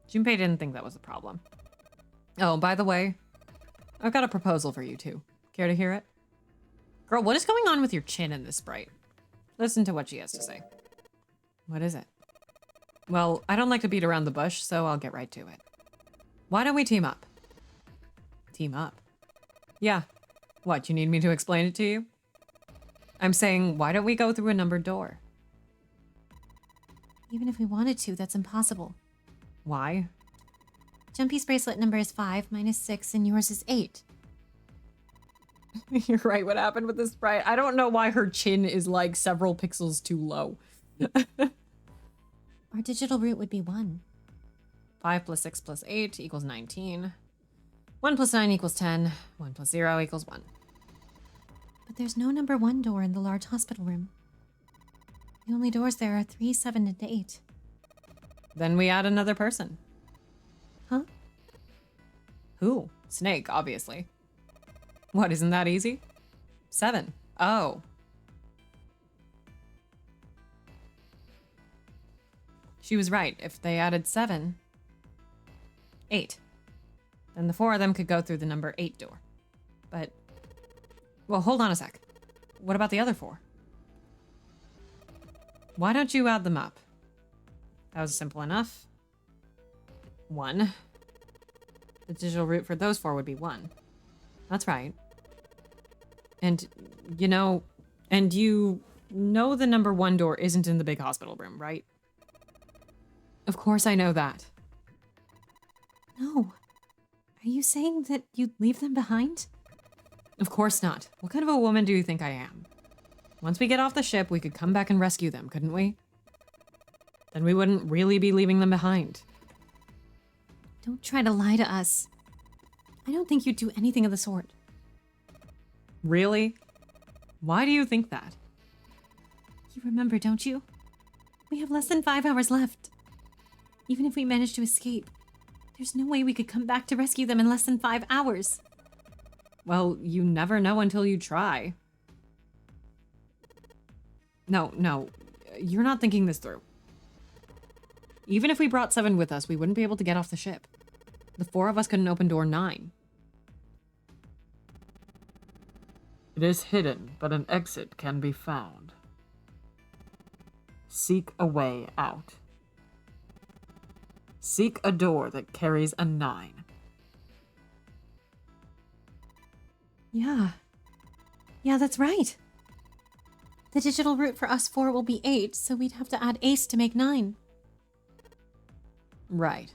Junpei didn't think that was a problem. Oh, by the way, I've got a proposal for you two. Care to hear it? Girl, what is going on with your chin in this sprite? Listen to what she has to say. What is it? Well, I don't like to beat around the bush, so I'll get right to it. Why don't we team up? Team up? Yeah. What, you need me to explain it to you? I'm saying, why don't we go through a numbered door? Even if we wanted to, that's impossible. Why? Jumpy's bracelet number is 5 minus 6, and yours is 8. You're right. What happened with this sprite? I don't know why her chin is like several pixels too low. Our digital root would be 1. 5 plus 6 plus 8 equals 19. 1 plus 9 equals 10. 1 plus 0 equals 1. But there's no number 1 door in the large hospital room. The only doors there are 3, 7, and 8. Then we add another person. Huh? Who? Snake, obviously. What, isn't that easy? 7. Oh. She was right. If they added 7, 8. Then the 4 of them could go through the number 8 door. But, well, hold on a sec. What about the other 4? Why don't you add them up? That was simple enough. 1. The digital root for those 4 would be 1. That's right. And you know the number 1 door isn't in the big hospital room, right? Of course I know that. No. Are you saying that you'd leave them behind? Of course not. What kind of a woman do you think I am? Once we get off the ship, we could come back and rescue them, couldn't we? Then we wouldn't really be leaving them behind. Don't try to lie to us. I don't think you'd do anything of the sort. Really? Why do you think that? You remember, don't you? We have less than 5 hours left. Even if we manage to escape, there's no way we could come back to rescue them in less than 5 hours. Well, you never know until you try. No, you're not thinking this through. Even if we brought 7 with us, we wouldn't be able to get off the ship. The 4 of us couldn't open door 9. It is hidden, but an exit can be found. Seek a way out. Seek a door that carries a 9. Yeah, that's right. The digital root for us 4 will be 8, so we'd have to add Ace to make 9. Right.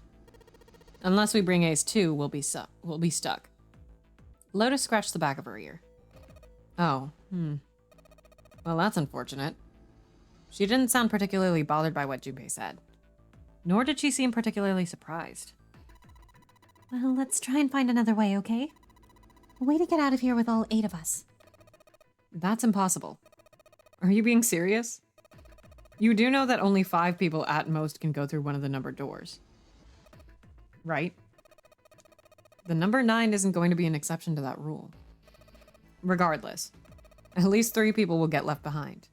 Unless we bring Ace 2, we'll be stuck. Lotus scratched the back of her ear. Oh, Well, that's unfortunate. She didn't sound particularly bothered by what Junpei said. Nor did she seem particularly surprised. Well, let's try and find another way, okay? A way to get out of here with all 8 of us. That's impossible. Are you being serious? You do know that only 5 people at most can go through one of the numbered doors. Right? The number 9 isn't going to be an exception to that rule. Regardless, at least 3 people will get left behind.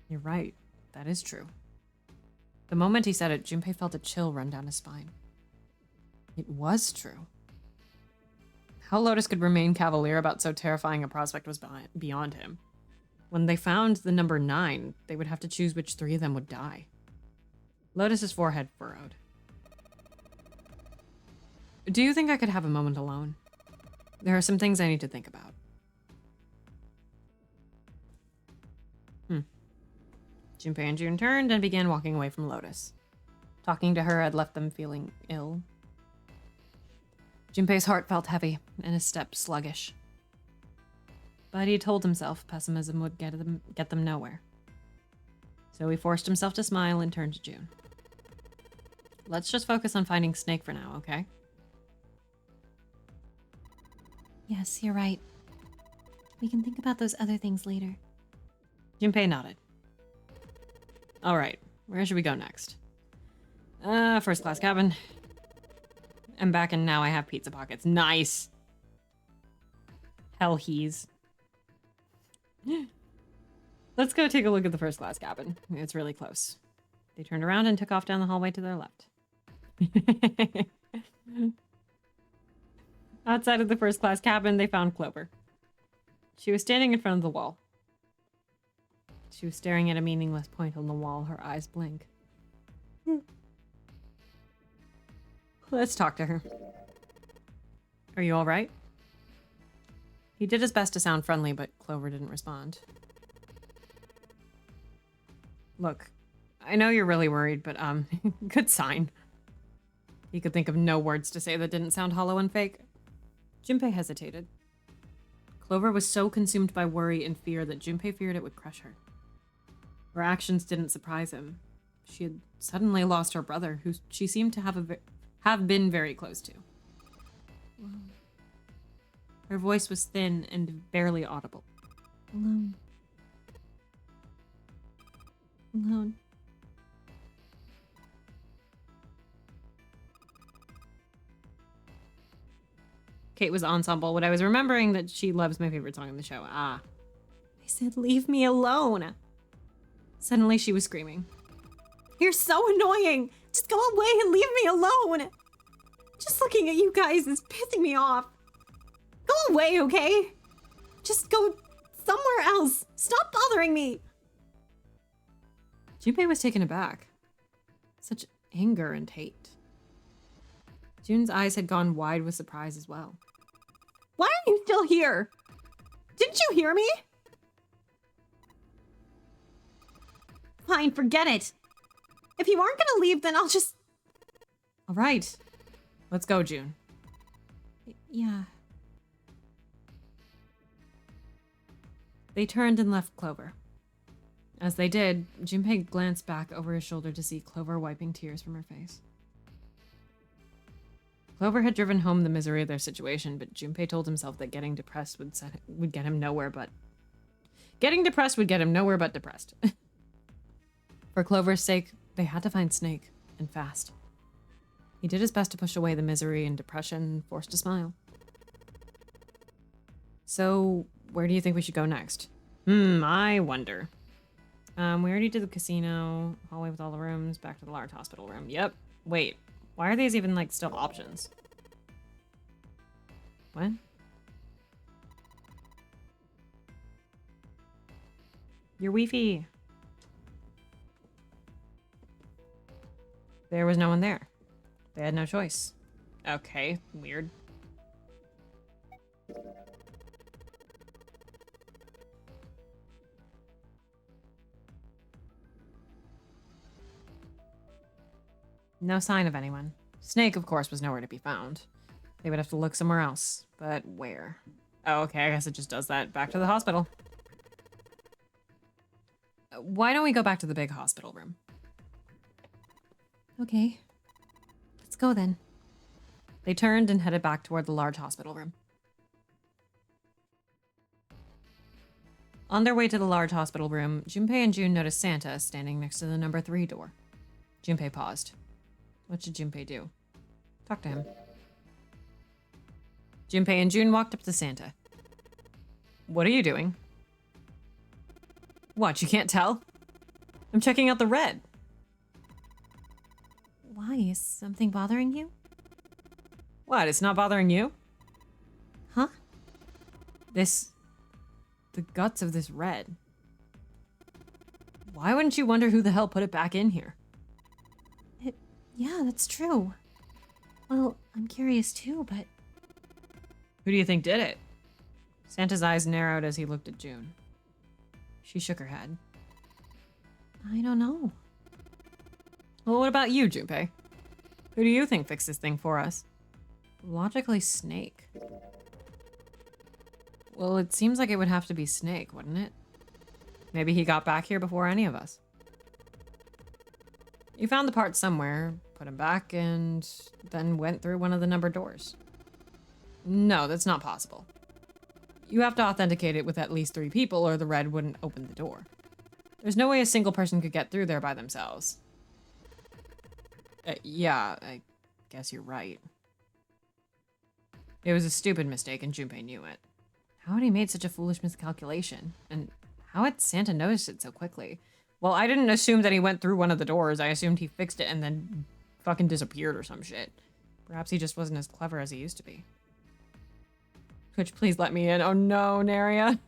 You're right. That is true. The moment he said it, Junpei felt a chill run down his spine. It was true. How Lotus could remain cavalier about so terrifying a prospect was beyond him. When they found the number 9, they would have to choose which 3 of them would die. Lotus's forehead furrowed. Do you think I could have a moment alone? There are some things I need to think about. Junpei and June turned and began walking away from Lotus. Talking to her had left them feeling ill. Junpei's heart felt heavy and his step sluggish. But he told himself pessimism would get them nowhere. So he forced himself to smile and turned to June. Let's just focus on finding Snake for now, okay? Yes, you're right. We can think about those other things later. Junpei nodded. All right, where should we go next? First class cabin. I'm back and now I have pizza pockets. Nice. Hell he's. Let's go take a look at the first class cabin. It's really close. They turned around and took off down the hallway to their left. Outside of the first class cabin, they found Clover. She was standing in front of the wall. She was staring at a meaningless point on the wall, her eyes blank. Let's talk to her. Are you all right? He did his best to sound friendly, but Clover didn't respond. Look, I know you're really worried, but, good sign. He could think of no words to say that didn't sound hollow and fake. Junpei hesitated. Clover was so consumed by worry and fear that Junpei feared it would crush her. Her actions didn't surprise him. She had suddenly lost her brother, who she seemed to have been very close to. Her voice was thin and barely audible. Alone. Alone. Kate was ensemble. What I was remembering that she loves my favorite song in the show. Ah. I said, leave me alone. Suddenly she was screaming. You're so annoying. Just go away and leave me alone. Just looking at you guys is pissing me off. Go away, okay? Just go somewhere else. Stop bothering me. Junpei was taken aback. Such anger and hate. June's eyes had gone wide with surprise as well. Why are you still here? Didn't you hear me? Fine, forget it. If you aren't gonna leave, then I'll just... All right. Let's go, June. Yeah. They turned and left Clover. As they did, Junpei glanced back over his shoulder to see Clover wiping tears from her face. Clover had driven home the misery of their situation, but Junpei told himself that getting depressed would get him nowhere but... Getting depressed would get him nowhere but depressed. For Clover's sake, they had to find Snake, and fast. He did his best to push away the misery and depression and forced a smile. So, where do you think we should go next? I wonder. We already did the casino, hallway with all the rooms, back to the large hospital room. Yep. Wait, why are these even, like, still options? What? Your Wi-Fi. There was no one there. They had no choice. Okay, weird. No sign of anyone. Snake, of course, was nowhere to be found. They would have to look somewhere else. But where? Oh, okay, I guess it just does that. Back to the hospital. Why don't we go back to the big hospital room? Okay. Let's go then. They turned and headed back toward the large hospital room. On their way to the large hospital room, Junpei and June noticed Santa standing next to the number 3 door. Junpei paused. What should Junpei do? Talk to him. Junpei and June walked up to Santa. What are you doing? What, you can't tell? I'm checking out the red. Why? Is something bothering you? What, it's not bothering you? Huh? The guts of this red. Why wouldn't you wonder who the hell put it back in here? Yeah, that's true. Well, I'm curious too, but... Who do you think did it? Santa's eyes narrowed as he looked at June. She shook her head. I don't know. Well, what about you, Junpei? Who do you think fixed this thing for us? Logically, Snake. Well, it seems like it would have to be Snake, wouldn't it? Maybe he got back here before any of us. You found the parts somewhere, put them back, and then went through one of the numbered doors. No, that's not possible. You have to authenticate it with at least 3 people or the red wouldn't open the door. There's no way a single person could get through there by themselves. Yeah, I guess you're right. It was a stupid mistake and Junpei knew it. How had he made such a foolish miscalculation? And how had Santa noticed it so quickly? Well, I didn't assume that he went through one of the doors. I assumed he fixed it and then fucking disappeared or some shit. Perhaps he just wasn't as clever as he used to be. Twitch, please let me in. Oh no, Naria.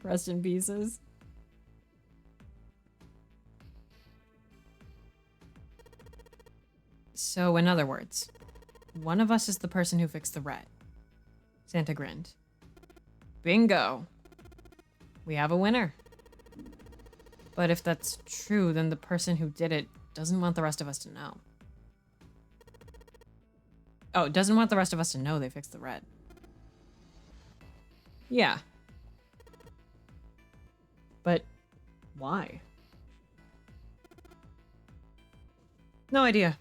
Rest in pieces. So, in other words, one of us is the person who fixed the red. Santa grinned. Bingo. We have a winner. But if that's true, then the person who did it doesn't want the rest of us to know. Oh, doesn't want the rest of us to know they fixed the red. Yeah. But why? No idea.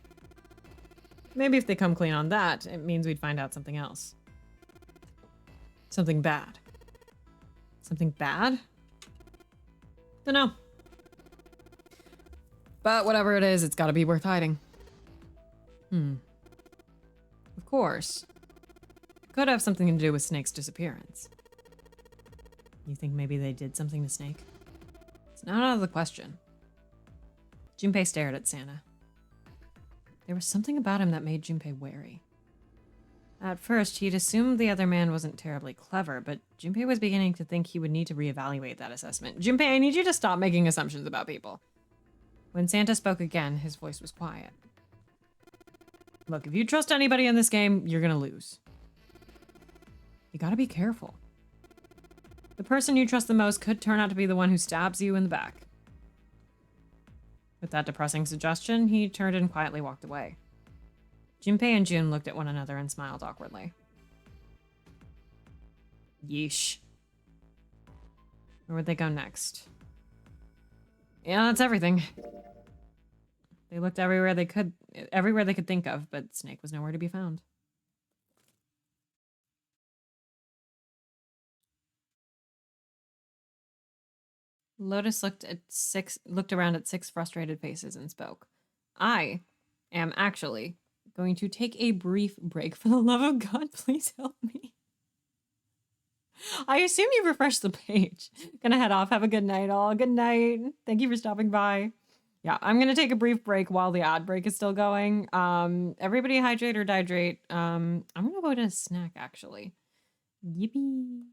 Maybe if they come clean on that, it means we'd find out something else. Something bad. Something bad? Dunno. But whatever it is, it's gotta be worth hiding. Of course. It could have something to do with Snake's disappearance. You think maybe they did something to Snake? It's not out of the question. Junpei stared at Santa. There was something about him that made Junpei wary. At first, he'd assumed the other man wasn't terribly clever, but Junpei was beginning to think he would need to reevaluate that assessment. Junpei, I need you to stop making assumptions about people. When Santa spoke again, his voice was quiet. Look, if you trust anybody in this game, you're gonna lose. You gotta be careful. The person you trust the most could turn out to be the one who stabs you in the back. With that depressing suggestion, he turned and quietly walked away. Junpei and June looked at one another and smiled awkwardly. Yeesh. Where would they go next? Yeah, that's everything. They looked everywhere they could think of, but Snake was nowhere to be found. Lotus looked around at 6 frustrated faces and spoke. I am actually going to take a brief break. For the love of God, please help me. I assume you refreshed the page. Gonna head off. Have a good night, all. Good night. Thank you for stopping by. Yeah, I'm gonna take a brief break while the ad break is still going. Everybody hydrate or dihydrate. I'm gonna go to a snack, actually. Yippee.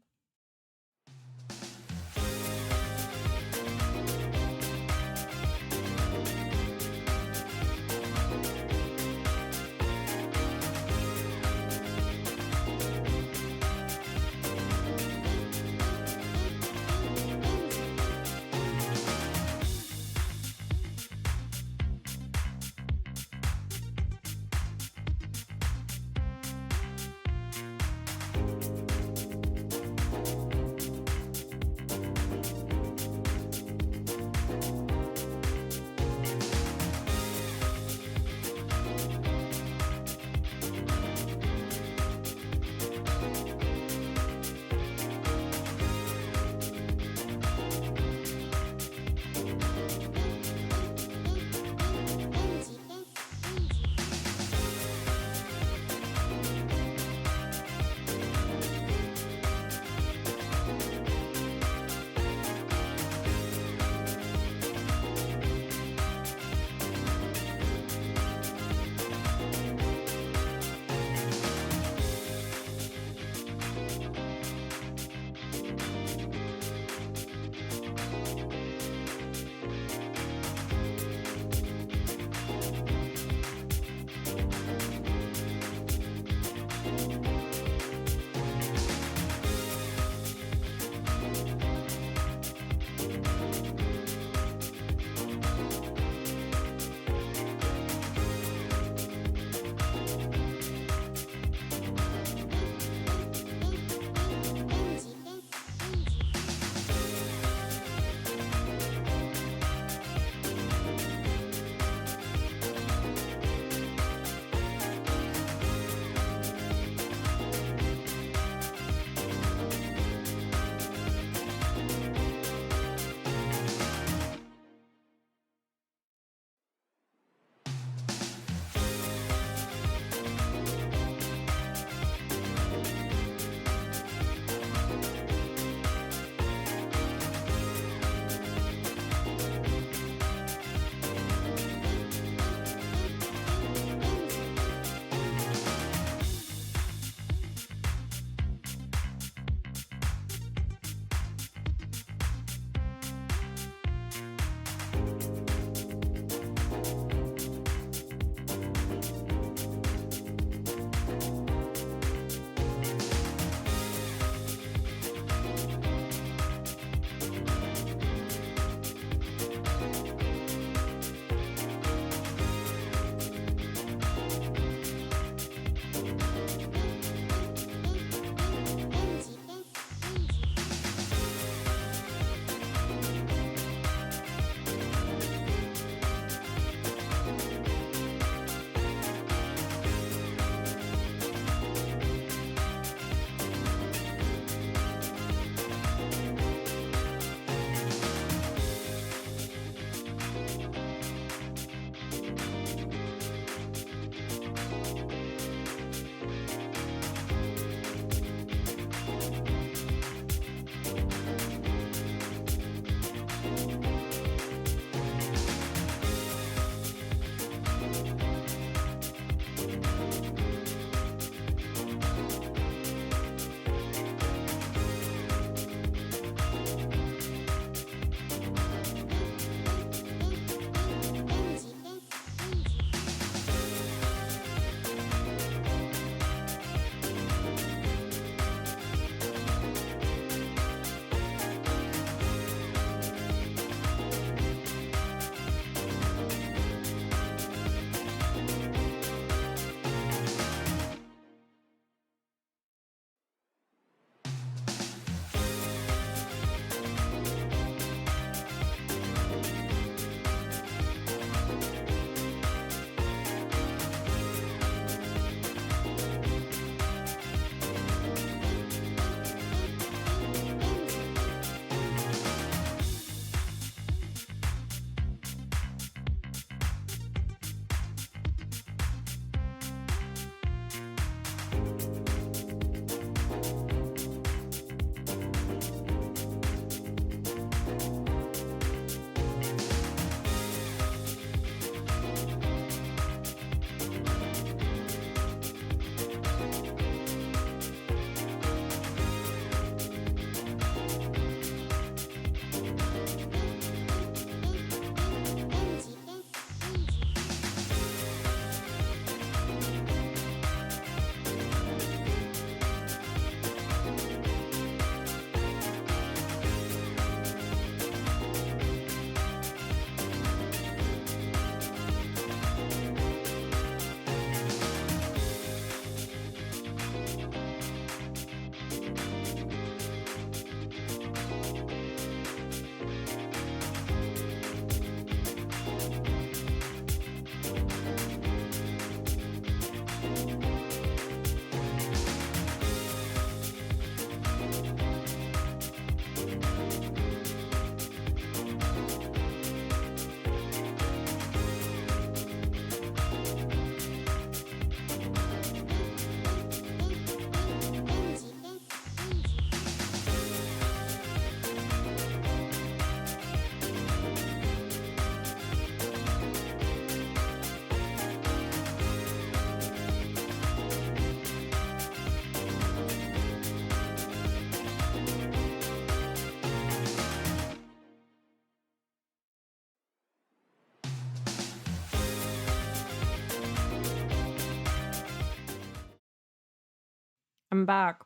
I'm back.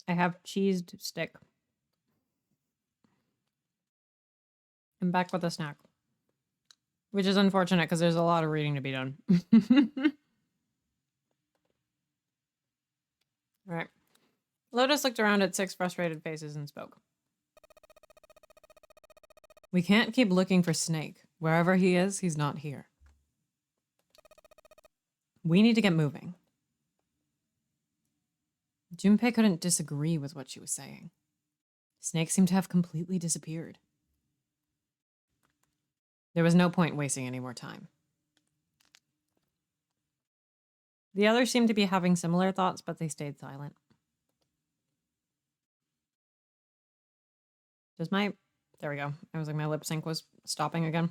I have cheesed stick. I'm back with a snack. Which is unfortunate because there's a lot of reading to be done. Right. Lotus looked around at 6 frustrated faces and spoke. We can't keep looking for Snake. Wherever he is, he's not here. We need to get moving. Junpei couldn't disagree with what she was saying. Snake seemed to have completely disappeared. There was no point wasting any more time. The others seemed to be having similar thoughts, but they stayed silent. There we go. I was like, my lip sync was stopping again.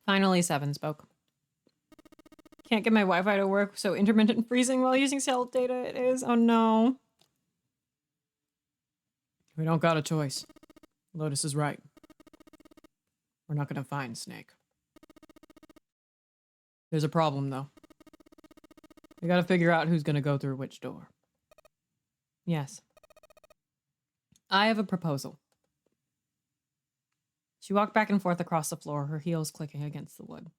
Finally, 7 spoke. Can't get my Wi-Fi to work, so intermittent freezing while using cell data it is. Oh no. We don't got a choice. Lotus is right. We're not gonna find Snake. There's a problem, though. We gotta figure out who's gonna go through which door. Yes. I have a proposal. She walked back and forth across the floor, her heels clicking against the wood.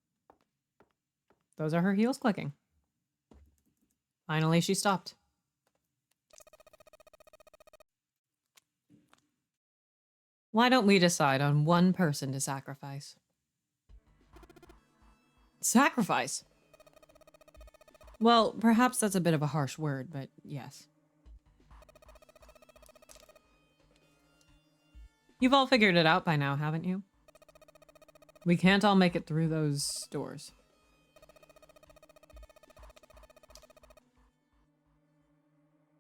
Those are her heels clicking. Finally, she stopped. Why don't we decide on one person to sacrifice? Sacrifice? Well, perhaps that's a bit of a harsh word, but yes. You've all figured it out by now, haven't you? We can't all make it through those doors.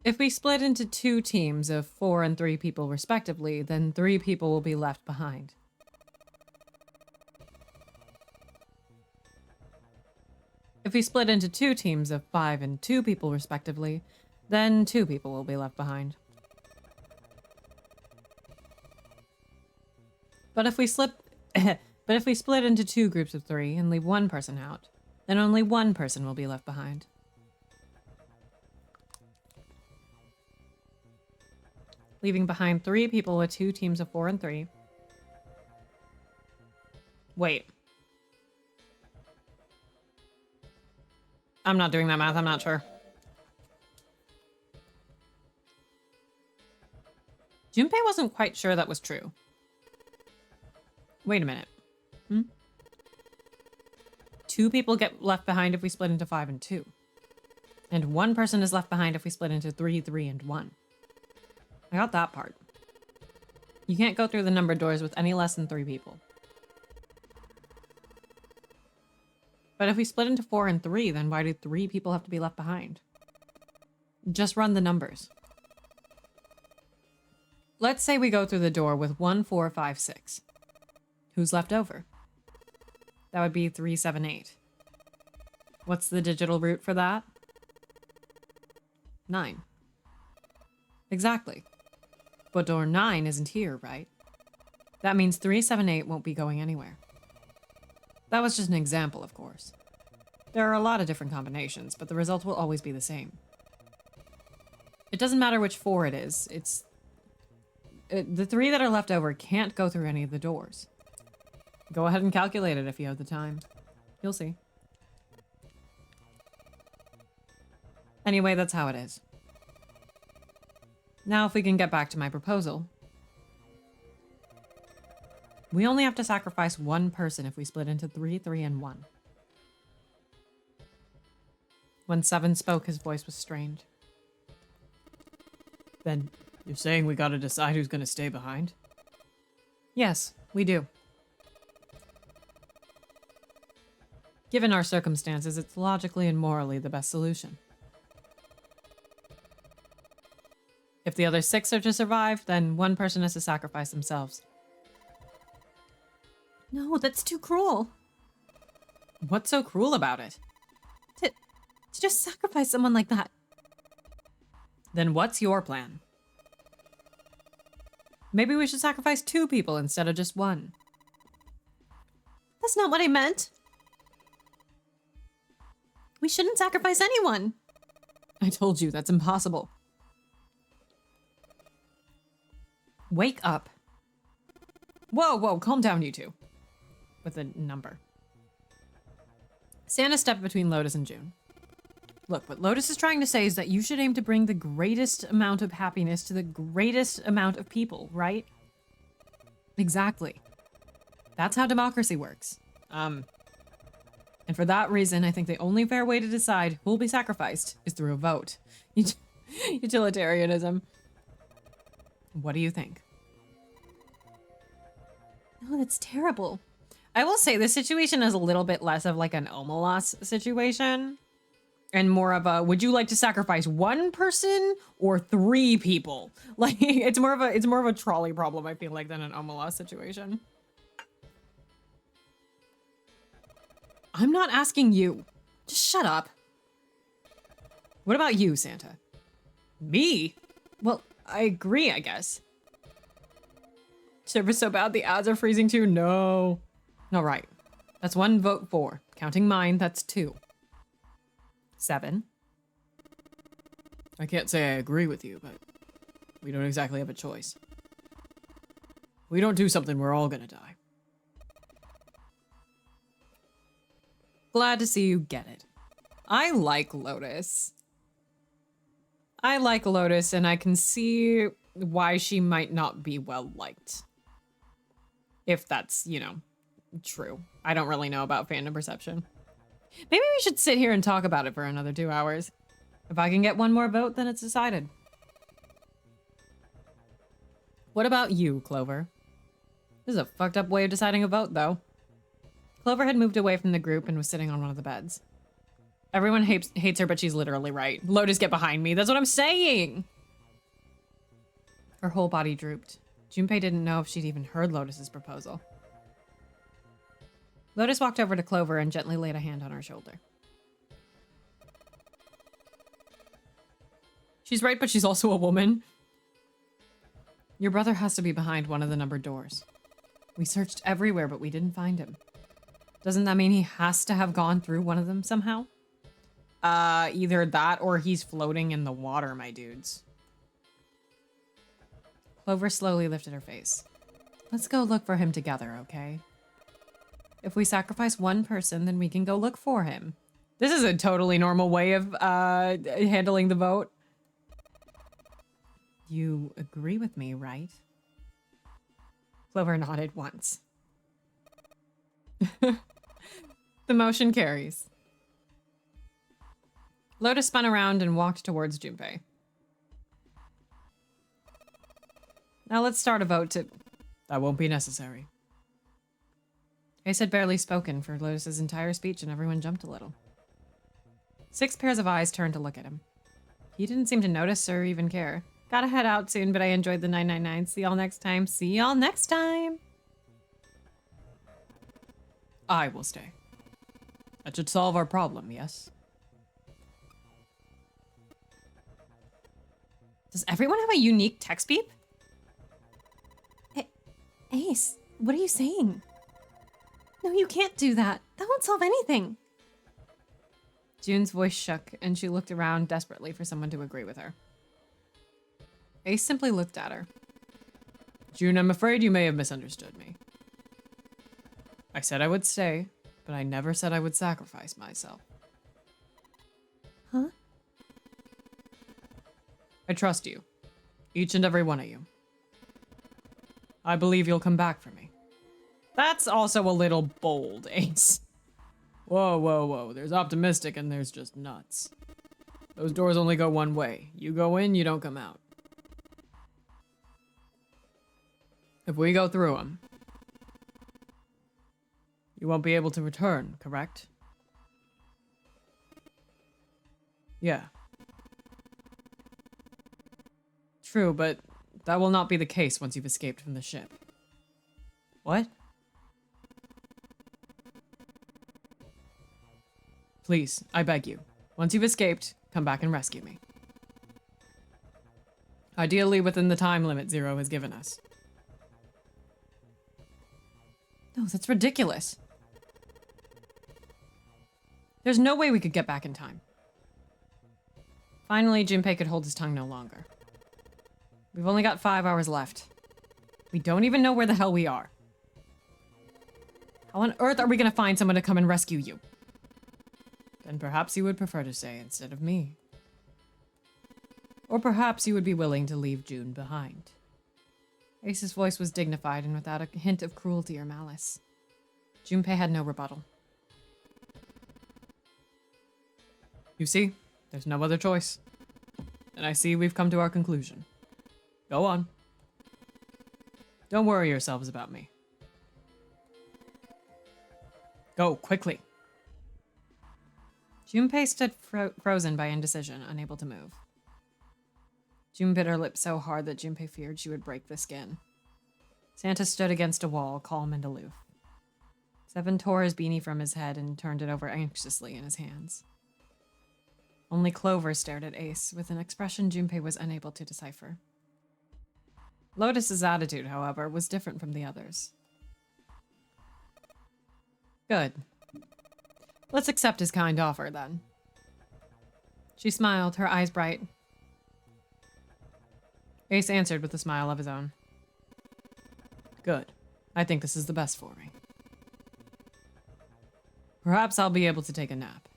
If we split into 2 teams of 4 and 3 people respectively, then 3 people will be left behind. If we split into 2 teams of 5 and 2 people respectively, then 2 people will be left behind. But if we split into 2 groups of 3 and leave 1 person out, then only 1 person will be left behind. Leaving behind 3 people with 2 teams of 4 and 3. Wait. I'm not doing that math, I'm not sure. Junpei wasn't quite sure that was true. Wait a minute. 2 people get left behind if we split into 5 and 2. And 1 person is left behind if we split into 3, 3, and 1. I got that part. You can't go through the numbered doors with any less than 3 people. But if we split into 4 and 3, then why do 3 people have to be left behind? Just run the numbers. Let's say we go through the door with 1, 4, 5, 6. Who's left over? That would be 3, 7, 8. What's the digital root for that? 9. Exactly. But door 9 isn't here, right? That means 3, 7, 8 won't be going anywhere. That was just an example, of course. There are a lot of different combinations, but the result will always be the same. It doesn't matter which 4 it is, the 3 that are left over can't go through any of the doors. Go ahead and calculate it if you have the time. You'll see. Anyway, that's how it is. Now, if we can get back to my proposal. We only have to sacrifice 1 person if we split into 3, 3, and 1. When 7 spoke, his voice was strained. Then, you're saying we gotta decide who's gonna stay behind? Yes, we do. Given our circumstances, it's logically and morally the best solution. If the other 6 are to survive, then 1 person has to sacrifice themselves. No, that's too cruel. What's so cruel about it? To just sacrifice someone like that. Then what's your plan? Maybe we should sacrifice 2 people instead of just 1. That's not what I meant. We shouldn't sacrifice anyone. I told you, that's impossible. Wake up. Whoa, whoa, calm down, you two. With a number. Santa stepped between Lotus and June. Look, what Lotus is trying to say is that you should aim to bring the greatest amount of happiness to the greatest amount of people, right? Exactly. That's how democracy works. And for that reason, I think the only fair way to decide who will be sacrificed is through a vote. Utilitarianism. What do you think? Oh, that's terrible. I will say this situation is a little bit less of like an Omelas situation and more of a, would you like to sacrifice one person or 3 people? Like it's more of a trolley problem, I feel like, than an Omelas situation. I'm not asking you. Just shut up. What about you, Santa? Me? Well, I agree, I guess. Service so bad the ads are freezing too? No. All right. That's 1 vote for. Counting mine, that's 2. 7. I can't say I agree with you, but we don't exactly have a choice. If we don't do something, we're all gonna die. Glad to see you get it. I like Lotus. I like Lotus, and I can see why she might not be well liked. If that's, you know, true. I don't really know about fandom perception. Maybe we should sit here and talk about it for another 2 hours. If I can get 1 more vote, then it's decided. What about you, Clover? This is a fucked up way of deciding a vote, though. Clover had moved away from the group and was sitting on one of the beds. Everyone hates her, but she's literally right. Lotus, get behind me. That's what I'm saying! Her whole body drooped. Junpei didn't know if she'd even heard Lotus's proposal. Lotus walked over to Clover and gently laid a hand on her shoulder. She's right, but she's also a woman. Your brother has to be behind one of the numbered doors. We searched everywhere, but we didn't find him. Doesn't that mean he has to have gone through one of them somehow? Either that or he's floating in the water, my dudes. Clover slowly lifted her face. Let's go look for him together, okay? If we sacrifice 1 person, then we can go look for him. This is a totally normal way of handling the vote. You agree with me, right? Clover nodded once. The motion carries. Lotus spun around and walked towards Junpei. Now let's start a vote to... That won't be necessary. Ace had barely spoken for Lotus's entire speech and everyone jumped a little. 6 pairs of eyes turned to look at him. He didn't seem to notice or even care. Gotta head out soon, but I enjoyed the 999. See y'all next time. See y'all next time! I will stay. That should solve our problem, yes? Does everyone have a unique text beep? Ace, what are you saying? No, you can't do that. That won't solve anything. June's voice shook, and she looked around desperately for someone to agree with her. Ace simply looked at her. June, I'm afraid you may have misunderstood me. I said I would stay, but I never said I would sacrifice myself. Huh? I trust you. Each and every one of you. I believe you'll come back for me. That's also a little bold, Ace. Whoa, whoa, whoa. There's optimistic and there's just nuts. Those doors only go one way. You go in, you don't come out. If we go through them, you won't be able to return, correct? Yeah. True, but that will not be the case once you've escaped from the ship. What? Please, I beg you. Once you've escaped, come back and rescue me. Ideally within the time limit Zero has given us. No, that's ridiculous. There's no way we could get back in time. Finally, Junpei could hold his tongue no longer. We've only got 5 hours left. We don't even know where the hell we are. How on earth are we gonna find someone to come and rescue you? Then perhaps you would prefer to stay instead of me. Or perhaps you would be willing to leave June behind. Ace's voice was dignified and without a hint of cruelty or malice. Junpei had no rebuttal. You see, there's no other choice. And I see we've come to our conclusion. Go on. Don't worry yourselves about me. Go, quickly. Junpei stood frozen by indecision, unable to move. June bit her lip so hard that Junpei feared she would break the skin. Santa stood against a wall, calm and aloof. Seven tore his beanie from his head and turned it over anxiously in his hands. Only Clover stared at Ace, with an expression Junpei was unable to decipher. Lotus's attitude, however, was different from the others. Good. Let's accept his kind offer, then. She smiled, her eyes bright. Ace answered with a smile of his own. Good. I think this is the best for me. Perhaps I'll be able to take a nap.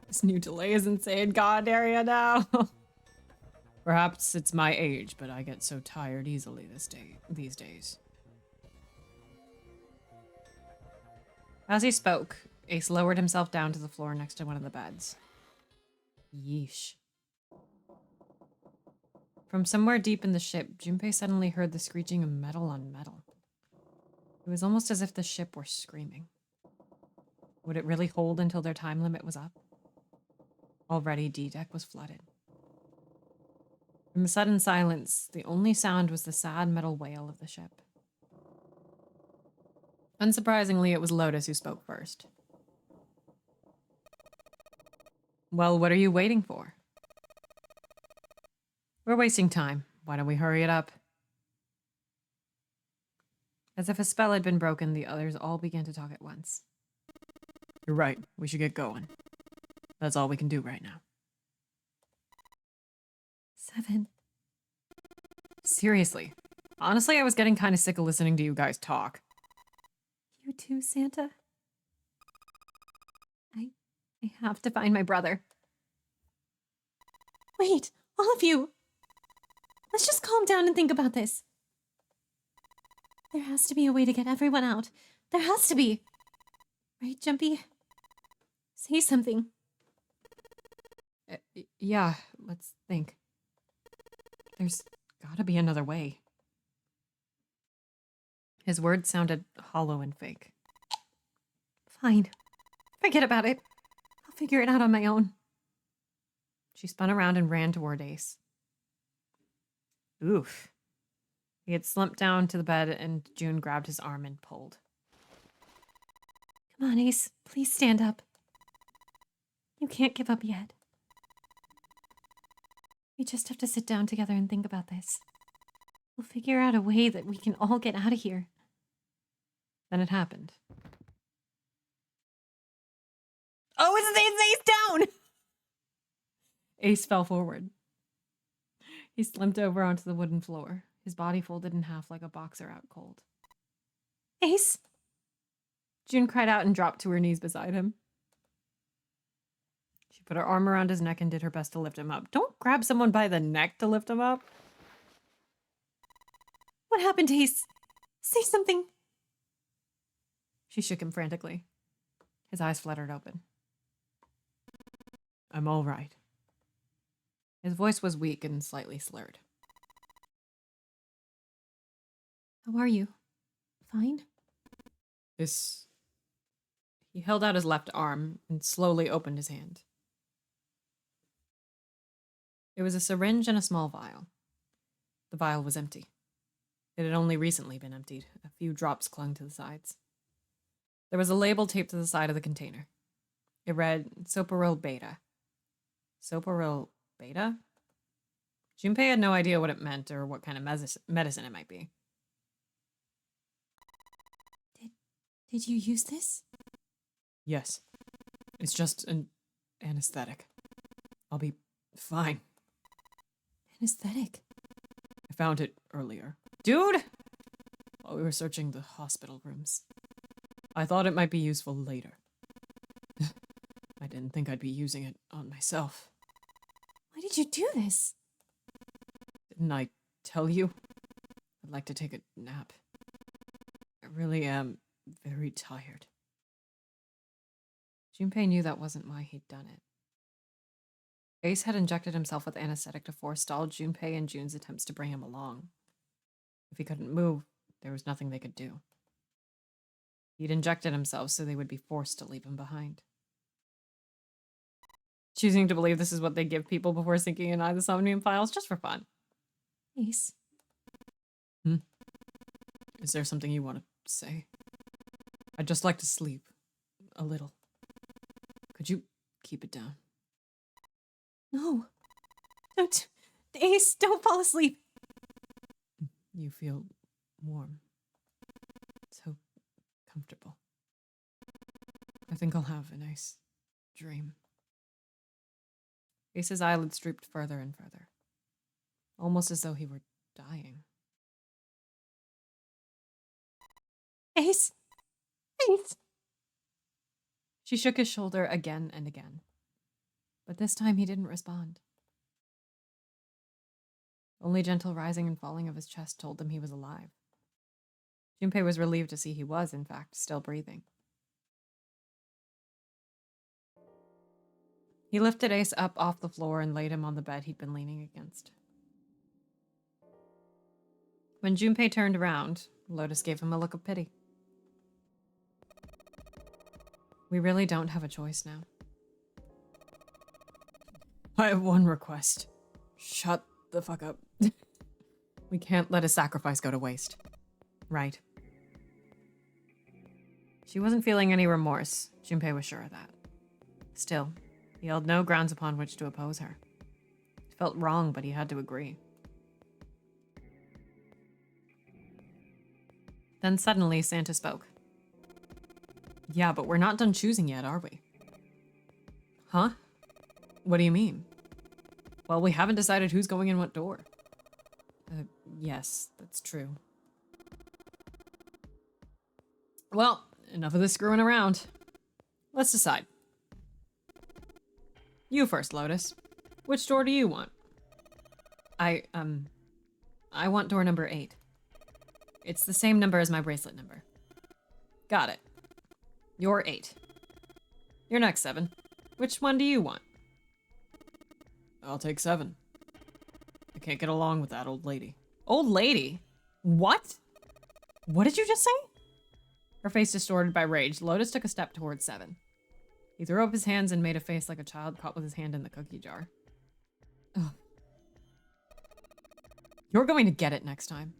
This new delay is insane, God, area now. Perhaps it's my age, but I get so tired easily these days. As he spoke, Ace lowered himself down to the floor next to one of the beds. Yeesh. From somewhere deep in the ship, Junpei suddenly heard the screeching of metal on metal. It was almost as if the ship were screaming. Would it really hold until their time limit was up? Already, D-Deck was flooded. In the sudden silence, the only sound was the sad metal wail of the ship. Unsurprisingly, it was Lotus who spoke first. Well, what are you waiting for? We're wasting time. Why don't we hurry it up? As if a spell had been broken, the others all began to talk at once. You're right. We should get going. That's all we can do right now. 7. Seriously. Honestly, I was getting kind of sick of listening to you guys talk. You too, Santa? I have to find my brother. Wait, all of you. Let's just calm down and think about this. There has to be a way to get everyone out. There has to be. Right, Jumpy? Say something. Yeah, let's think. There's gotta be another way. His words sounded hollow and fake. Fine. Forget about it. I'll figure it out on my own. She spun around and ran toward Ace. Oof. He had slumped down to the bed and June grabbed his arm and pulled. Come on, Ace. Please stand up. You can't give up yet. We just have to sit down together and think about this. We'll figure out a way that we can all get out of here. Then it happened. Oh, it's Ace down! Ace fell forward. He slumped over onto the wooden floor, his body folded in half like a boxer out cold. Ace! June cried out and dropped to her knees beside him. She put her arm around his neck and did her best to lift him up. Don't grab someone by the neck to lift him up. What happened, Ace? Say something. She shook him frantically. His eyes fluttered open. I'm all right. His voice was weak and slightly slurred. How are you? Fine? He held out his left arm and slowly opened his hand. It was a syringe and a small vial. The vial was empty. It had only recently been emptied. A few drops clung to the sides. There was a label taped to the side of the container. It read, Soparil Beta. Soparil Beta? Junpei had no idea what it meant or what kind of medicine it might be. Did you use this? Yes. It's just an anesthetic. I'll be fine. Anesthetic? I found it earlier. Dude! While we were searching the hospital rooms. I thought it might be useful later. I didn't think I'd be using it on myself. Why did you do this? Didn't I tell you? I'd like to take a nap. I really am very tired. Junpei knew that wasn't why he'd done it. Ace had injected himself with anesthetic to forestall Junpei and June's attempts to bring him along. If he couldn't move, there was nothing they could do. He'd injected himself so they would be forced to leave him behind. Choosing to believe this is what they give people before sinking in the Somnium Files, just for fun. Ace. Is there something you want to say? I'd just like to sleep. A little. Could you keep it down? No. Don't. Ace, don't fall asleep. You feel warm. So comfortable. I think I'll have a nice dream. Ace's eyelids drooped further and further. Almost as though he were dying. Ace. Ace. She shook his shoulder again and again. But this time he didn't respond. Only gentle rising and falling of his chest told them he was alive. Junpei was relieved to see he was, in fact, still breathing. He lifted Ace up off the floor and laid him on the bed he'd been leaning against. When Junpei turned around, Lotus gave him a look of pity. We really don't have a choice now. I have one request. Shut the fuck up. We can't let a sacrifice go to waste. Right. She wasn't feeling any remorse. Junpei was sure of that. Still, he held no grounds upon which to oppose her. It felt wrong, but he had to agree. Then suddenly, Santa spoke. Yeah, but we're not done choosing yet, are we? Huh? What do you mean? Well, we haven't decided who's going in what door. Yes, that's true. Well, enough of this screwing around. Let's decide. You first, Lotus. Which door do you want? I want door number 8. It's the same number as my bracelet number. Got it. You're 8. You're next, 7. Which one do you want? I'll take 7. I can't get along with that old lady. Old lady? What? What did you just say? Her face distorted by rage, Lotus took a step towards 7. He threw up his hands and made a face like a child caught with his hand in the cookie jar. Ugh. You're going to get it next time.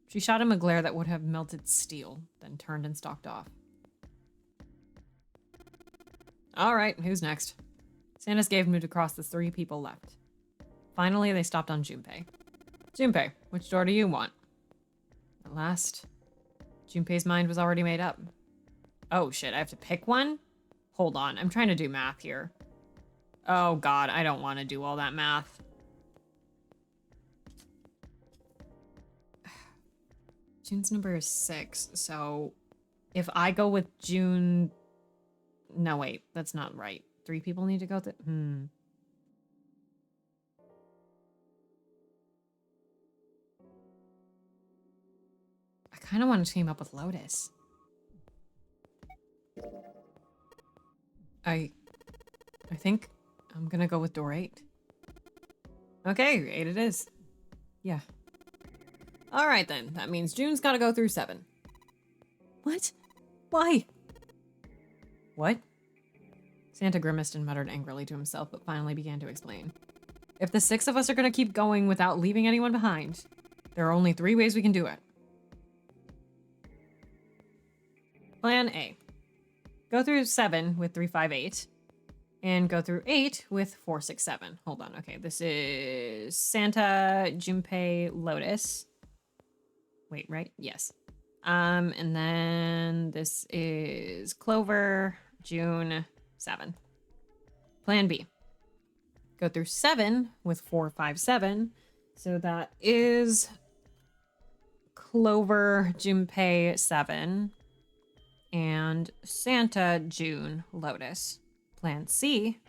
She shot him a glare that would have melted steel, then turned and stalked off. All right, who's next? Santa's gaze moved across the 3 people left. Finally, they stopped on Junpei. Junpei, which door do you want? At last, Junpei's mind was already made up. Oh shit, I have to pick one? Hold on, I'm trying to do math here. Oh god, I don't want to do all that math. June's number is 6, so if I go with June... No, wait, that's not right. 3 people need to go through... I kind of want to team up with Lotus. I think I'm gonna go with door 8. Okay, 8 it is. Yeah. All right then, that means June's gotta go through 7. What? Why? What? Santa grimaced and muttered angrily to himself, but finally began to explain. If the 6 of us are gonna keep going without leaving anyone behind, there are only 3 ways we can do it. Plan A. Go through 7 with 3, 5, 8. And go through 8 with 4, 6, 7. Hold on, okay. This is Santa, Junpei, Lotus. Wait, right? Yes. And then this is Clover, June, 7. Plan B. Go through 7 with 4, 5, 7. So that is Clover, Junpei, 7. And Santa, June, Lotus. Plan C.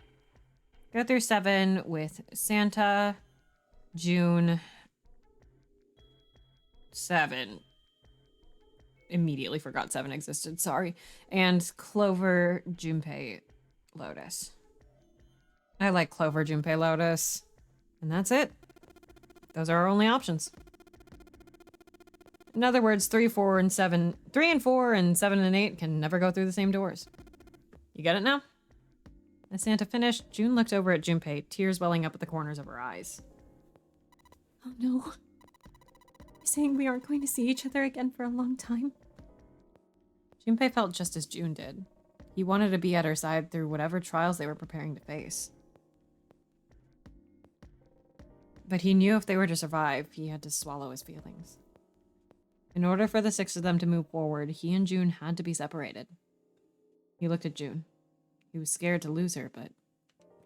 Go through 7 with Santa, June, 7. Immediately forgot 7 existed, sorry. And Clover, Junpei, Lotus. I like Clover, Junpei, Lotus. And that's it. Those are our only options. In other words, 3, 4, and 7... 3 and 4 and 7 and 8 can never go through the same doors. You get it now? As Santa finished, June looked over at Junpei, tears welling up at the corners of her eyes. Oh no. You're saying we aren't going to see each other again for a long time? Junpei felt just as June did. He wanted to be at her side through whatever trials they were preparing to face. But he knew if they were to survive, he had to swallow his feelings. In order for the 6 of them to move forward, he and June had to be separated. He looked at June. He was scared to lose her, but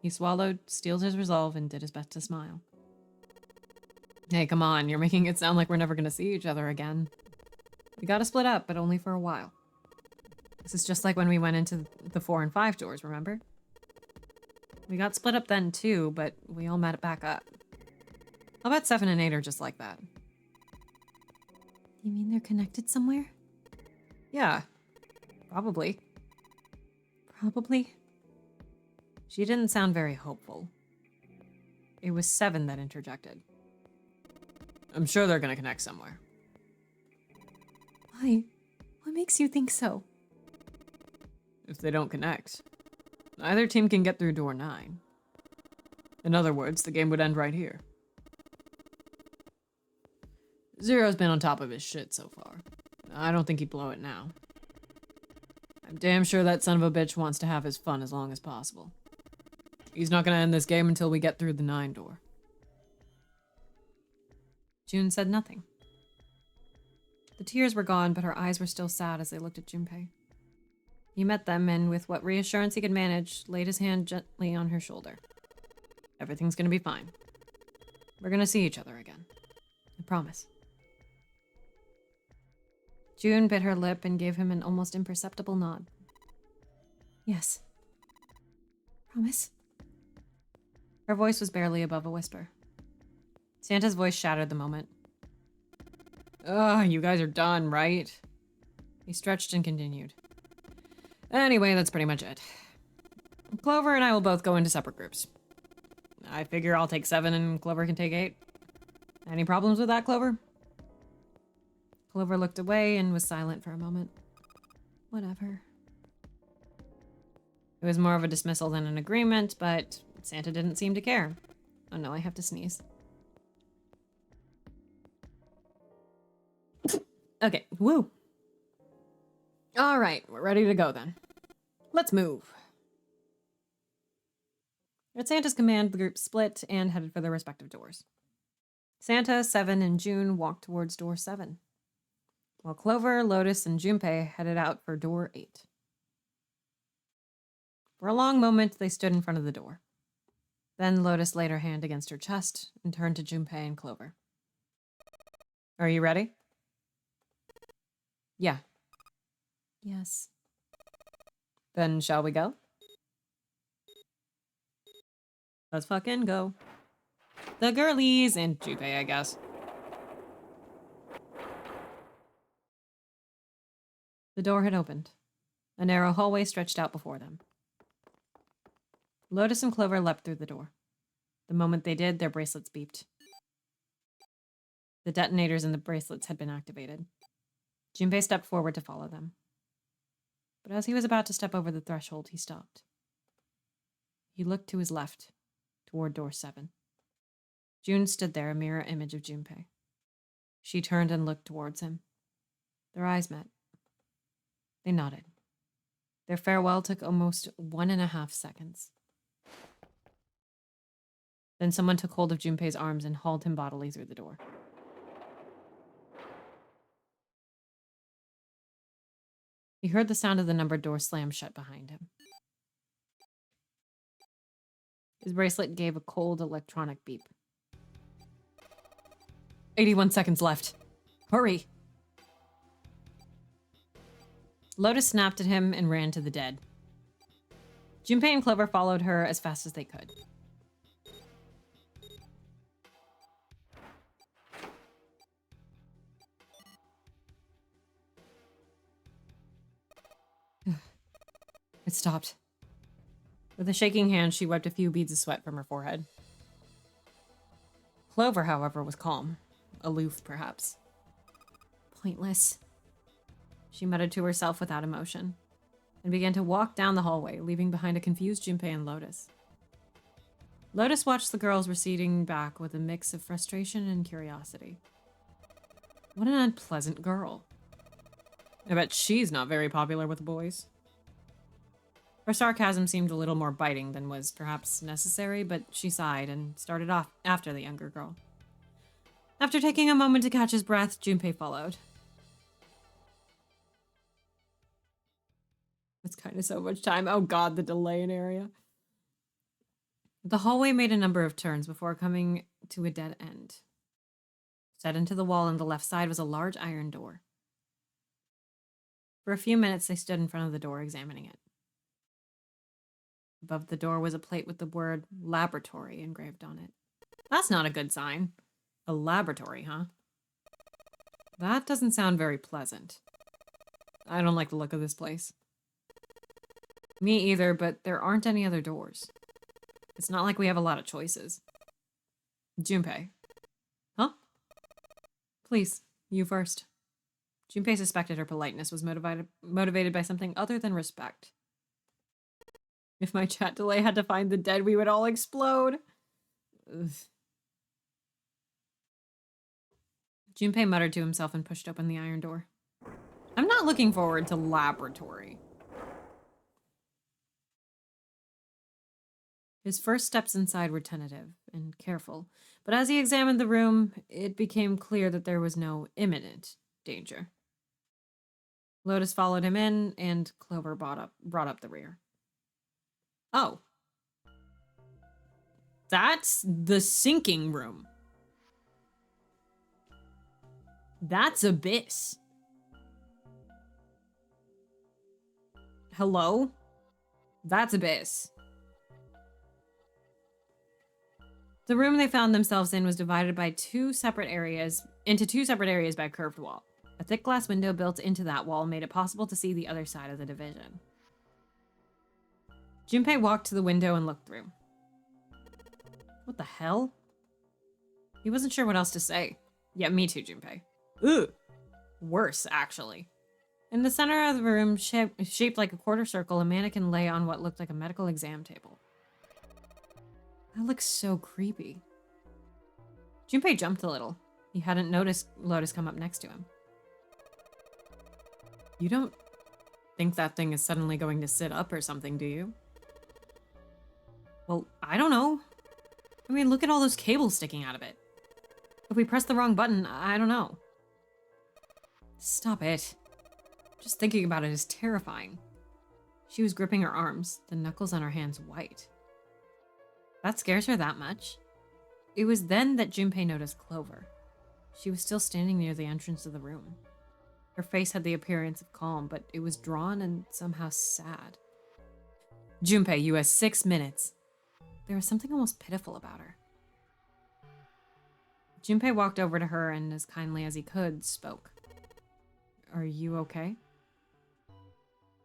he swallowed, steeled his resolve, and did his best to smile. Hey, come on, you're making it sound like we're never gonna see each other again. We gotta split up, but only for a while. This is just like when we went into the 4 and 5 doors, remember? We got split up then too, but we all met back up. I'll bet 7 and 8 are just like that. You mean they're connected somewhere? Yeah, probably. Probably. She didn't sound very hopeful. It was 7 that interjected. I'm sure they're gonna connect somewhere. Why? What makes you think so? If they don't connect, neither team can get through door 9. In other words, the game would end right here. Zero's been on top of his shit so far. I don't think he'd blow it now. I'm damn sure that son of a bitch wants to have his fun as long as possible. He's not gonna end this game until we get through the 9 door. June said nothing. The tears were gone, but her eyes were still sad as they looked at Junpei. He met them and, with what reassurance he could manage, laid his hand gently on her shoulder. Everything's gonna be fine. We're gonna see each other again. I promise. June bit her lip and gave him an almost imperceptible nod. Yes. Promise? Her voice was barely above a whisper. Santa's voice shattered the moment. Ugh, you guys are done, right? He stretched and continued. Anyway, that's pretty much it. Clover and I will both go into separate groups. I figure I'll take 7 and Clover can take 8. Any problems with that, Clover? Clover looked away and was silent for a moment. Whatever. It was more of a dismissal than an agreement, but Santa didn't seem to care. Oh no, I have to sneeze. Okay, woo. All right, we're ready to go then. Let's move. At Santa's command, the group split and headed for their respective doors. Santa, 7, and June walked towards door 7, while Clover, Lotus, and Junpei headed out for door 8. For a long moment, they stood in front of the door. Then Lotus laid her hand against her chest and turned to Junpei and Clover. Are you ready? Yeah. Yes. Then shall we go? Let's fucking go. The girlies and Junpei, I guess. The door had opened. A narrow hallway stretched out before them. Lotus and Clover leapt through the door. The moment they did, their bracelets beeped. The detonators in the bracelets had been activated. Junpei stepped forward to follow them. But as he was about to step over the threshold, he stopped. He looked to his left, toward door 7. June stood there, a mirror image of Junpei. She turned and looked towards him. Their eyes met. They nodded. Their farewell took almost 1.5 seconds. Then someone took hold of Junpei's arms and hauled him bodily through the door. He heard the sound of the numbered door slam shut behind him. His bracelet gave a cold electronic beep. 81 seconds left. Hurry! Lotus snapped at him and ran to the dead. Junpei and Clover followed her as fast as they could. It stopped. With a shaking hand, she wiped a few beads of sweat from her forehead. Clover, however, was calm. Aloof, perhaps. Pointless. She muttered to herself without emotion, and began to walk down the hallway, leaving behind a confused Junpei and Lotus. Lotus watched the girls receding back with a mix of frustration and curiosity. What an unpleasant girl. I bet she's not very popular with the boys. Her sarcasm seemed a little more biting than was perhaps necessary, but she sighed and started off after the younger girl. After taking a moment to catch his breath, Junpei followed. It's kind of so much time. Oh god, the delay in area. The hallway made a number of turns before coming to a dead end. Set into the wall on the left side was a large iron door. For a few minutes, they stood in front of the door, examining it. Above the door was a plate with the word laboratory engraved on it. That's not a good sign. A laboratory, huh? That doesn't sound very pleasant. I don't like the look of this place. Me either, but there aren't any other doors. It's not like we have a lot of choices. Junpei. Huh? Please, you first. Junpei suspected her politeness was motivated by something other than respect. If my chat delay had to find the dead, we would all explode. Ugh. Junpei muttered to himself and pushed open the iron door. I'm not looking forward to laboratory. His first steps inside were tentative and careful, but as he examined the room, it became clear that there was no imminent danger. Lotus followed him in, and Clover brought up the rear. Oh. That's the sinking room. That's Abyss. Hello? That's Abyss. The room they found themselves in was divided by into two separate areas by a curved wall. A thick glass window built into that wall made it possible to see the other side of the division. Junpei walked to the window and looked through. What the hell? He wasn't sure what else to say. Yeah, me too, Junpei. Ugh. Worse, actually. In the center of the room, shaped like a quarter circle, a mannequin lay on what looked like a medical exam table. That looks so creepy. Junpei jumped a little. He hadn't noticed Lotus come up next to him. You don't think that thing is suddenly going to sit up or something, do you? Well, I don't know. I mean, look at all those cables sticking out of it. If we press the wrong button, I don't know. Stop it. Just thinking about it is terrifying. She was gripping her arms, the knuckles on her hands white. That scares her that much? It was then that Junpei noticed Clover. She was still standing near the entrance of the room. Her face had the appearance of calm, but it was drawn and somehow sad. Junpei, you have 6 minutes. There was something almost pitiful about her. Junpei walked over to her and, as kindly as he could, spoke. Are you okay?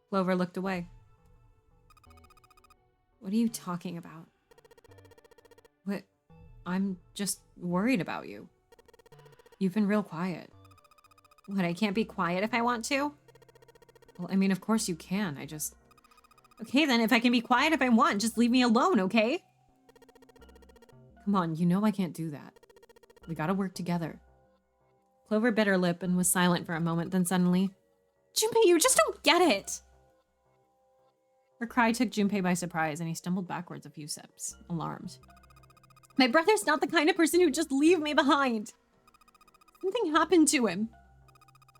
Clover looked away. What are you talking about? What? I'm just worried about you. You've been real quiet. What, I can't be quiet if I want to? Well, I mean, of course you can. Okay, then, if I can be quiet if I want, just leave me alone, okay? Come on, you know I can't do that. We gotta work together. Clover bit her lip and was silent for a moment, then suddenly, Junpei, you just don't get it! Her cry took Junpei by surprise, and he stumbled backwards a few steps, alarmed. My brother's not the kind of person who'd just leave me behind. Something happened to him.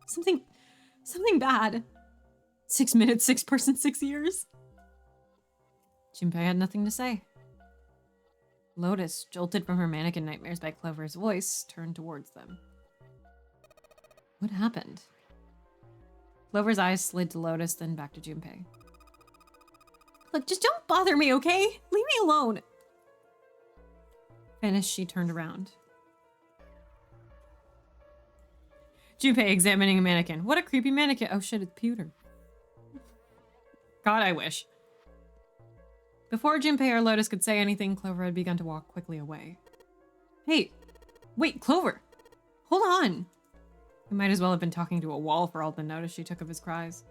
Something bad. 6 minutes, 6 person, 6 years. Junpei had nothing to say. Lotus, jolted from her mannequin nightmares by Clover's voice, turned towards them. What happened? Clover's eyes slid to Lotus, then back to Junpei. Look, just don't bother me, okay? Leave me alone. Finished, she turned around. Junpei examining a mannequin. What a creepy mannequin. Oh shit, it's pewter. God, I wish. Before Junpei or Lotus could say anything, Clover had begun to walk quickly away. Hey, wait, Clover! Hold on! He might as well have been talking to a wall for all the notice she took of his cries.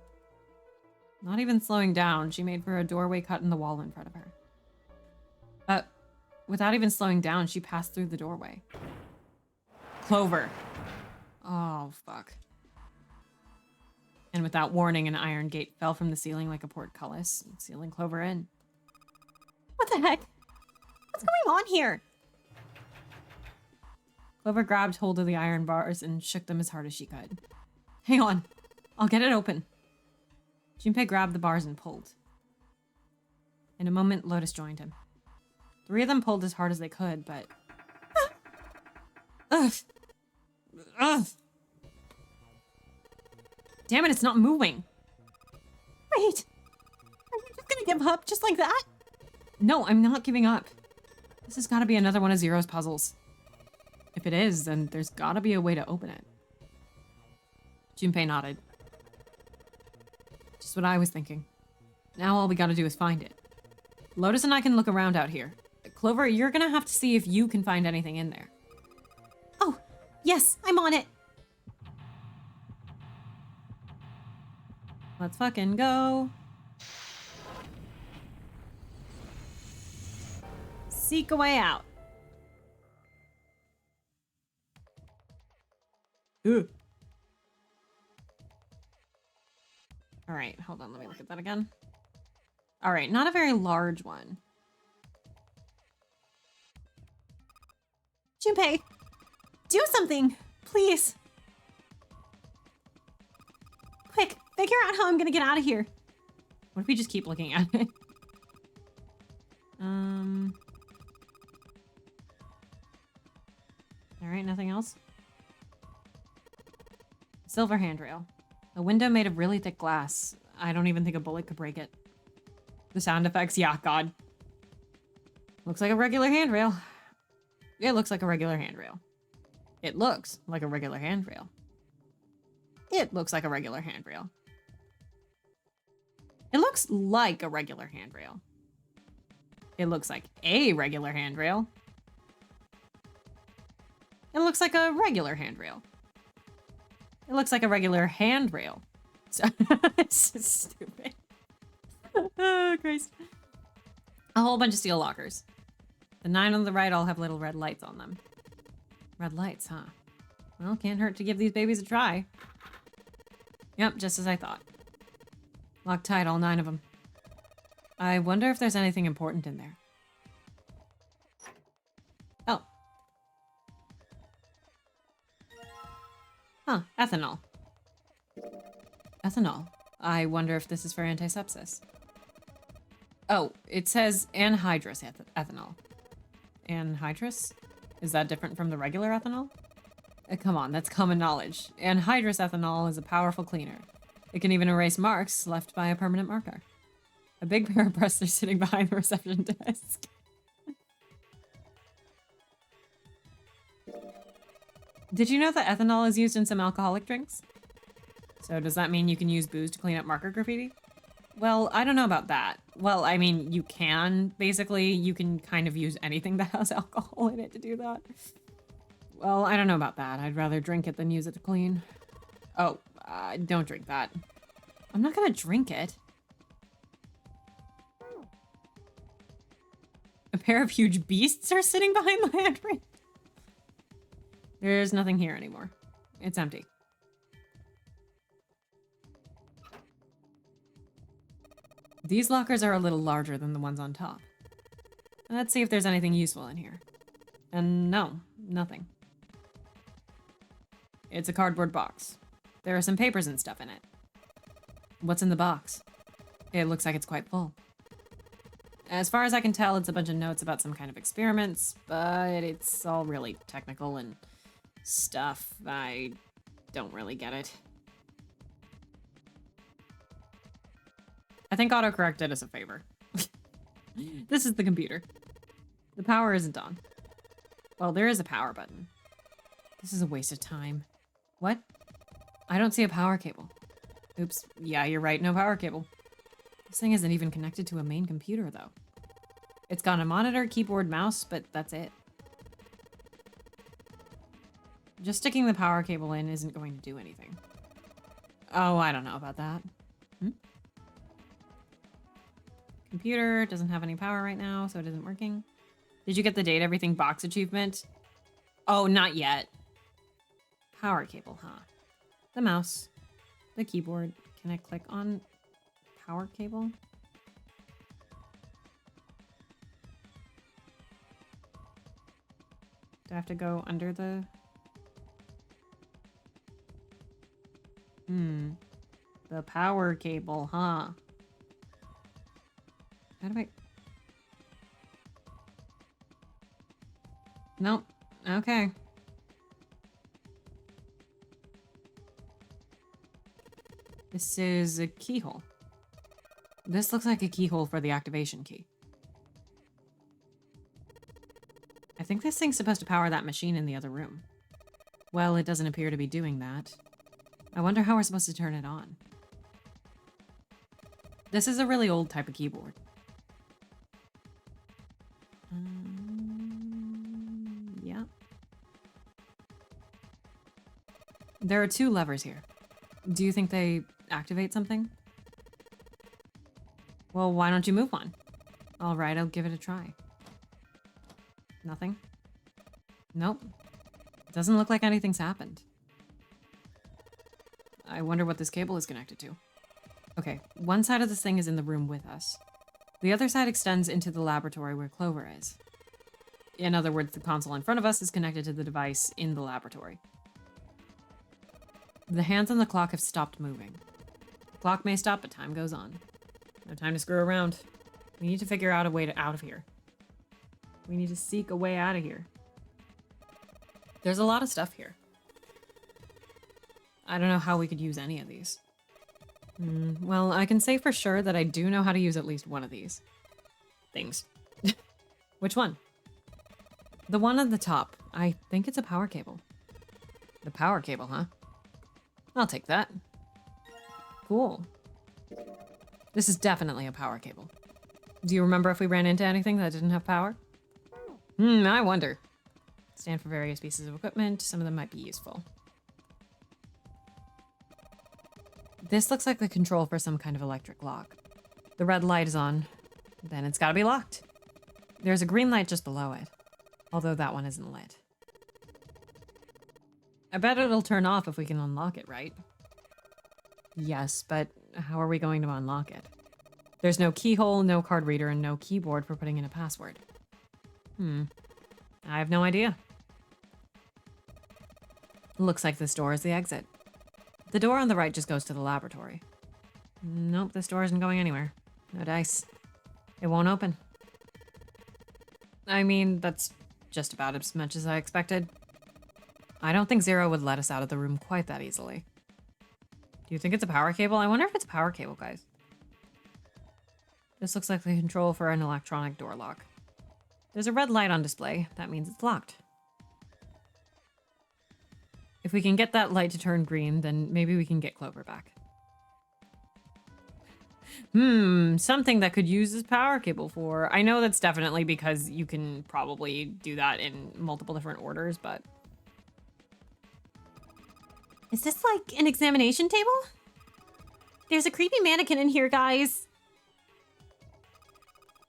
Not even slowing down, she made for a doorway cut in the wall in front of her. Without even slowing down, she passed through the doorway. Clover! Oh, fuck. And without warning, an iron gate fell from the ceiling like a portcullis, sealing Clover in. What the heck? What's going on here? Clover grabbed hold of the iron bars and shook them as hard as she could. Hang on. I'll get it open. Junpei grabbed the bars and pulled. In a moment, Lotus joined him. 3 of them pulled as hard as they could, but... Ugh! Ugh! Damn it, it's not moving! Wait! Are you just gonna give up just like that? No, I'm not giving up. This has gotta be another one of Zero's puzzles. If it is, then there's gotta be a way to open it. Junpei nodded. Just what I was thinking. Now all we gotta do is find it. Lotus and I can look around out here. Clover, you're gonna have to see if you can find anything in there. Oh, yes, I'm on it. Let's fucking go. Seek a way out. Ugh. All right, hold on. Let me look at that again. All right, not a very large one. Junpei, do something, please. Quick, figure out how I'm gonna get out of here. What if we just keep looking at it? All right, nothing else. Silver handrail. A window made of really thick glass. I don't even think a bullet could break it. The sound effects, yeah, God. Looks like a regular handrail. It looks like a regular handrail. It looks like a regular handrail. It looks like a regular handrail. It looks like a regular handrail. It looks like a regular handrail. It looks like a regular handrail. It looks like a regular handrail. So it's just stupid. Oh, Christ. A whole bunch of steel lockers. The 9 on the right all have little red lights on them. Red lights, huh? Well, can't hurt to give these babies a try. Yep, just as I thought. Locked tight, all 9 of them. I wonder if there's anything important in there. Oh. Huh, ethanol. Ethanol. I wonder if this is for antisepsis. Oh, it says anhydrous ethanol. Anhydrous? Is that different from the regular ethanol? Come on, that's common knowledge. Anhydrous ethanol is a powerful cleaner. It can even erase marks left by a permanent marker. A big pair of breasts are sitting behind the reception desk. Did you know that ethanol is used in some alcoholic drinks? So does that mean you can use booze to clean up marker graffiti? Well, I don't know about that. Well, I mean, you can. Basically, you can kind of use anything that has alcohol in it to do that. Well, I don't know about that. I'd rather drink it than use it to clean. Oh, don't drink that. I'm not gonna drink it. A pair of huge beasts are sitting behind the handrail. There's nothing here anymore. It's empty. These lockers are a little larger than the ones on top. Let's see if there's anything useful in here. And no, nothing. It's a cardboard box. There are some papers and stuff in it. What's in the box? It looks like it's quite full. As far as I can tell, it's a bunch of notes about some kind of experiments, but it's all really technical and stuff. I don't really get it. I think autocorrect did us a favor. This is the computer. The power isn't on. Well, there is a power button. This is a waste of time. What? I don't see a power cable. Oops. Yeah, you're right. No power cable. This thing isn't even connected to a main computer, though. It's got a monitor, keyboard, mouse, but that's it. Just sticking the power cable in isn't going to do anything. Oh, I don't know about that. Computer doesn't have any power right now, so it isn't working. Did you get the Date Everything box achievement? Oh, not yet. Power cable, huh? The mouse, the keyboard. Can I click on power cable? Do I have to go under the... The power cable, huh? How do I... Nope. Okay. This is a keyhole. This looks like a keyhole for the activation key. I think this thing's supposed to power that machine in the other room. Well, it doesn't appear to be doing that. I wonder how we're supposed to turn it on. This is a really old type of keyboard. Yeah. There are 2 levers here. Do you think they activate something? Well, why don't you move one? All right, I'll give it a try. Nothing? Nope. Doesn't look like anything's happened. I wonder what this cable is connected to. Okay, one side of this thing is in the room with us. The other side extends into the laboratory where Clover is. In other words, the console in front of us is connected to the device in the laboratory. The hands on the clock have stopped moving. The clock may stop, but time goes on. No time to screw around. We need to figure out a way out of here. We need to seek a way out of here. There's a lot of stuff here. I don't know how we could use any of these. Well, I can say for sure that I do know how to use at least one of these things. Which one? The one at the top. I think it's a power cable. The power cable, huh? I'll take that. Cool. This is definitely a power cable. Do you remember if we ran into anything that didn't have power? I wonder. Stand for various pieces of equipment. Some of them might be useful. This looks like the control for some kind of electric lock. The red light is on. Then it's gotta be locked. There's a green light just below it, although that one isn't lit. I bet it'll turn off if we can unlock it, right? Yes, but how are we going to unlock it? There's no keyhole, no card reader, and no keyboard for putting in a password. I have no idea. Looks like this door is the exit. The door on the right just goes to the laboratory. Nope, this door isn't going anywhere. No dice. It won't open. I mean, that's just about as much as I expected. I don't think Zero would let us out of the room quite that easily. Do you think it's a power cable? I wonder if it's a power cable, guys. This looks like the control for an electronic door lock. There's a red light on display. That means it's locked. If we can get that light to turn green, then maybe we can get Clover back. Something that could use this power cable for... I know that's definitely because you can probably do that in multiple different orders, but... Is this like an examination table? There's a creepy mannequin in here, guys.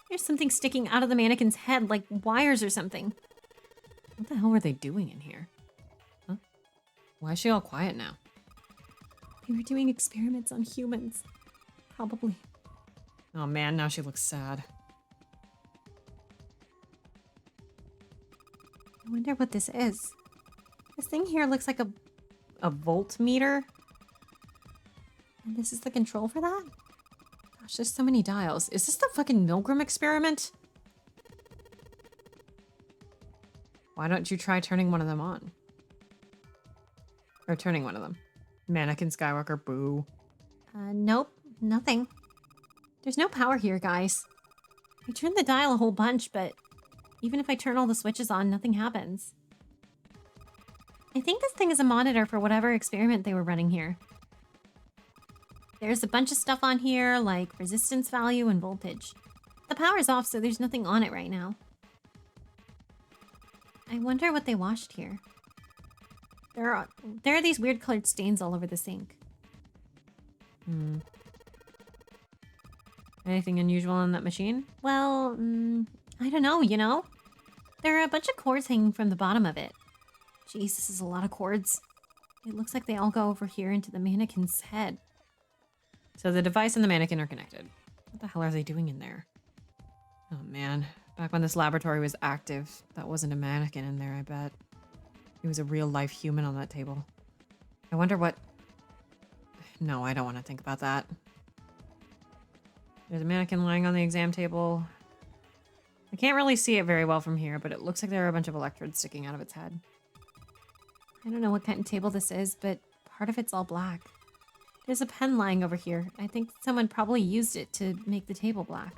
There's something sticking out of the mannequin's head, like wires or something. What the hell were they doing in here? Huh? Why is she all quiet now? They were doing experiments on humans. Probably. Oh man, now she looks sad. I wonder what this is. This thing here looks like a voltmeter. And this is the control for that? Gosh, there's so many dials. Is this the fucking Milgram experiment? Why don't you try turning one of them on? Or turning one of them. Mannequin Skywalker, boo. Nope, nothing. There's no power here, guys. I turned the dial a whole bunch, but even if I turn all the switches on, nothing happens. I think this thing is a monitor for whatever experiment they were running here. There's a bunch of stuff on here, like resistance value and voltage. The power's off, so there's nothing on it right now. I wonder what they washed here. There are these weird colored stains all over the sink. Anything unusual in that machine? Well, I don't know, you know? There are a bunch of cords hanging from the bottom of it. Jeez, this is a lot of cords. It looks like they all go over here into the mannequin's head. So the device and the mannequin are connected. What the hell are they doing in there? Oh man, back when this laboratory was active, that wasn't a mannequin in there, I bet. It was a real life human on that table. I wonder what... No, I don't want to think about that. There's a mannequin lying on the exam table. I can't really see it very well from here, but it looks like there are a bunch of electrodes sticking out of its head. I don't know what kind of table this is, but part of it's all black. There's a pen lying over here. I think someone probably used it to make the table black.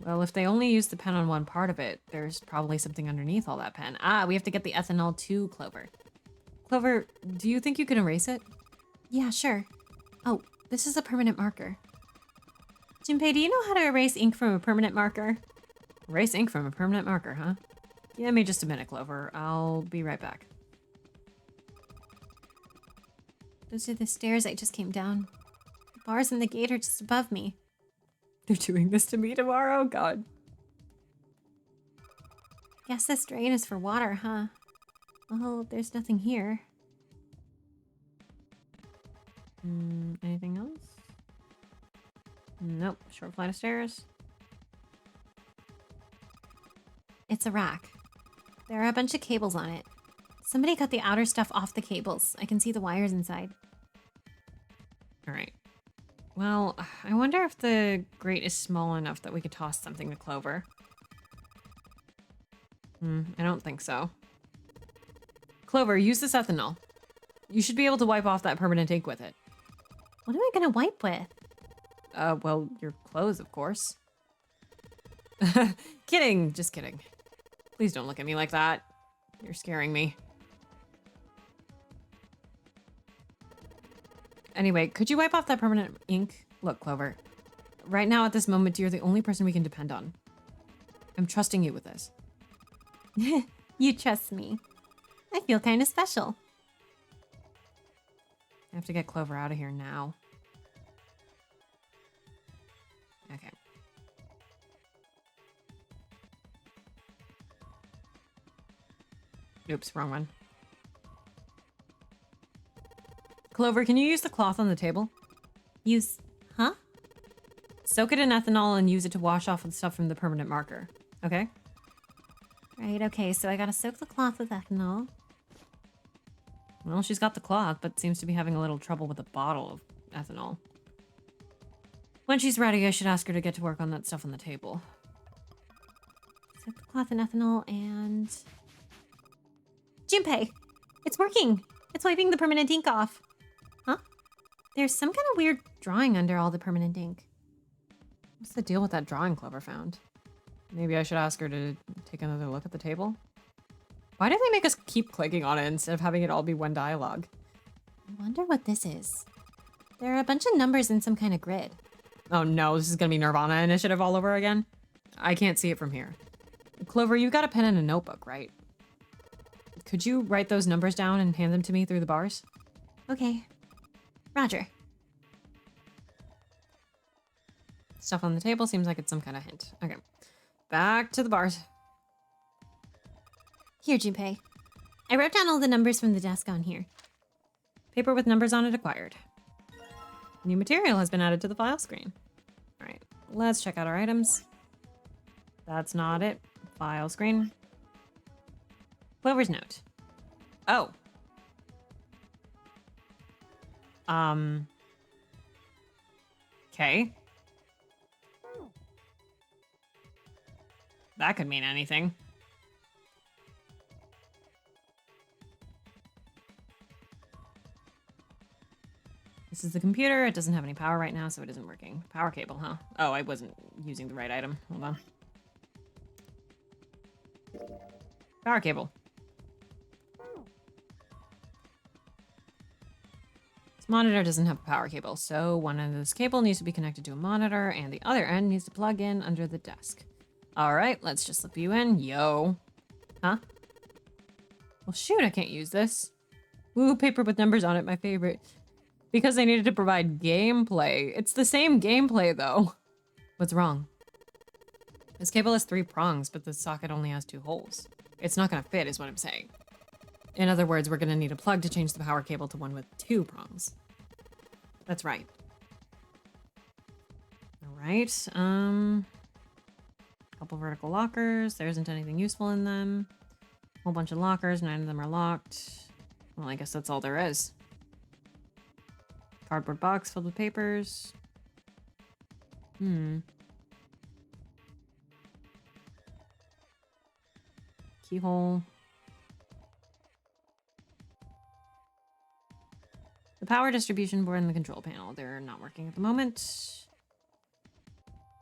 Well, if they only used the pen on one part of it, there's probably something underneath all that pen. Ah, we have to get the ethanol to Clover. Clover, do you think you can erase it? Yeah, sure. Oh, this is a permanent marker. Junpei, do you know how to erase ink from a permanent marker? Erase ink from a permanent marker, huh? Give me just a minute, Clover. I'll be right back. Those are the stairs I just came down. The bars and the gate are just above me. They're doing this to me tomorrow? God. Guess this drain is for water, huh? Well, there's nothing here. Anything else? Nope. Short flight of stairs. It's a rack. There are a bunch of cables on it. Somebody cut the outer stuff off the cables. I can see the wires inside. All right. Well, I wonder if the grate is small enough that we could toss something to Clover. I don't think so. Clover, use this ethanol. You should be able to wipe off that permanent ink with it. What am I gonna wipe with? Well, your clothes, of course. Kidding, just kidding. Please don't look at me like that. You're scaring me. Anyway, could you wipe off that permanent ink? Look, Clover. Right now, at this moment, you're the only person we can depend on. I'm trusting you with this. You trust me. I feel kind of special. I have to get Clover out of here now. Okay. Oops, wrong one. Clover, can you use the cloth on the table? Use... Huh? Soak it in ethanol and use it to wash off the stuff from the permanent marker. Okay? Right, okay, so I gotta soak the cloth with ethanol. Well, she's got the cloth, but seems to be having a little trouble with the bottle of ethanol. When she's ready, I should ask her to get to work on that stuff on the table. Soak the cloth in ethanol and... Junpei! It's working! It's wiping the permanent ink off. Huh? There's some kind of weird drawing under all the permanent ink. What's the deal with that drawing Clover found? Maybe I should ask her to take another look at the table? Why do they make us keep clicking on it instead of having it all be one dialogue? I wonder what this is. There are a bunch of numbers in some kind of grid. Oh no, this is gonna be Nirvana Initiative all over again? I can't see it from here. Clover, you got a pen and a notebook, right? Could you write those numbers down and hand them to me through the bars? Okay. Roger. Stuff on the table seems like it's some kind of hint. Okay. Back to the bars. Here, Junpei. I wrote down all the numbers from the desk on here. Paper with numbers on it acquired. New material has been added to the file screen. All right, let's check out our items. That's not it. File screen. Clover's note. Oh. Okay. That could mean anything. This is the computer. It doesn't have any power right now, so it isn't working. Power cable, huh? Oh, I wasn't using the right item. Hold on. Power cable. This monitor doesn't have a power cable, so one end of this cable needs to be connected to a monitor, and the other end needs to plug in under the desk. All right, let's just slip you in. Yo. Huh? Well, shoot, I can't use this. Ooh, paper with numbers on it, my favorite. Because they needed to provide gameplay. It's the same gameplay, though. What's wrong? This cable has 3 prongs, but the socket only has 2 holes. It's not gonna fit, is what I'm saying. In other words, we're gonna need a plug to change the power cable to one with 2 prongs. That's right. All right, couple vertical lockers. There isn't anything useful in them. Whole bunch of lockers, 9 of them are locked. Well, I guess that's all there is. Cardboard box filled with papers. Keyhole. The power distribution board and the control panel. They're not working at the moment.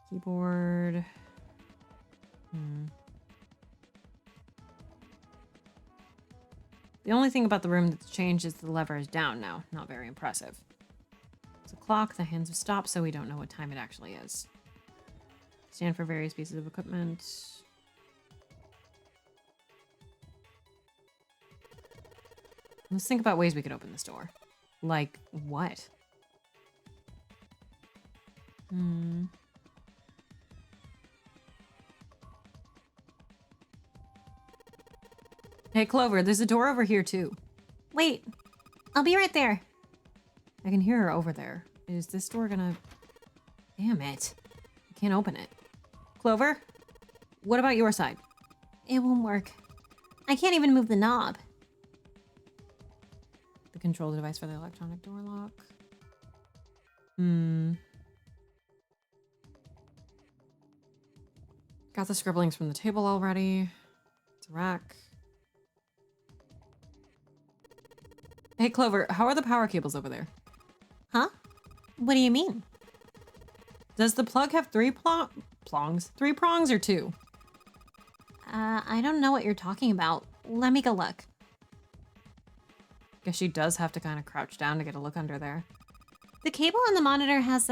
Keyboard. The only thing about the room that's changed is the lever is down now. Not very impressive. It's a clock. The hands have stopped, so we don't know what time it actually is. Stand for various pieces of equipment. Let's think about ways we could open this door. Like what? Hey, Clover, there's a door over here, too. Wait, I'll be right there. I can hear her over there. Is this door gonna... Damn it. I can't open it. Clover? What about your side? It won't work. I can't even move the knob. The control device for the electronic door lock. Got the scribblings from the table already. It's a rack. Hey, Clover, how are the power cables over there? Huh? What do you mean? Does the plug have 3 prongs? 3 prongs or 2? I don't know what you're talking about. Let me go look. Guess she does have to kind of crouch down to get a look under there. The cable on the monitor has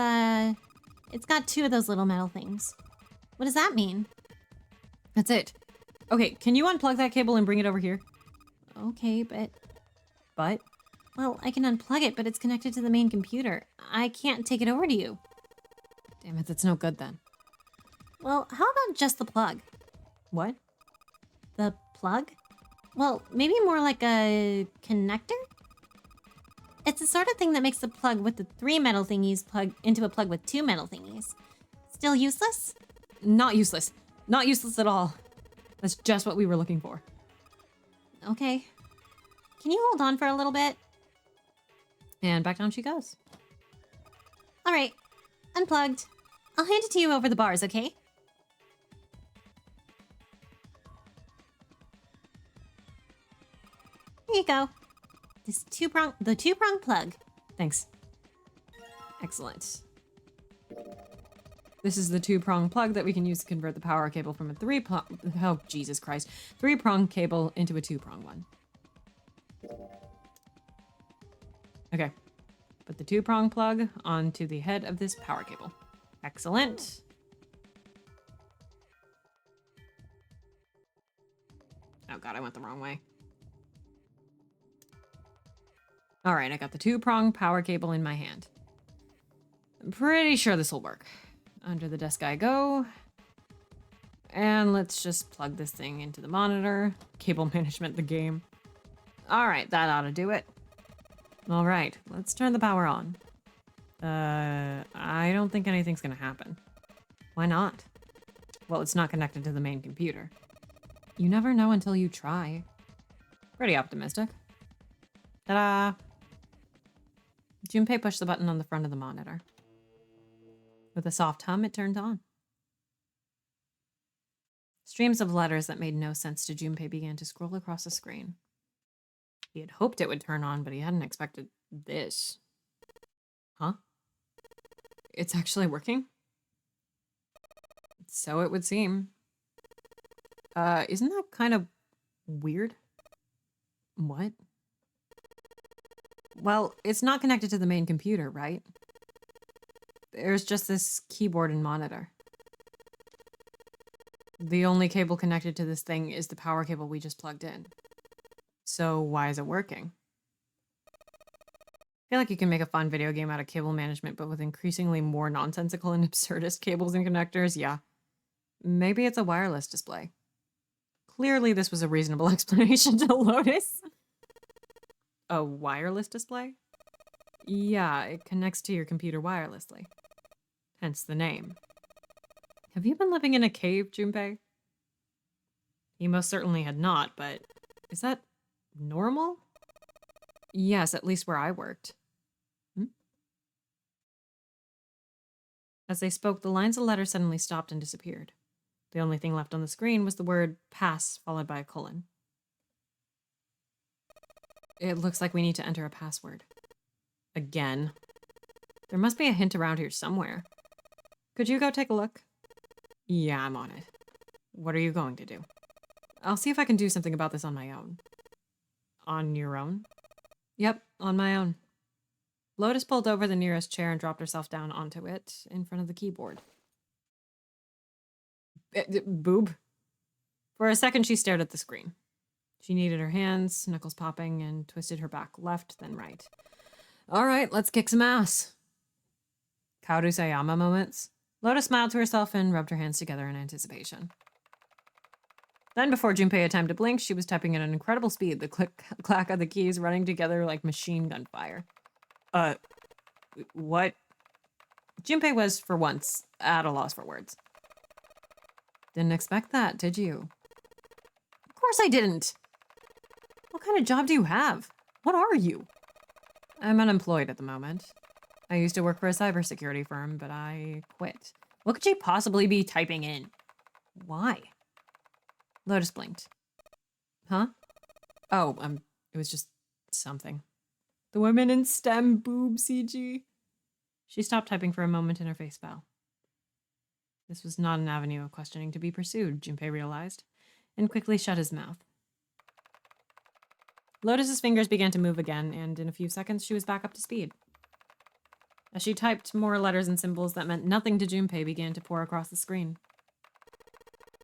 it's got 2 of those little metal things. What does that mean? That's it. Okay, can you unplug that cable and bring it over here? Okay, but... But? Well, I can unplug it, but it's connected to the main computer. I can't take it over to you. Damn it, that's no good then. Well, how about just the plug? What? The plug? Well, maybe more like a connector? It's the sort of thing that makes the plug with the 3 metal thingies plug into a plug with 2 metal thingies. Still useless? Not useless. Not useless at all. That's just what we were looking for. Okay. Can you hold on for a little bit? And back down she goes. All right. Unplugged. I'll hand it to you over the bars, okay? Here you go. The two-prong plug. Thanks. Excellent. This is the 2-prong plug that we can use to convert the power cable from a 3-prong cable into a 2-prong one. Okay. Put the 2-prong plug onto the head of this power cable. Excellent. Oh god, I went the wrong way. Alright, I got the 2-prong power cable in my hand. I'm pretty sure this will work. Under the desk I go. And let's just plug this thing into the monitor. Cable management, the game. Alright, that ought to do it. Alright, let's turn the power on. I don't think anything's gonna happen. Why not? Well, it's not connected to the main computer. You never know until you try. Pretty optimistic. Ta-da! Junpei pushed the button on the front of the monitor. With a soft hum, it turned on. Streams of letters that made no sense to Junpei began to scroll across the screen. He had hoped it would turn on, but he hadn't expected this. Huh? It's actually working? So it would seem. Isn't that kind of weird? What? Well, it's not connected to the main computer, right? There's just this keyboard and monitor. The only cable connected to this thing is the power cable we just plugged in. So why is it working? I feel like you can make a fun video game out of cable management, but with increasingly more nonsensical and absurdist cables and connectors, yeah. Maybe it's a wireless display. Clearly this was a reasonable explanation to Lotus. A wireless display? Yeah, it connects to your computer wirelessly. Hence the name. Have you been living in a cave, Junpei? He most certainly had not, but is that normal? Yes, at least where I worked. As they spoke, the lines of letters suddenly stopped and disappeared. The only thing left on the screen was the word pass followed by a colon. It looks like we need to enter a password. Again. There must be a hint around here somewhere. Could you go take a look? Yeah, I'm on it. What are you going to do? I'll see if I can do something about this on my own. On your own? Yep, on my own. Lotus pulled over the nearest chair and dropped herself down onto it in front of the keyboard. Boob. For a second, she stared at the screen. She kneaded her hands, knuckles popping, and twisted her back left, then right. All right, let's kick some ass. Kaoru Sayama moments. Lotus smiled to herself and rubbed her hands together in anticipation. Then, before Junpei had time to blink, she was typing at an incredible speed, the click-clack of the keys running together like machine gun fire. What? Junpei was, for once, at a loss for words. Didn't expect that, did you? Of course I didn't. What kind of job do you have? What are you? I'm unemployed at the moment. I used to work for a cybersecurity firm, but I quit. What could she possibly be typing in? Why? Lotus blinked. Huh? Oh, it was just something. The women in STEM boob CG. She stopped typing for a moment and her face fell. This was not an avenue of questioning to be pursued, Junpei realized, and quickly shut his mouth. Lotus's fingers began to move again, and in a few seconds she was back up to speed. As she typed, more letters and symbols that meant nothing to Junpei began to pour across the screen.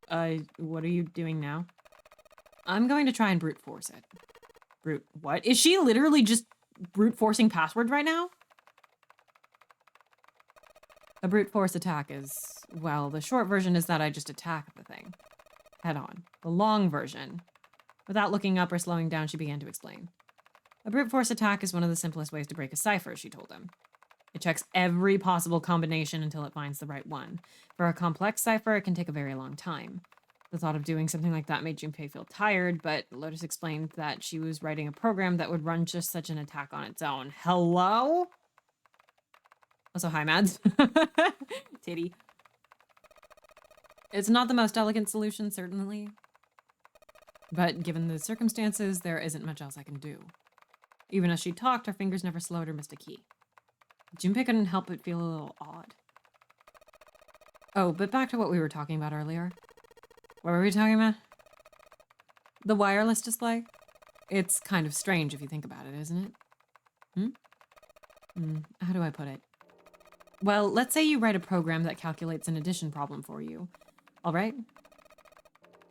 What are you doing now? I'm going to try and brute force it. Brute what? Is she literally just brute forcing password right now? A brute force attack is, well, the short version is that I just attack the thing. Head on. The long version. Without looking up or slowing down, she began to explain. A brute force attack is one of the simplest ways to break a cipher, she told him. It checks every possible combination until it finds the right one. For a complex cipher, it can take a very long time. The thought of doing something like that made Junpei feel tired, but Lotus explained that she was writing a program that would run just such an attack on its own. Hello? Also, hi, Mads. Titty. It's not the most elegant solution, certainly. But given the circumstances, there isn't much else I can do. Even as she talked, her fingers never slowed or missed a key. Junpei couldn't help but feel a little odd. Oh, but back to what we were talking about earlier. What were we talking about? The wireless display? It's kind of strange if you think about it, isn't it? How do I put it? Well, let's say you write a program that calculates an addition problem for you. All right?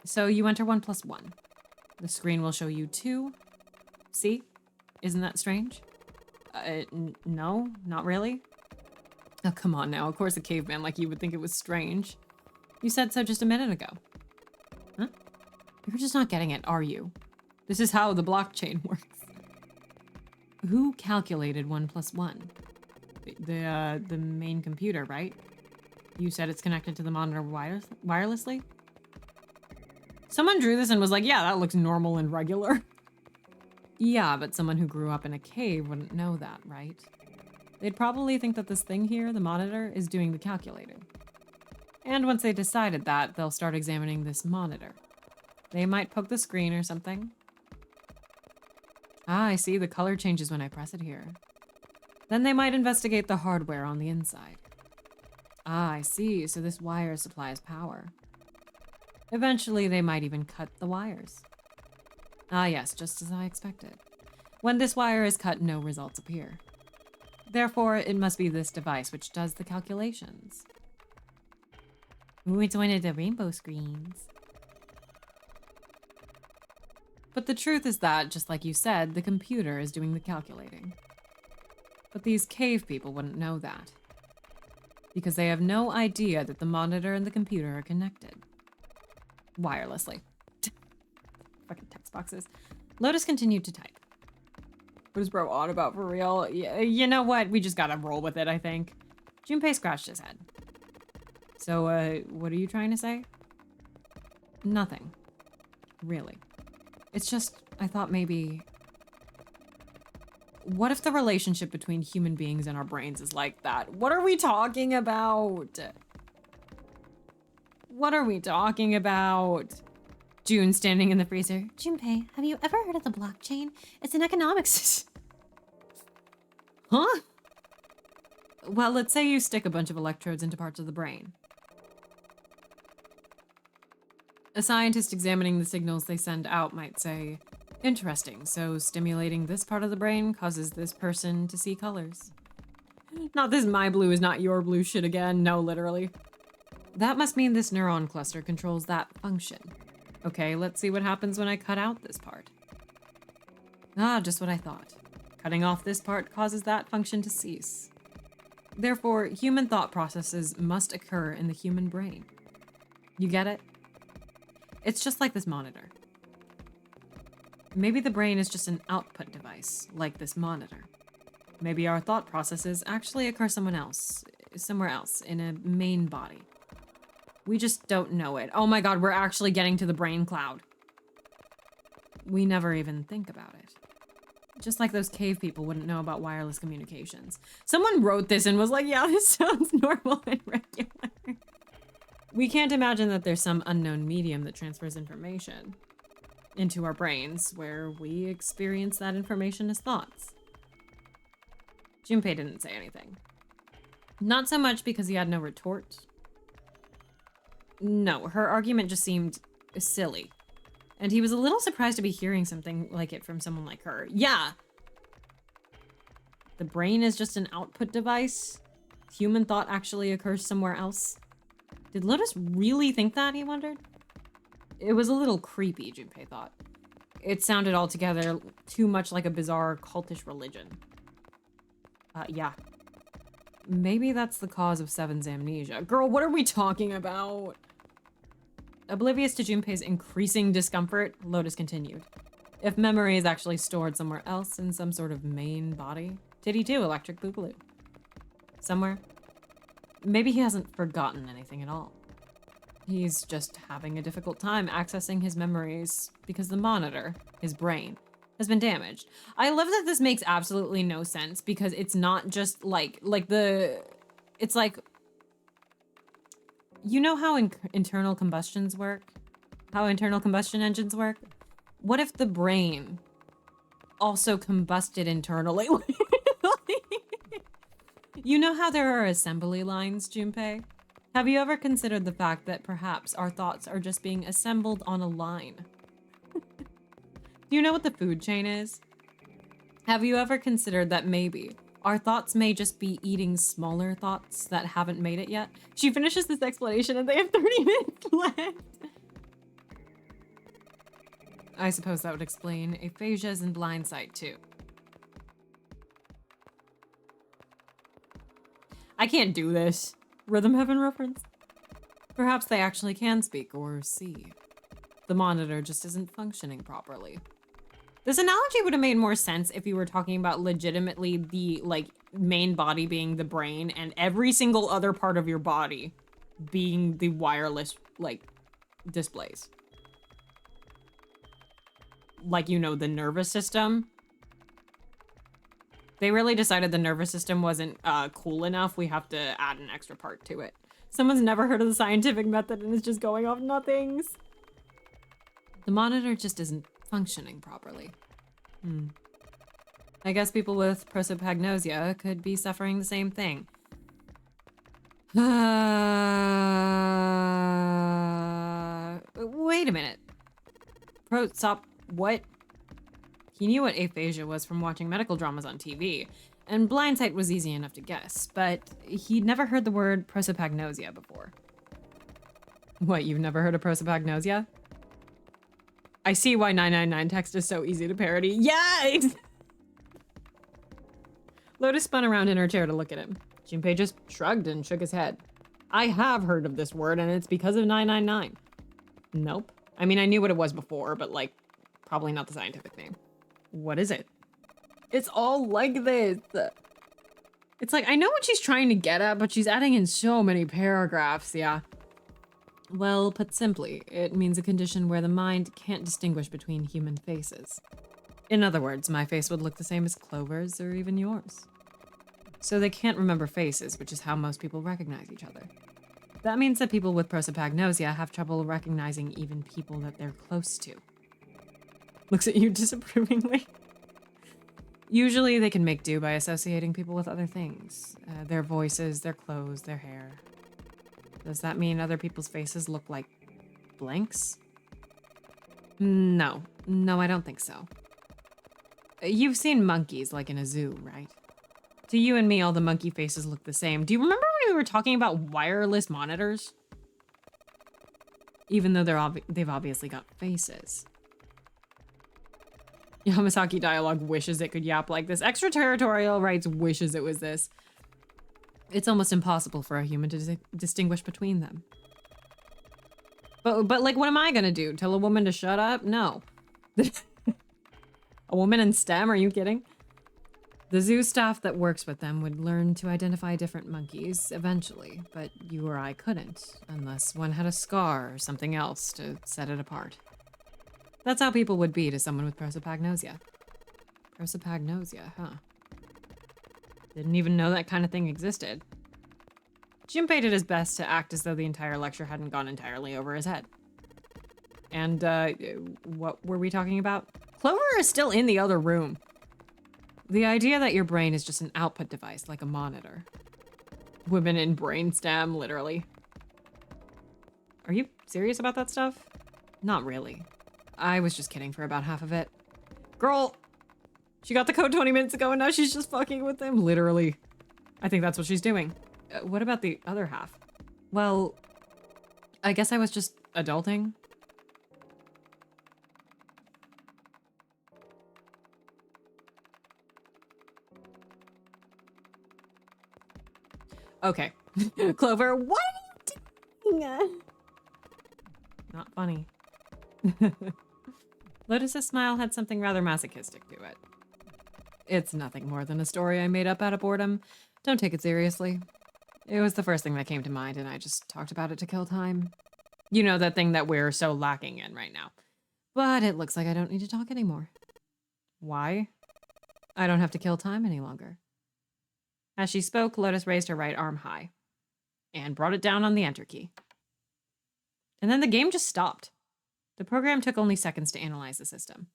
So you enter 1 plus 1. The screen will show you 2. See? Isn't that strange? No, not really. Oh, come on now. Of course a caveman like you would think it was strange. You said so just a minute ago. Huh? You're just not getting it, are you? This is how the blockchain works. Who calculated 1 plus 1? The main computer, right? You said it's connected to the monitor wirelessly? Someone drew this and was like, yeah, that looks normal and regular. Yeah, but someone who grew up in a cave wouldn't know that, right? they'd probably think that this thing here, the monitor, is doing the calculating. And once they decided that, they'll start examining this monitor. They might poke the screen or something. Ah, I see, the color changes when I press it here. Then they might investigate the hardware on the inside. Ah, I see, so this wire supplies power. Eventually, they might even cut the wires. Ah yes, just as I expected. When this wire is cut, no results appear. Therefore, it must be this device which does the calculations. Ooh, it's one of the rainbow screens. But the truth is that, just like you said, the computer is doing the calculating. But these cave people wouldn't know that. Because they have no idea that the monitor and the computer are connected. Wirelessly. Fucking text boxes. Lotus continued to type. What is bro on about for real? Yeah, you know what? We just gotta roll with it, I think. Junpei scratched his head. So, what are you trying to say? Nothing. Really. It's just, I thought maybe... What if the relationship between human beings and our brains is like that? What are we talking about? What are we talking about? June standing in the freezer. Junpei, have you ever heard of the blockchain? It's an economics... Huh? Well, let's say you stick a bunch of electrodes into parts of the brain. A scientist examining the signals they send out might say, interesting, so stimulating this part of the brain causes this person to see colors. Not this my blue is not your blue shit again, no, literally. That must mean this neuron cluster controls that function. Okay, let's see what happens when I cut out this part. Ah, just what I thought. Cutting off this part causes that function to cease. Therefore, human thought processes must occur in the human brain. You get it? It's just like this monitor. Maybe the brain is just an output device, like this monitor. Maybe our thought processes actually occur somewhere else, in a main body. We just don't know it. Oh my god, we're actually getting to the brain cloud. We never even think about it. Just like those cave people wouldn't know about wireless communications. Someone wrote this and was like, yeah, this sounds normal and regular. We can't imagine that there's some unknown medium that transfers information into our brains where we experience that information as thoughts. Junpei didn't say anything. Not so much because he had no retort. No, her argument just seemed silly. And he was a little surprised to be hearing something like it from someone like her. Yeah! The brain is just an output device? Human thought actually occurs somewhere else? Did Lotus really think that, he wondered? It was a little creepy, Junpei thought. It sounded altogether too much like a bizarre cultish religion. Yeah. Maybe that's the cause of Seven's amnesia. Girl, what are we talking about? Oblivious to Junpei's increasing discomfort, Lotus continued. If memory is actually stored somewhere else in some sort of main body. Titty 2, electric boogaloo. Somewhere. Maybe he hasn't forgotten anything at all. He's just having a difficult time accessing his memories because the monitor, his brain, has been damaged. I love that this makes absolutely no sense because it's not just it's like, you know how internal combustions work? How internal combustion engines work? What if the brain also combusted internally? You know how there are assembly lines, Junpei? Have you ever considered the fact that perhaps our thoughts are just being assembled on a line? Do you know what the food chain is? Have you ever considered that maybe our thoughts may just be eating smaller thoughts that haven't made it yet? She finishes this explanation and they have 30 minutes left. I suppose that would explain aphasias and blindsight too. I can't do this. Rhythm Heaven reference? Perhaps they actually can speak or see. The monitor just isn't functioning properly. This analogy would have made more sense if you were talking about legitimately the, main body being the brain and every single other part of your body being the wireless, displays. The nervous system. They really decided the nervous system wasn't cool enough. We have to add an extra part to it. Someone's never heard of the scientific method and is just going off nothings. The monitor just isn't functioning properly. I guess people with prosopagnosia could be suffering the same thing. Wait a minute. What? He knew what aphasia was from watching medical dramas on TV, and blindsight was easy enough to guess, but he'd never heard the word prosopagnosia before. What, you've never heard of prosopagnosia? I see why 999 text is so easy to parody. Yeah! Lotus spun around in her chair to look at him. Junpei just shrugged and shook his head. I have heard of this word, and it's because of 999. Nope. I mean, I knew what it was before, but, like, probably not the scientific name. What is it? It's all like this. It's like, I know what she's trying to get at, but she's adding in so many paragraphs, yeah. Well, put simply, it means a condition where the mind can't distinguish between human faces. In other words, my face would look the same as Clover's or even yours. So they can't remember faces, which is how most people recognize each other. That means that people with prosopagnosia have trouble recognizing even people that they're close to. Looks at you disapprovingly. Usually they can make do by associating people with other things. Their voices, their clothes, their hair. Does that mean other people's faces look like blanks? No, I don't think so. You've seen monkeys like in a zoo, right? To you and me, all the monkey faces look the same. Do you remember when we were talking about wireless monitors? Even though they've obviously got faces. Yamasaki dialogue wishes it could yap like this. Extraterritorial rights wishes it was this. It's almost impossible for a human to distinguish between them. But like, what am I gonna do? Tell a woman to shut up? No. A woman in STEM? Are you kidding? The zoo staff that works with them would learn to identify different monkeys eventually, but you or I couldn't, unless one had a scar or something else to set it apart. That's how people would be to someone with prosopagnosia. Prosopagnosia, huh? Didn't even know that kind of thing existed. Junpei did his best to act as though the entire lecture hadn't gone entirely over his head. And, what were we talking about? Clover is still in the other room. The idea that your brain is just an output device, like a monitor. Women in brainstem, literally. Are you serious about that stuff? Not really. I was just kidding for about half of it. Girl! She got the code 20 minutes ago and now she's just fucking with him, literally. I think that's what she's doing. What about the other half? Well, I guess I was just adulting. Okay. Clover, what are you doing? Not funny. Lotus's smile had something rather masochistic to it. It's nothing more than a story I made up out of boredom. Don't take it seriously. It was the first thing that came to mind, and I just talked about it to kill time. You know, that thing that we're so lacking in right now. But it looks like I don't need to talk anymore. Why? I don't have to kill time any longer. As she spoke, Lotus raised her right arm high and brought it down on the enter key. And then the game just stopped. The program took only seconds to analyze the system.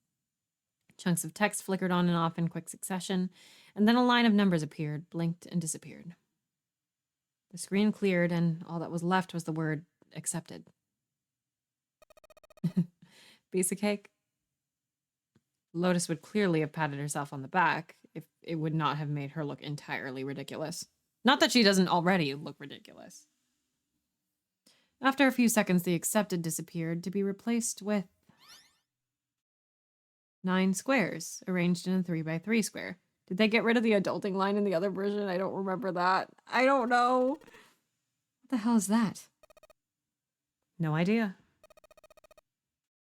Chunks of text flickered on and off in quick succession, and then a line of numbers appeared, blinked, and disappeared. The screen cleared, and all that was left was the word accepted. Piece of cake? Lotus would clearly have patted herself on the back if it would not have made her look entirely ridiculous. Not that she doesn't already look ridiculous. After a few seconds, the accepted disappeared to be replaced with 9 squares arranged in a 3x3 square. Did they get rid of the adulting line in the other version? I don't remember that. I don't know. What the hell is that? No idea.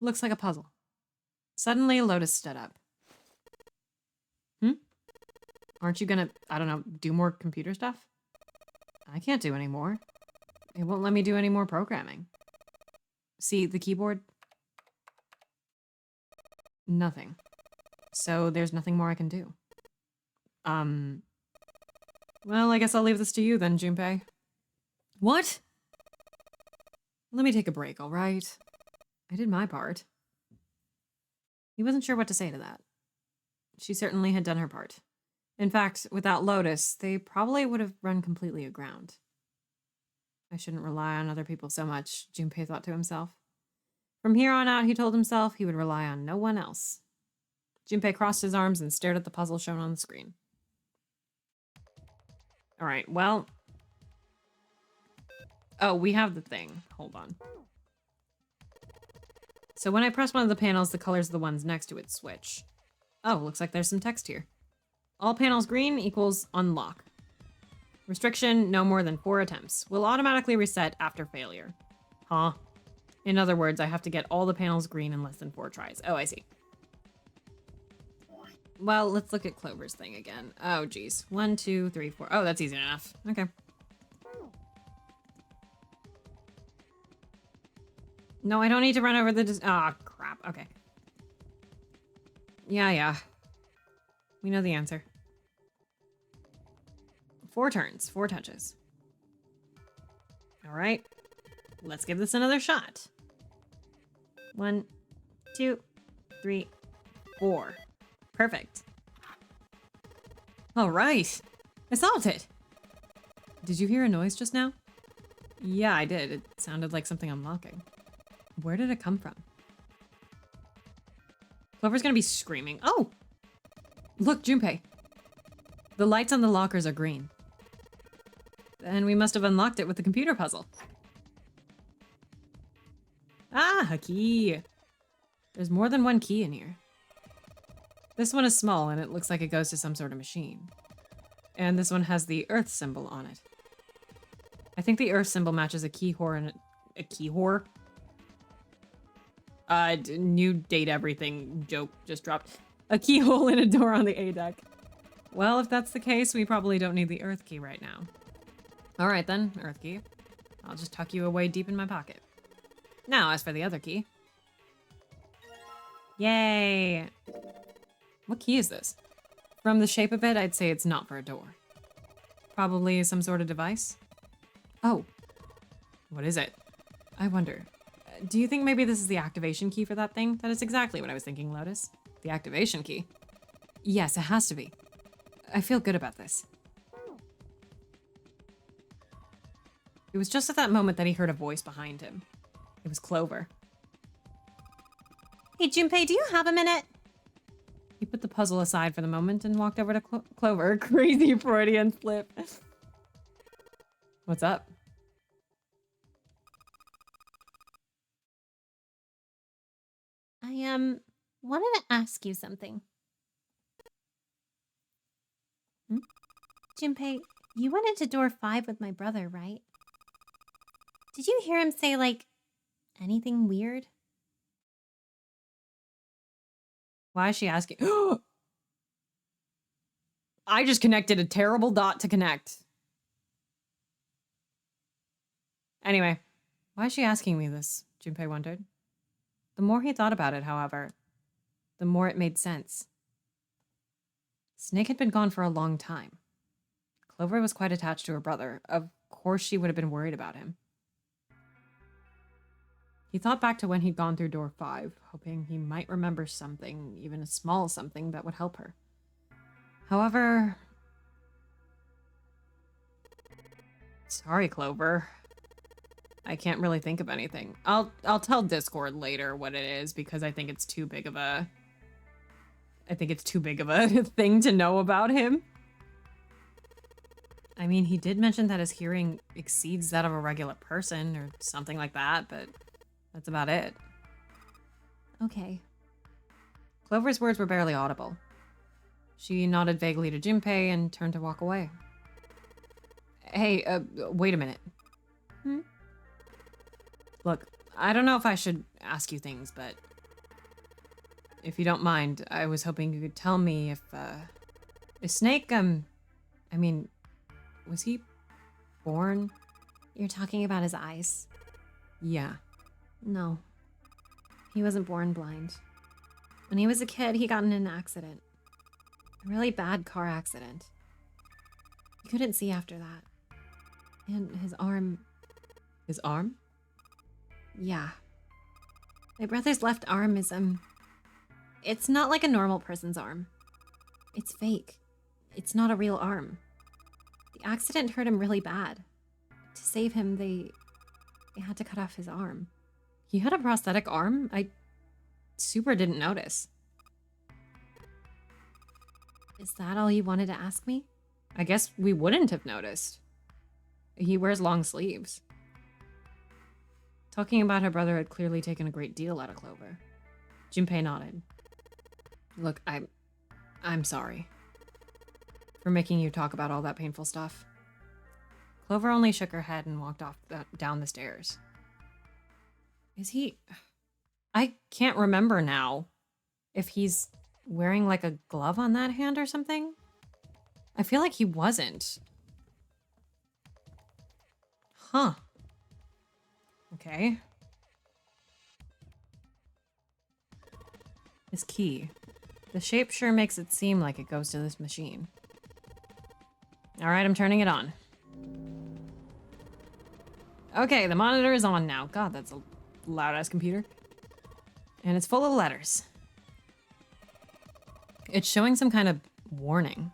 Looks like a puzzle. Suddenly, Lotus stood up. Aren't you gonna, I don't know, do more computer stuff? I can't do any more. It won't let me do any more programming. See the keyboard? Nothing. So there's nothing more I can do. Well, I guess I'll leave this to you then, Junpei. What? Let me take a break, all right? I did my part. He wasn't sure what to say to that. She certainly had done her part. In fact, without Lotus, they probably would have run completely aground. I shouldn't rely on other people so much, Junpei thought to himself. From here on out, he told himself he would rely on no one else. Junpei crossed his arms and stared at the puzzle shown on the screen. All right, well... Oh, we have the thing. Hold on. So when I press one of the panels, the colors of the ones next to it switch. Oh, looks like there's some text here. All panels green equals unlock. Restriction, no more than 4 attempts. Will automatically reset after failure. Huh? In other words, I have to get all the panels green in less than 4 tries. Oh, I see. Well, let's look at Clover's thing again. Oh, geez. 1, 2, 3, 4. Oh, that's easy enough. Okay. No, I don't need to run over the... Ah, crap. Okay. Yeah. We know the answer. 4 turns, 4 touches. All right. Let's give this another shot. 1, 2, 3, 4. Perfect. All right. I solved it. Did you hear a noise just now? Yeah, I did. It sounded like something unlocking. Where did it come from? Clover's gonna be screaming. Oh! Look, Junpei. The lights on the lockers are green. Then we must have unlocked it with the computer puzzle. Ah, a key. There's more than one key in here. This one is small and it looks like it goes to some sort of machine. And this one has the Earth symbol on it. I think the Earth symbol matches a keyhole and a keyhole. New date everything joke just dropped. A keyhole in a door on the A deck. Well, if that's the case, we probably don't need the Earth key right now. All right then, Earth key. I'll just tuck you away deep in my pocket. Now, as for the other key. Yay! What key is this? From the shape of it, I'd say it's not for a door. Probably some sort of device? Oh. What is it? I wonder. Do you think maybe this is the activation key for that thing? That is exactly what I was thinking, Lotus. The activation key? Yes, it has to be. I feel good about this. It was just at that moment that he heard a voice behind him. It was Clover. Hey, Junpei, do you have a minute? He put the puzzle aside for the moment and walked over to Clover. Crazy Freudian slip. What's up? I, wanted to ask you something. Junpei, you went into door 5 with my brother, right? Did you hear him say, like, anything weird? Why is she asking? I just connected a terrible dot to connect. Anyway, why is she asking me this? Junpei wondered. The more he thought about it, however, the more it made sense. Snake had been gone for a long time. Clover was quite attached to her brother. Of course she would have been worried about him. He thought back to when he'd gone through door 5, hoping he might remember something, even a small something, that would help her. However... Sorry, Clover. I can't really think of anything. I'll tell Discord later what it is, because I think it's too big of a... thing to know about him. I mean, he did mention that his hearing exceeds that of a regular person, or something like that, but... that's about it. Okay. Clover's words were barely audible. She nodded vaguely to Junpei and turned to walk away. Hey, wait a minute. Look, I don't know if I should ask you things, but... if you don't mind, I was hoping you could tell me if, is Snake, I mean, was he born? You're talking about his eyes? Yeah. No. He wasn't born blind. When he was a kid, he got in an accident. really bad car accident. He couldn't see after that. And his arm... His arm? Yeah. My brother's left arm is, it's not like a normal person's arm. It's fake. It's not a real arm. The accident hurt him really bad. To save him, they had to cut off his arm. He had a prosthetic arm? I super didn't notice. Is that all you wanted to ask me? I guess we wouldn't have noticed. He wears long sleeves. Talking about her brother had clearly taken a great deal out of Clover. Junpei nodded. Look, I'm sorry for making you talk about all that painful stuff. Clover only shook her head and walked off down the stairs. Is he... I can't remember now if he's wearing like a glove on that hand or something. I feel like he wasn't. Huh. Okay. This key. The shape sure makes it seem like it goes to this machine. Alright, I'm turning it on. Okay, the monitor is on now. God, that's a loud-ass computer. And it's full of letters. It's showing some kind of warning.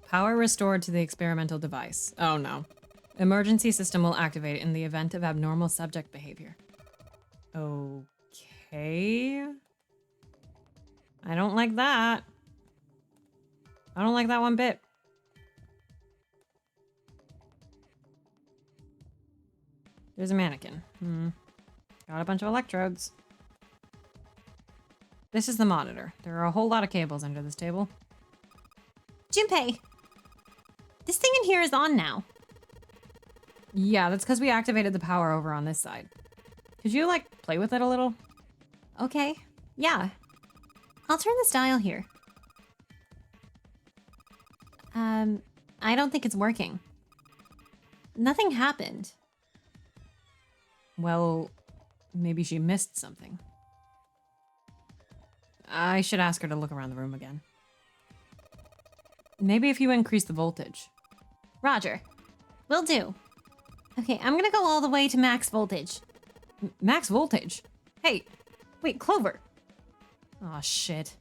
Power restored to the experimental device. Oh no. Emergency system will activate in the event of abnormal subject behavior. Okay. I don't like that. I don't like that one bit. There's a mannequin. Got a bunch of electrodes. This is the monitor. There are a whole lot of cables under this table. Junpei! This thing in here is on now. Yeah, that's because we activated the power over on this side. Could you, like, play with it a little? Okay. Yeah. I'll turn this dial here. I don't think it's working. Nothing happened. Well, maybe she missed something. I should ask her to look around the room again. Maybe if you increase the voltage. Roger. Will do. Okay, I'm gonna go all the way to max voltage. Max voltage? Hey, wait, Clover. Aw, shit.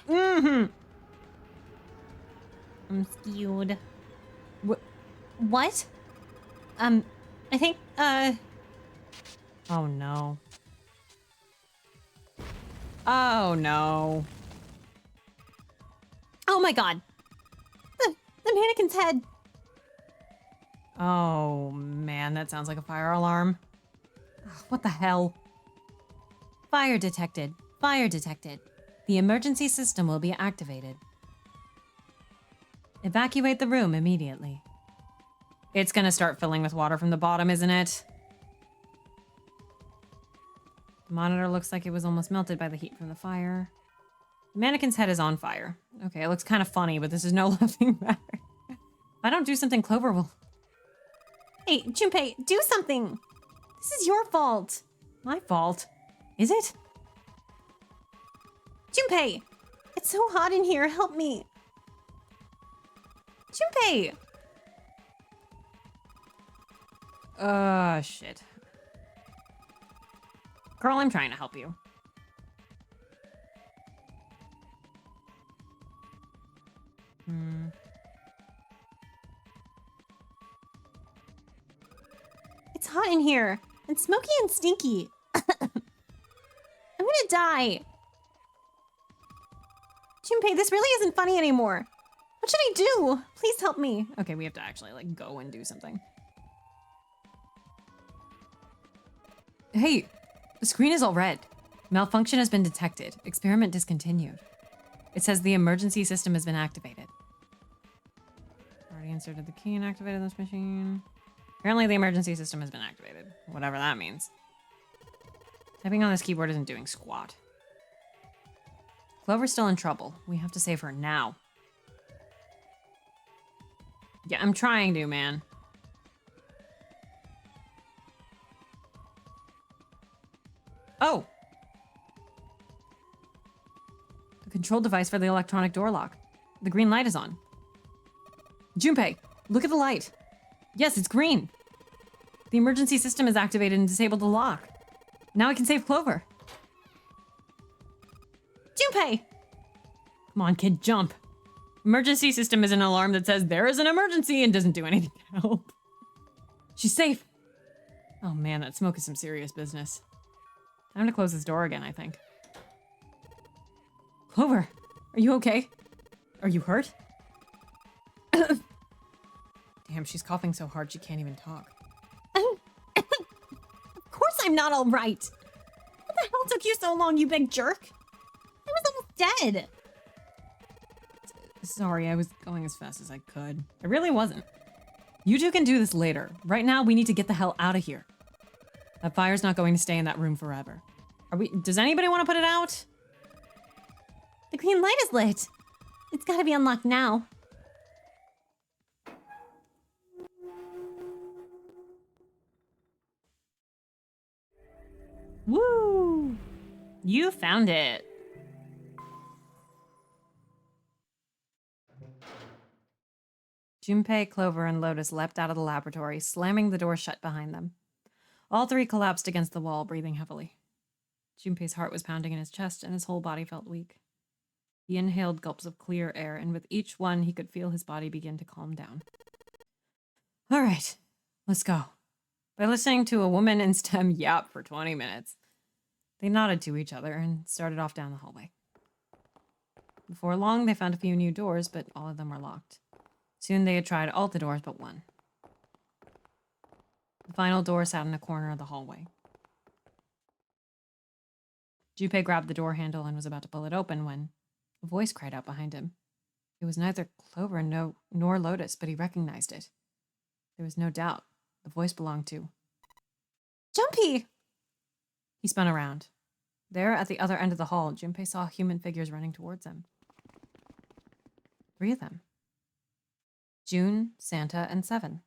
I'm skewed. What? I think, Oh no. Oh no. oh my god. The mannequin's head. Oh man, that sounds like a fire alarm. Ugh, what the hell? Fire detected. Fire detected. The emergency system will be activated. Evacuate the room immediately. It's gonna start filling with water from the bottom, isn't it? The monitor looks like it was almost melted by the heat from the fire. The mannequin's head is on fire. Okay, it looks kind of funny, but this is no laughing matter. If I don't do something, Clover will... Hey, Junpei, do something! This is your fault! My fault? Is it? Junpei! It's so hot in here, help me! Junpei! Shit. Girl, I'm trying to help you. It's hot in here, and smoky and stinky. I'm gonna die. Junpei, this really isn't funny anymore. What should I do? Please help me. Okay, we have to actually, like, go and do something. Hey, the screen is all red. Malfunction has been detected. Experiment discontinued. It says the emergency system has been activated. Already inserted the key and activated this machine. Apparently the emergency system has been activated. Whatever that means. Typing on this keyboard isn't doing squat. Clover's still in trouble. We have to save her now. Yeah, I'm trying to, man. Oh! The control device for the electronic door lock. The green light is on. Junpei, look at the light. Yes, it's green. The emergency system is activated and disabled the lock. Now I can save Clover. Junpei! Come on, kid, jump. Emergency system is an alarm that says there is an emergency and doesn't do anything to help. She's safe. Oh man, that smoke is some serious business. Time to close this door again, I think. Clover, are you okay? Are you hurt? Damn, she's coughing so hard she can't even talk. Of course I'm not all right. What the hell took you so long, you big jerk? I was almost dead. Sorry, I was going as fast as I could. I really wasn't. You two can do this later. Right now, we need to get the hell out of here. That fire's not going to stay in that room forever. Does anybody want to put it out? The green light is lit. It's gotta be unlocked now. Woo! You found it. Junpei, Clover, and Lotus leapt out of the laboratory, slamming the door shut behind them. All three collapsed against the wall, breathing heavily. Junpei's heart was pounding in his chest, and his whole body felt weak. He inhaled gulps of clear air, and with each one, he could feel his body begin to calm down. All right, let's go. By listening to a woman in STEM yap for 20 minutes, they nodded to each other and started off down the hallway. Before long, they found a few new doors, but all of them were locked. Soon they had tried all the doors but one. The final door sat in a corner of the hallway. Junpei grabbed the door handle and was about to pull it open when a voice cried out behind him. It was neither Clover nor Lotus, but he recognized it. There was no doubt. The voice belonged to Jumpy! He spun around. There, at the other end of the hall, Junpei saw human figures running towards him. 3 of them. June, Santa, and Seven.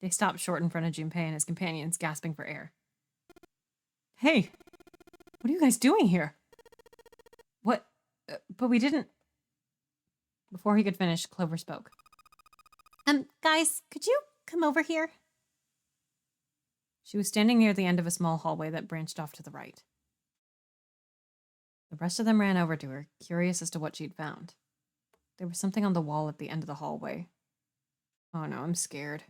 They stopped short in front of Junpei and his companions, gasping for air. Hey, what are you guys doing here? What? But we didn't... Before he could finish, Clover spoke. Guys, could you come over here? She was standing near the end of a small hallway that branched off to the right. The rest of them ran over to her, curious as to what she'd found. There was something on the wall at the end of the hallway. Oh no, I'm scared.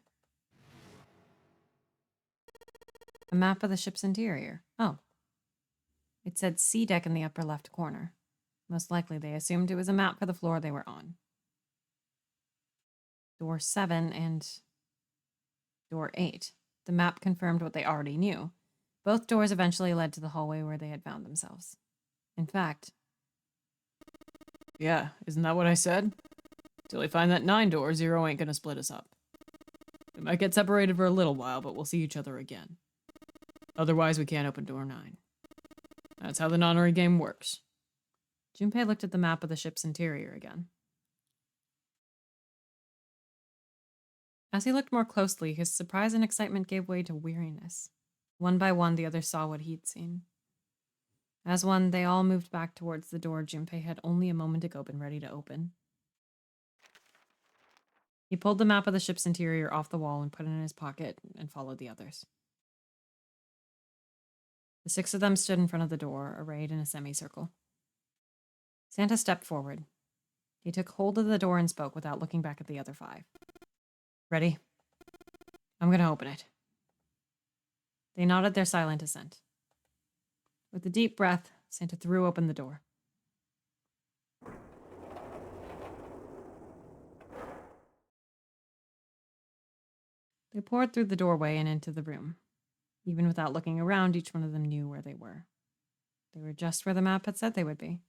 A map of the ship's interior. Oh. It said C deck in the upper left corner. Most likely they assumed it was a map for the floor they were on. Door 7 and door 8. The map confirmed what they already knew. Both doors eventually led to the hallway where they had found themselves. In fact... Yeah, isn't that what I said? Till we find that 9 door, 0 ain't gonna split us up. We might get separated for a little while, but we'll see each other again. Otherwise, we can't open door 9. That's how the nonary game works. Junpei looked at the map of the ship's interior again. As he looked more closely, his surprise and excitement gave way to weariness. One by one, the others saw what he'd seen. As one, they all moved back towards the door Junpei had only a moment ago been ready to open. He pulled the map of the ship's interior off the wall and put it in his pocket and followed the others. The 6 of them stood in front of the door, arrayed in a semicircle. Santa stepped forward. He took hold of the door and spoke without looking back at the other 5. Ready? I'm gonna open it. They nodded their silent assent. With a deep breath, Santa threw open the door. They poured through the doorway and into the room. Even without looking around, each one of them knew where they were. They were just where the map had said they would be.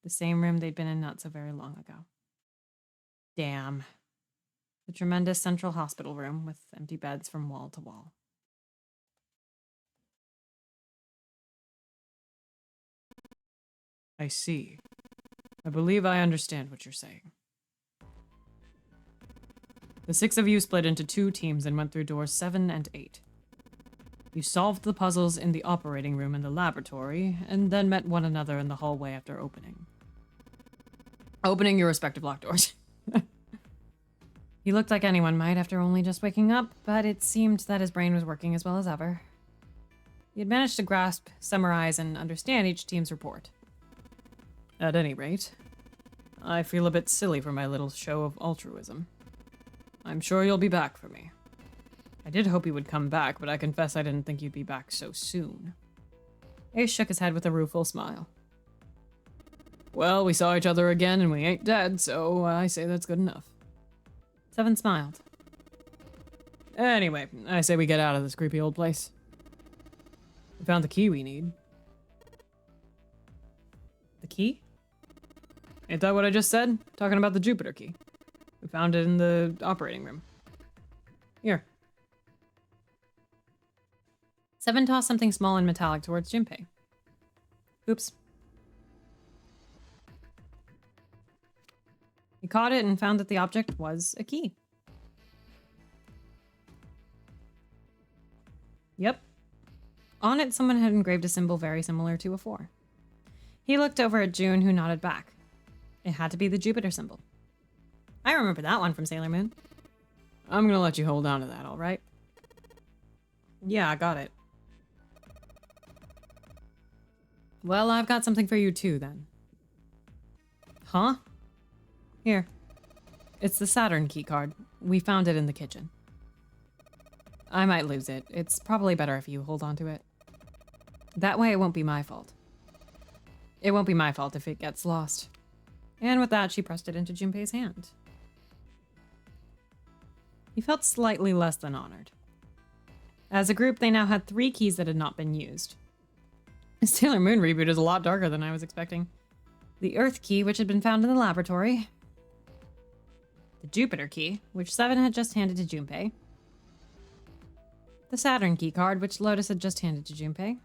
The same room they'd been in not so very long ago. Damn. The tremendous central hospital room with empty beds from wall to wall. I see. I believe I understand what you're saying. The 6 of you split into 2 teams and went through doors 7 and 8. You solved the puzzles in the operating room and the laboratory, and then met one another in the hallway after opening your respective locked doors. He looked like anyone might after only just waking up, but it seemed that his brain was working as well as ever. He had managed to grasp, summarize, and understand each team's report. At any rate, I feel a bit silly for my little show of altruism. I'm sure you'll be back for me. I did hope you would come back, but I confess I didn't think you'd be back so soon. Ace shook his head with a rueful smile. Well, we saw each other again and we ain't dead, so I say that's good enough. Seven smiled. Anyway, I say we get out of this creepy old place. We found the key we need. The key? Ain't that what I just said? Talking about the Jupiter key. We found it in the operating room. Here. Seven tossed something small and metallic towards Junpei. Oops. He caught it and found that the object was a key. Yep. On it, someone had engraved a symbol very similar to a 4. He looked over at June, who nodded back. It had to be the Jupiter symbol. I remember that one from Sailor Moon. I'm gonna let you hold on to that, all right? Yeah, I got it. Well, I've got something for you too, then. Huh? Here. It's the Saturn key card. We found it in the kitchen. I might lose it. It's probably better if you hold on to it. That way it won't be my fault. It won't be my fault if it gets lost. And with that, she pressed it into Junpei's hand. He felt slightly less than honored. As a group, they now had 3 keys that had not been used. The Sailor Moon reboot is a lot darker than I was expecting. The Earth key, which had been found in the laboratory. The Jupiter key, which Seven had just handed to Junpei. The Saturn key card, which Lotus had just handed to Junpei.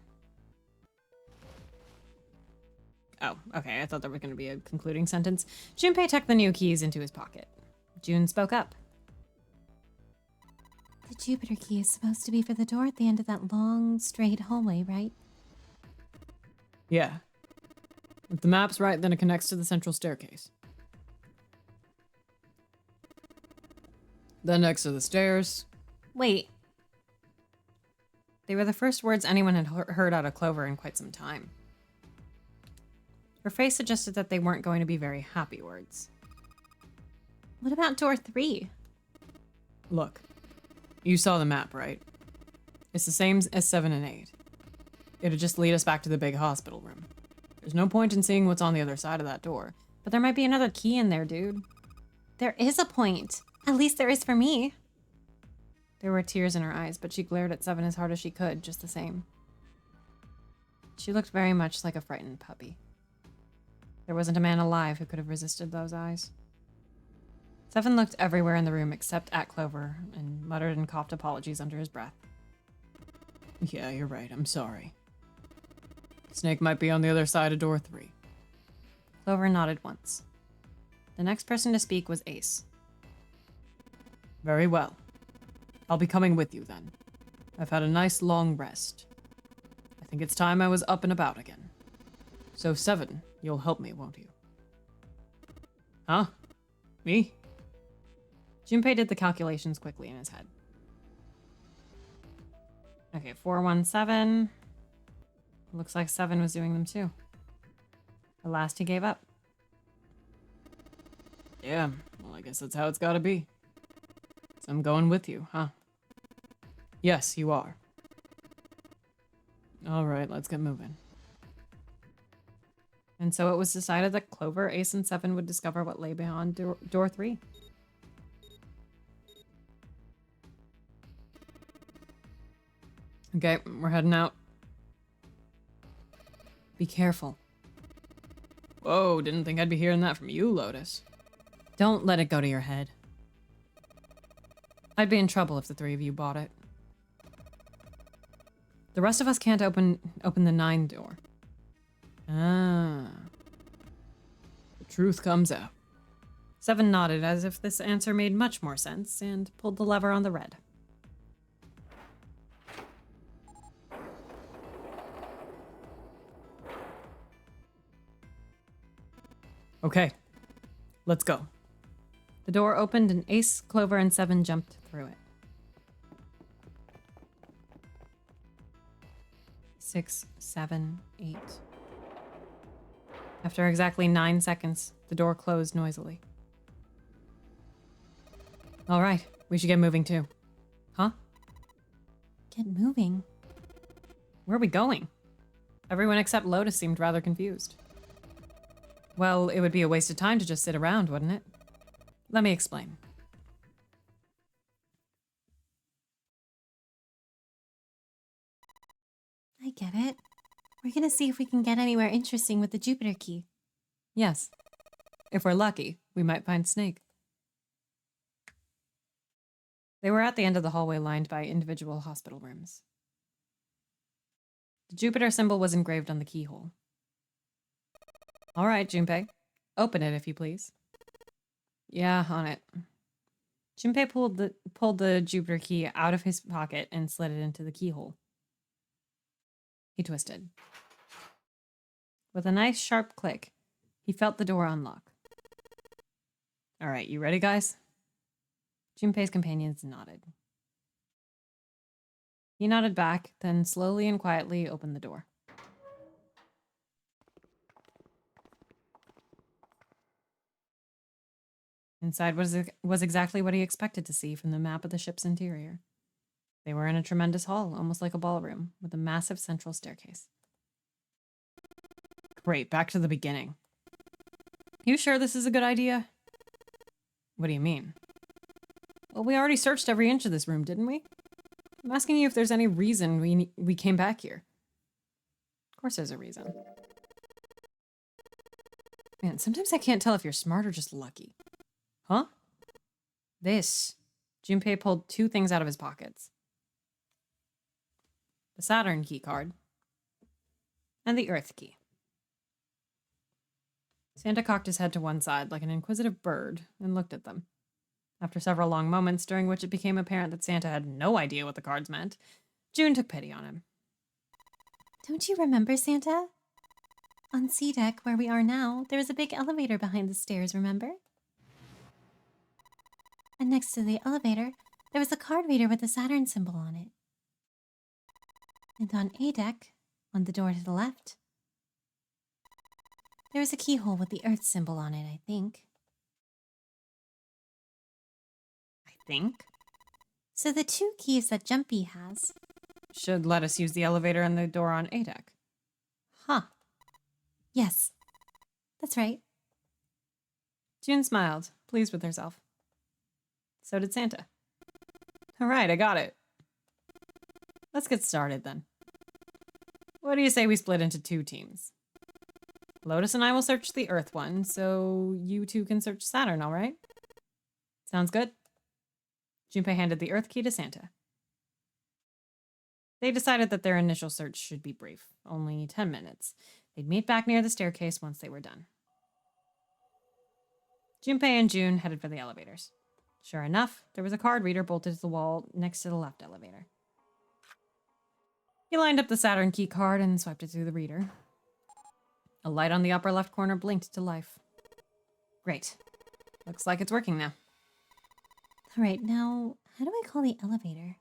Oh, okay, I thought there was going to be a concluding sentence. Junpei tucked the new keys into his pocket. June spoke up. The Jupiter key is supposed to be for the door at the end of that long, straight hallway, right? Yeah. If the map's right, then it connects to the central staircase. Then next to the stairs. Wait. They were the first words anyone had heard out of Clover in quite some time. Her face suggested that they weren't going to be very happy words. What about door 3? Look, you saw the map, right? It's the same as 7 and 8. It'll just lead us back to the big hospital room. There's no point in seeing what's on the other side of that door. But there might be another key in there, dude. There is a point. At least there is for me. There were tears in her eyes, but she glared at Seven as hard as she could, just the same. She looked very much like a frightened puppy. There wasn't a man alive who could have resisted those eyes. Seven looked everywhere in the room except at Clover and muttered and coughed apologies under his breath. Yeah, you're right. I'm sorry. Snake might be on the other side of door 3. Clover nodded once. The next person to speak was Ace. Very well. I'll be coming with you then. I've had a nice long rest. I think it's time I was up and about again. So 7, you'll help me, won't you? Huh? Me? Junpei did the calculations quickly in his head. Okay, 417. Looks like 7 was doing them too. At last he gave up. Yeah, well, I guess that's how it's gotta be. So I'm going with you, huh? Yes, you are. Alright, let's get moving. And so it was decided that Clover, Ace, and 7 would discover what lay beyond door 3. Okay, we're heading out. Be careful. Whoa, didn't think I'd be hearing that from you, Lotus. Don't let it go to your head. I'd be in trouble if the 3 of you bought it. The rest of us can't open the 9 door. Ah. The truth comes out. 7 nodded as if this answer made much more sense and pulled the lever on the red. Okay, let's go. The door opened and Ace, Clover, and Seven jumped through it. 6, 7, 8. After exactly 9 seconds, the door closed noisily. All right, we should get moving too. Huh? Get moving. Where are we going? Everyone except Lotus seemed rather confused. Well, it would be a waste of time to just sit around, wouldn't it? Let me explain. I get it. We're gonna see if we can get anywhere interesting with the Jupiter key. Yes. If we're lucky, we might find Snake. They were at the end of the hallway lined by individual hospital rooms. The Jupiter symbol was engraved on the keyhole. All right, Junpei. Open it, if you please. Yeah, on it. Junpei pulled the Jupiter key out of his pocket and slid it into the keyhole. He twisted. With a nice sharp click, he felt the door unlock. All right, you ready, guys? Junpei's companions nodded. He nodded back, then slowly and quietly opened the door. Inside was exactly what he expected to see from the map of the ship's interior. They were in a tremendous hall, almost like a ballroom, with a massive central staircase. Great, back to the beginning. You sure this is a good idea? What do you mean? Well, we already searched every inch of this room, didn't we? I'm asking you if there's any reason we came back here. Of course there's a reason. Man, sometimes I can't tell if you're smart or just lucky. Huh? This. Junpei pulled 2 things out of his pockets. The Saturn key card. And the Earth key. Santa cocked his head to one side like an inquisitive bird and looked at them. After several long moments during which it became apparent that Santa had no idea what the cards meant, June took pity on him. Don't you remember, Santa? On C deck, where we are now, there was a big elevator behind the stairs, remember? And next to the elevator, there was a card reader with the Saturn symbol on it. And on A deck, on the door to the left, there was a keyhole with the Earth symbol on it, I think. I think? So the 2 keys that Jumpy has Should let us use the elevator and the door on A deck. Huh. Yes, that's right. June smiled, pleased with herself. So did Santa. All right, I got it. Let's get started then. What do you say we split into 2 teams? Lotus and I will search the Earth one, so you 2 can search Saturn, all right? Sounds good? Junpei handed the Earth key to Santa. They decided that their initial search should be brief, only 10 minutes. They'd meet back near the staircase once they were done. Junpei and June headed for the elevators. Sure enough, there was a card reader bolted to the wall next to the left elevator. He lined up the Saturn key card and swiped it through the reader. A light on the upper left corner blinked to life. Great. Looks like it's working now. All right, now, how do I call the elevator?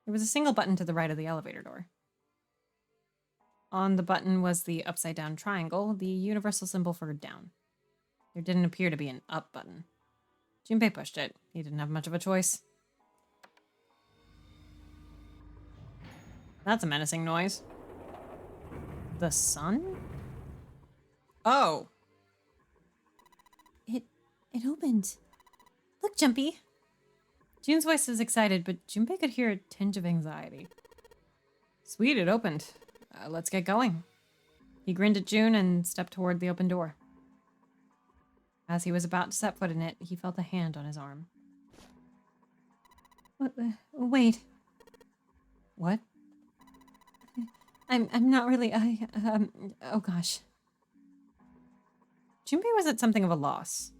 There was a single button to the right of the elevator door. On the button was the upside-down triangle, the universal symbol for down. There didn't appear to be an up button. Junpei pushed it. He didn't have much of a choice. That's a menacing noise. The sun? Oh! It opened. Look, Jumpy. June's voice was excited, but Junpei could hear a tinge of anxiety. Sweet, it opened. Let's get going. He grinned at June and stepped toward the open door. As he was about to set foot in it, he felt a hand on his arm. What the? Wait. What? I'm not really. Oh gosh. Junpei was at something of a loss.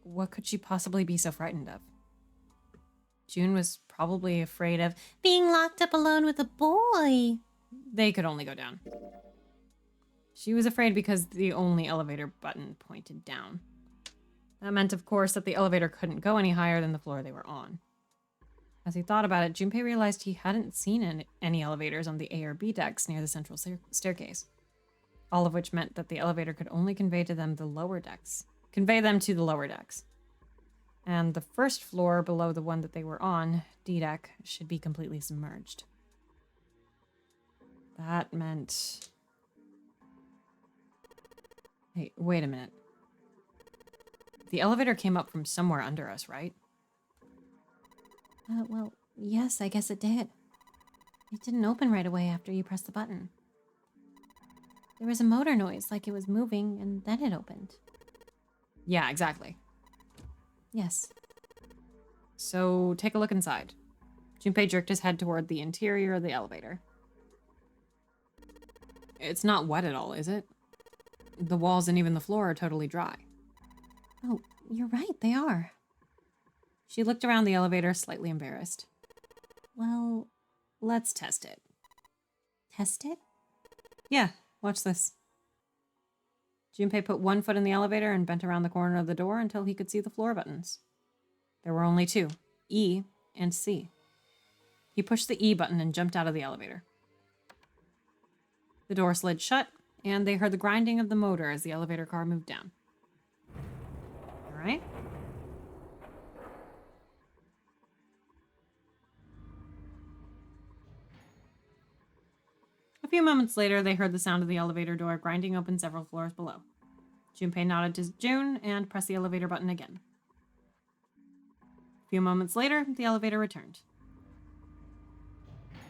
What could she possibly be so frightened of? June was probably afraid of Being locked up alone with a boy. they could only go down. She was afraid because the only elevator button pointed down. That meant, of course, that the elevator couldn't go any higher than the floor they were on. As he thought about it, Junpei realized he hadn't seen any elevators on the A or B decks near the central staircase. All of which meant that the elevator could only convey them to the lower decks. And the first floor below the one that they were on, D deck, should be completely submerged. That meant... Hey, wait a minute. The elevator came up from somewhere under us, right? Well, yes, I guess it did. It didn't open right away after you pressed the button. There was a motor noise, like it was moving, and then it opened. Yeah, exactly. Yes. So, take a look inside. Junpei jerked his head toward the interior of the elevator. It's not wet at all, is it? The walls and even the floor are totally dry. Oh, you're right, they are. She looked around the elevator, slightly embarrassed. Well, Let's test it. test it? Yeah, watch this. Junpei put one foot in the elevator and bent around the corner of the door until he could see the floor buttons. There were only two, E and C. He pushed the E button and jumped out of the elevator. The door slid shut, and they heard the grinding of the motor as the elevator car moved down. All right. A few moments later, they heard the sound of the elevator door grinding open several floors below. Junpei nodded to June and pressed the elevator button again. A few moments later, the elevator returned.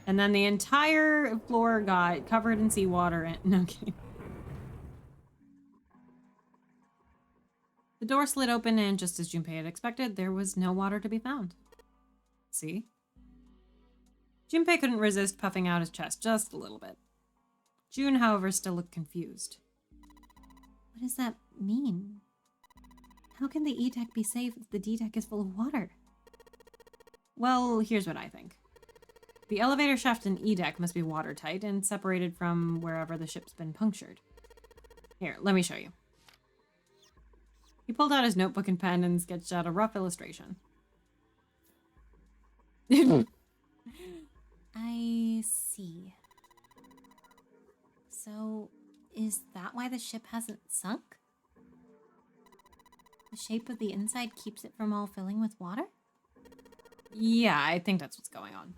And then the entire floor got covered in seawater and... No kidding. The door slid open, and just as Junpei had expected, there was no water to be found. See? Junpei couldn't resist puffing out his chest just a little bit. June, however, still looked confused. What does that mean? How can the E deck be safe if the D deck is full of water? Well, here's what I think. The elevator shaft in E deck must be watertight and separated from wherever the ship's been punctured. Here, let me show you. He pulled out his notebook and pen and sketched out a rough illustration. I see. So, is that why the ship hasn't sunk? The shape of the inside keeps it from all filling with water? Yeah, I think that's what's going on.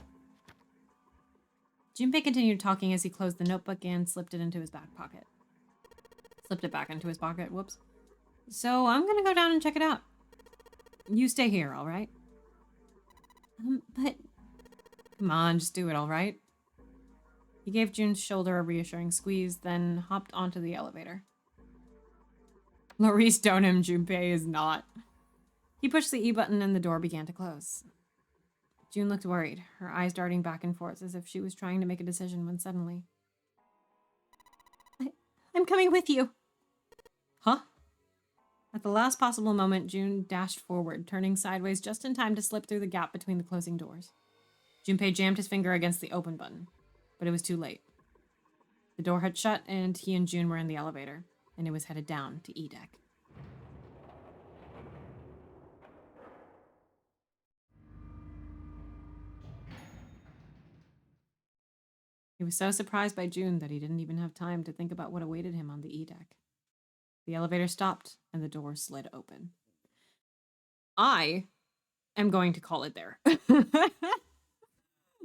Junpei continued talking as he closed the notebook and slipped it into his back pocket. Slipped it back into his pocket, whoops. So I'm gonna go down and check it out. You stay here, all right? But... Come on, just do it, all right? He gave June's shoulder a reassuring squeeze, then hopped onto the elevator. Laurice Donham, Junpei is not. He pushed the E button and the door began to close. June looked worried, her eyes darting back and forth as if she was trying to make a decision when suddenly... I'm coming with you. Huh? At the last possible moment, June dashed forward, turning sideways just in time to slip through the gap between the closing doors. Junpei jammed his finger against the open button, but it was too late. The door had shut, and he and June were in the elevator, and it was headed down to E deck. He was so surprised by June that he didn't even have time to think about what awaited him on the E deck. The elevator stopped, and the door slid open. I am going to call it there.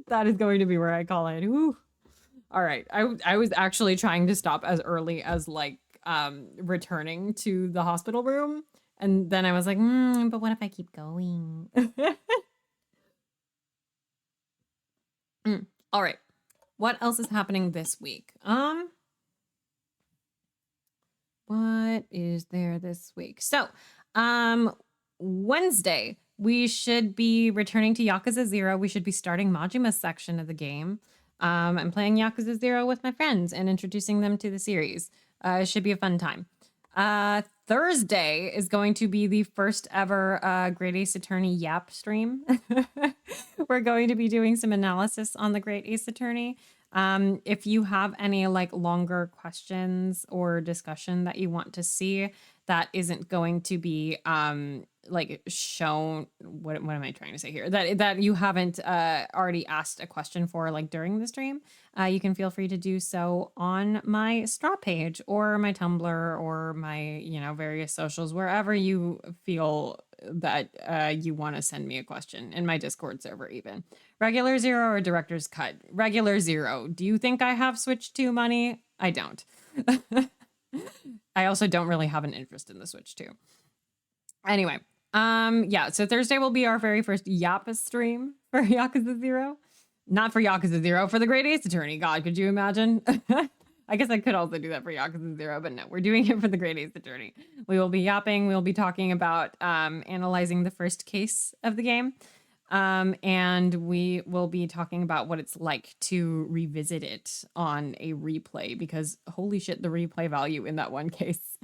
That is going to be where I call it. Woo. All right. I was actually trying to stop as early as, like, returning to the hospital room. And then I was like, But what if I keep going? All right. What else is happening this week? What is there this week? So, Wednesday, we should be returning to Yakuza 0. We should be starting Majima's section of the game. I'm playing Yakuza 0 with my friends and introducing them to the series. It should be a fun time. Thursday is going to be the first ever Great Ace Attorney Yap stream. We're going to be doing some analysis on the Great Ace Attorney. If you have any like longer questions or discussion that you want to see that isn't going to be like shown, what am I trying to say here? That you haven't already asked a question for like during the stream, you can feel free to do so on my Straw page or my Tumblr or my, various socials, wherever you feel that you want to send me a question, in my Discord server even. Regular Zero or Director's Cut? Regular Zero. Do you think I have Switch 2 money? I don't. I also don't really have an interest in the Switch 2. Anyway, yeah, so Thursday will be our very first Yappa stream for Yakuza 0. Not for Yakuza 0, for the Great Ace Attorney. God, could you imagine? I guess I could also do that for Yakuza 0, but no, we're doing it for the Great Ace Attorney. We will be yapping. We'll be talking about analyzing the first case of the game. And we will be talking about what it's like to revisit it on a replay, because holy shit, the replay value in that one case.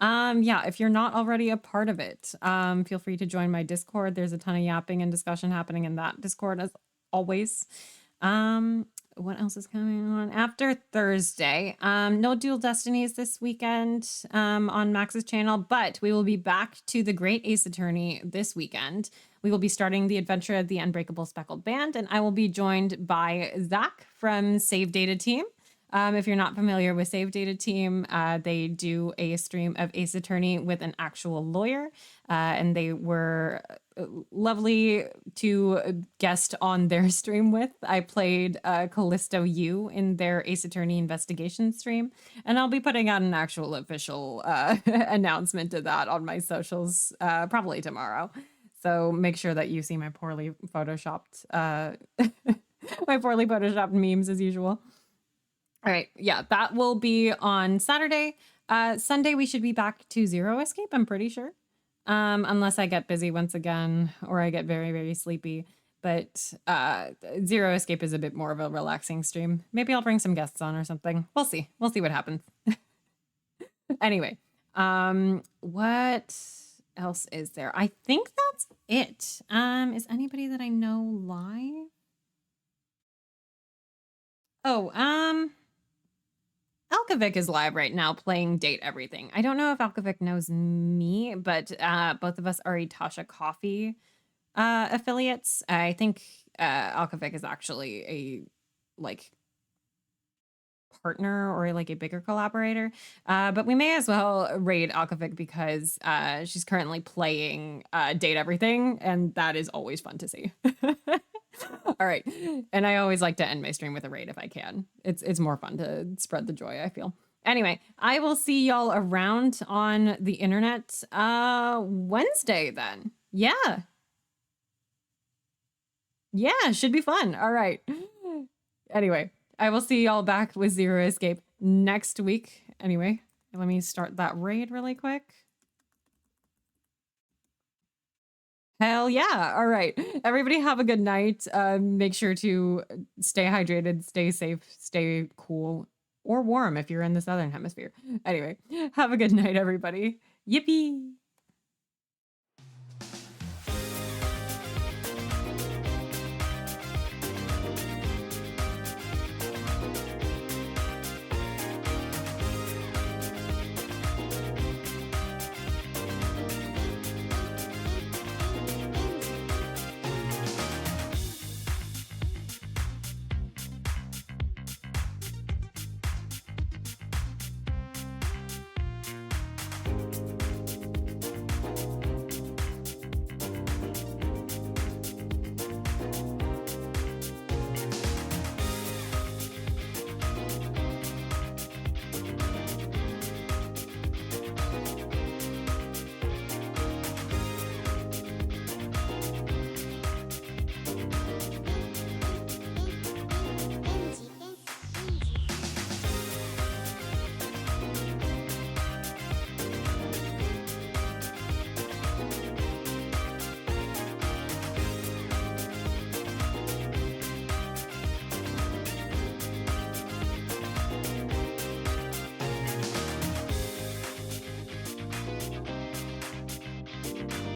Yeah, if you're not already a part of it, feel free to join my Discord. There's a ton of yapping and discussion happening in that Discord as always. What else is coming on after Thursday? No Dual Destinies this weekend on Max's channel, but we will be back to the Great Ace Attorney this weekend. We will be starting the adventure of the Unbreakable Speckled Band, and I will be joined by Zach from Save Data Team. If you're not familiar with Save Data Team, they do a stream of Ace Attorney with an actual lawyer, and they were lovely to guest on their stream with. I played Callisto U in their Ace Attorney investigation stream, and I'll be putting out an actual official announcement of that on my socials probably tomorrow. So make sure that you see my poorly photoshopped memes as usual. All right, yeah, that will be on Saturday. Sunday, we should be back to Zero Escape, I'm pretty sure. Unless I get busy once again, or I get very, very sleepy. But Zero Escape is a bit more of a relaxing stream. Maybe I'll bring some guests on or something. We'll see. We'll see what happens. Anyway, what else is there? I think that's it. Is anybody that I know live? Oh, Alkovic is live right now playing Date Everything. I don't know if Alkovic knows me, but both of us are Tasha Coffee affiliates. I think Alkovic is actually a like partner or like a bigger collaborator. But we may as well raid Alkovic because she's currently playing Date Everything, and that is always fun to see. All right. And I always like to end my stream with a raid if I can. It's more fun to spread the joy, I feel. Anyway, I will see y'all around on the internet Wednesday then. Yeah. Yeah, should be fun. All right. Anyway, I will see y'all back with Zero Escape next week. Anyway, let me start that raid really quick. Hell yeah. All right. Everybody have a good night. Make sure to stay hydrated, stay safe, stay cool or warm if you're in the Southern Hemisphere. Anyway, have a good night, everybody. Yippee.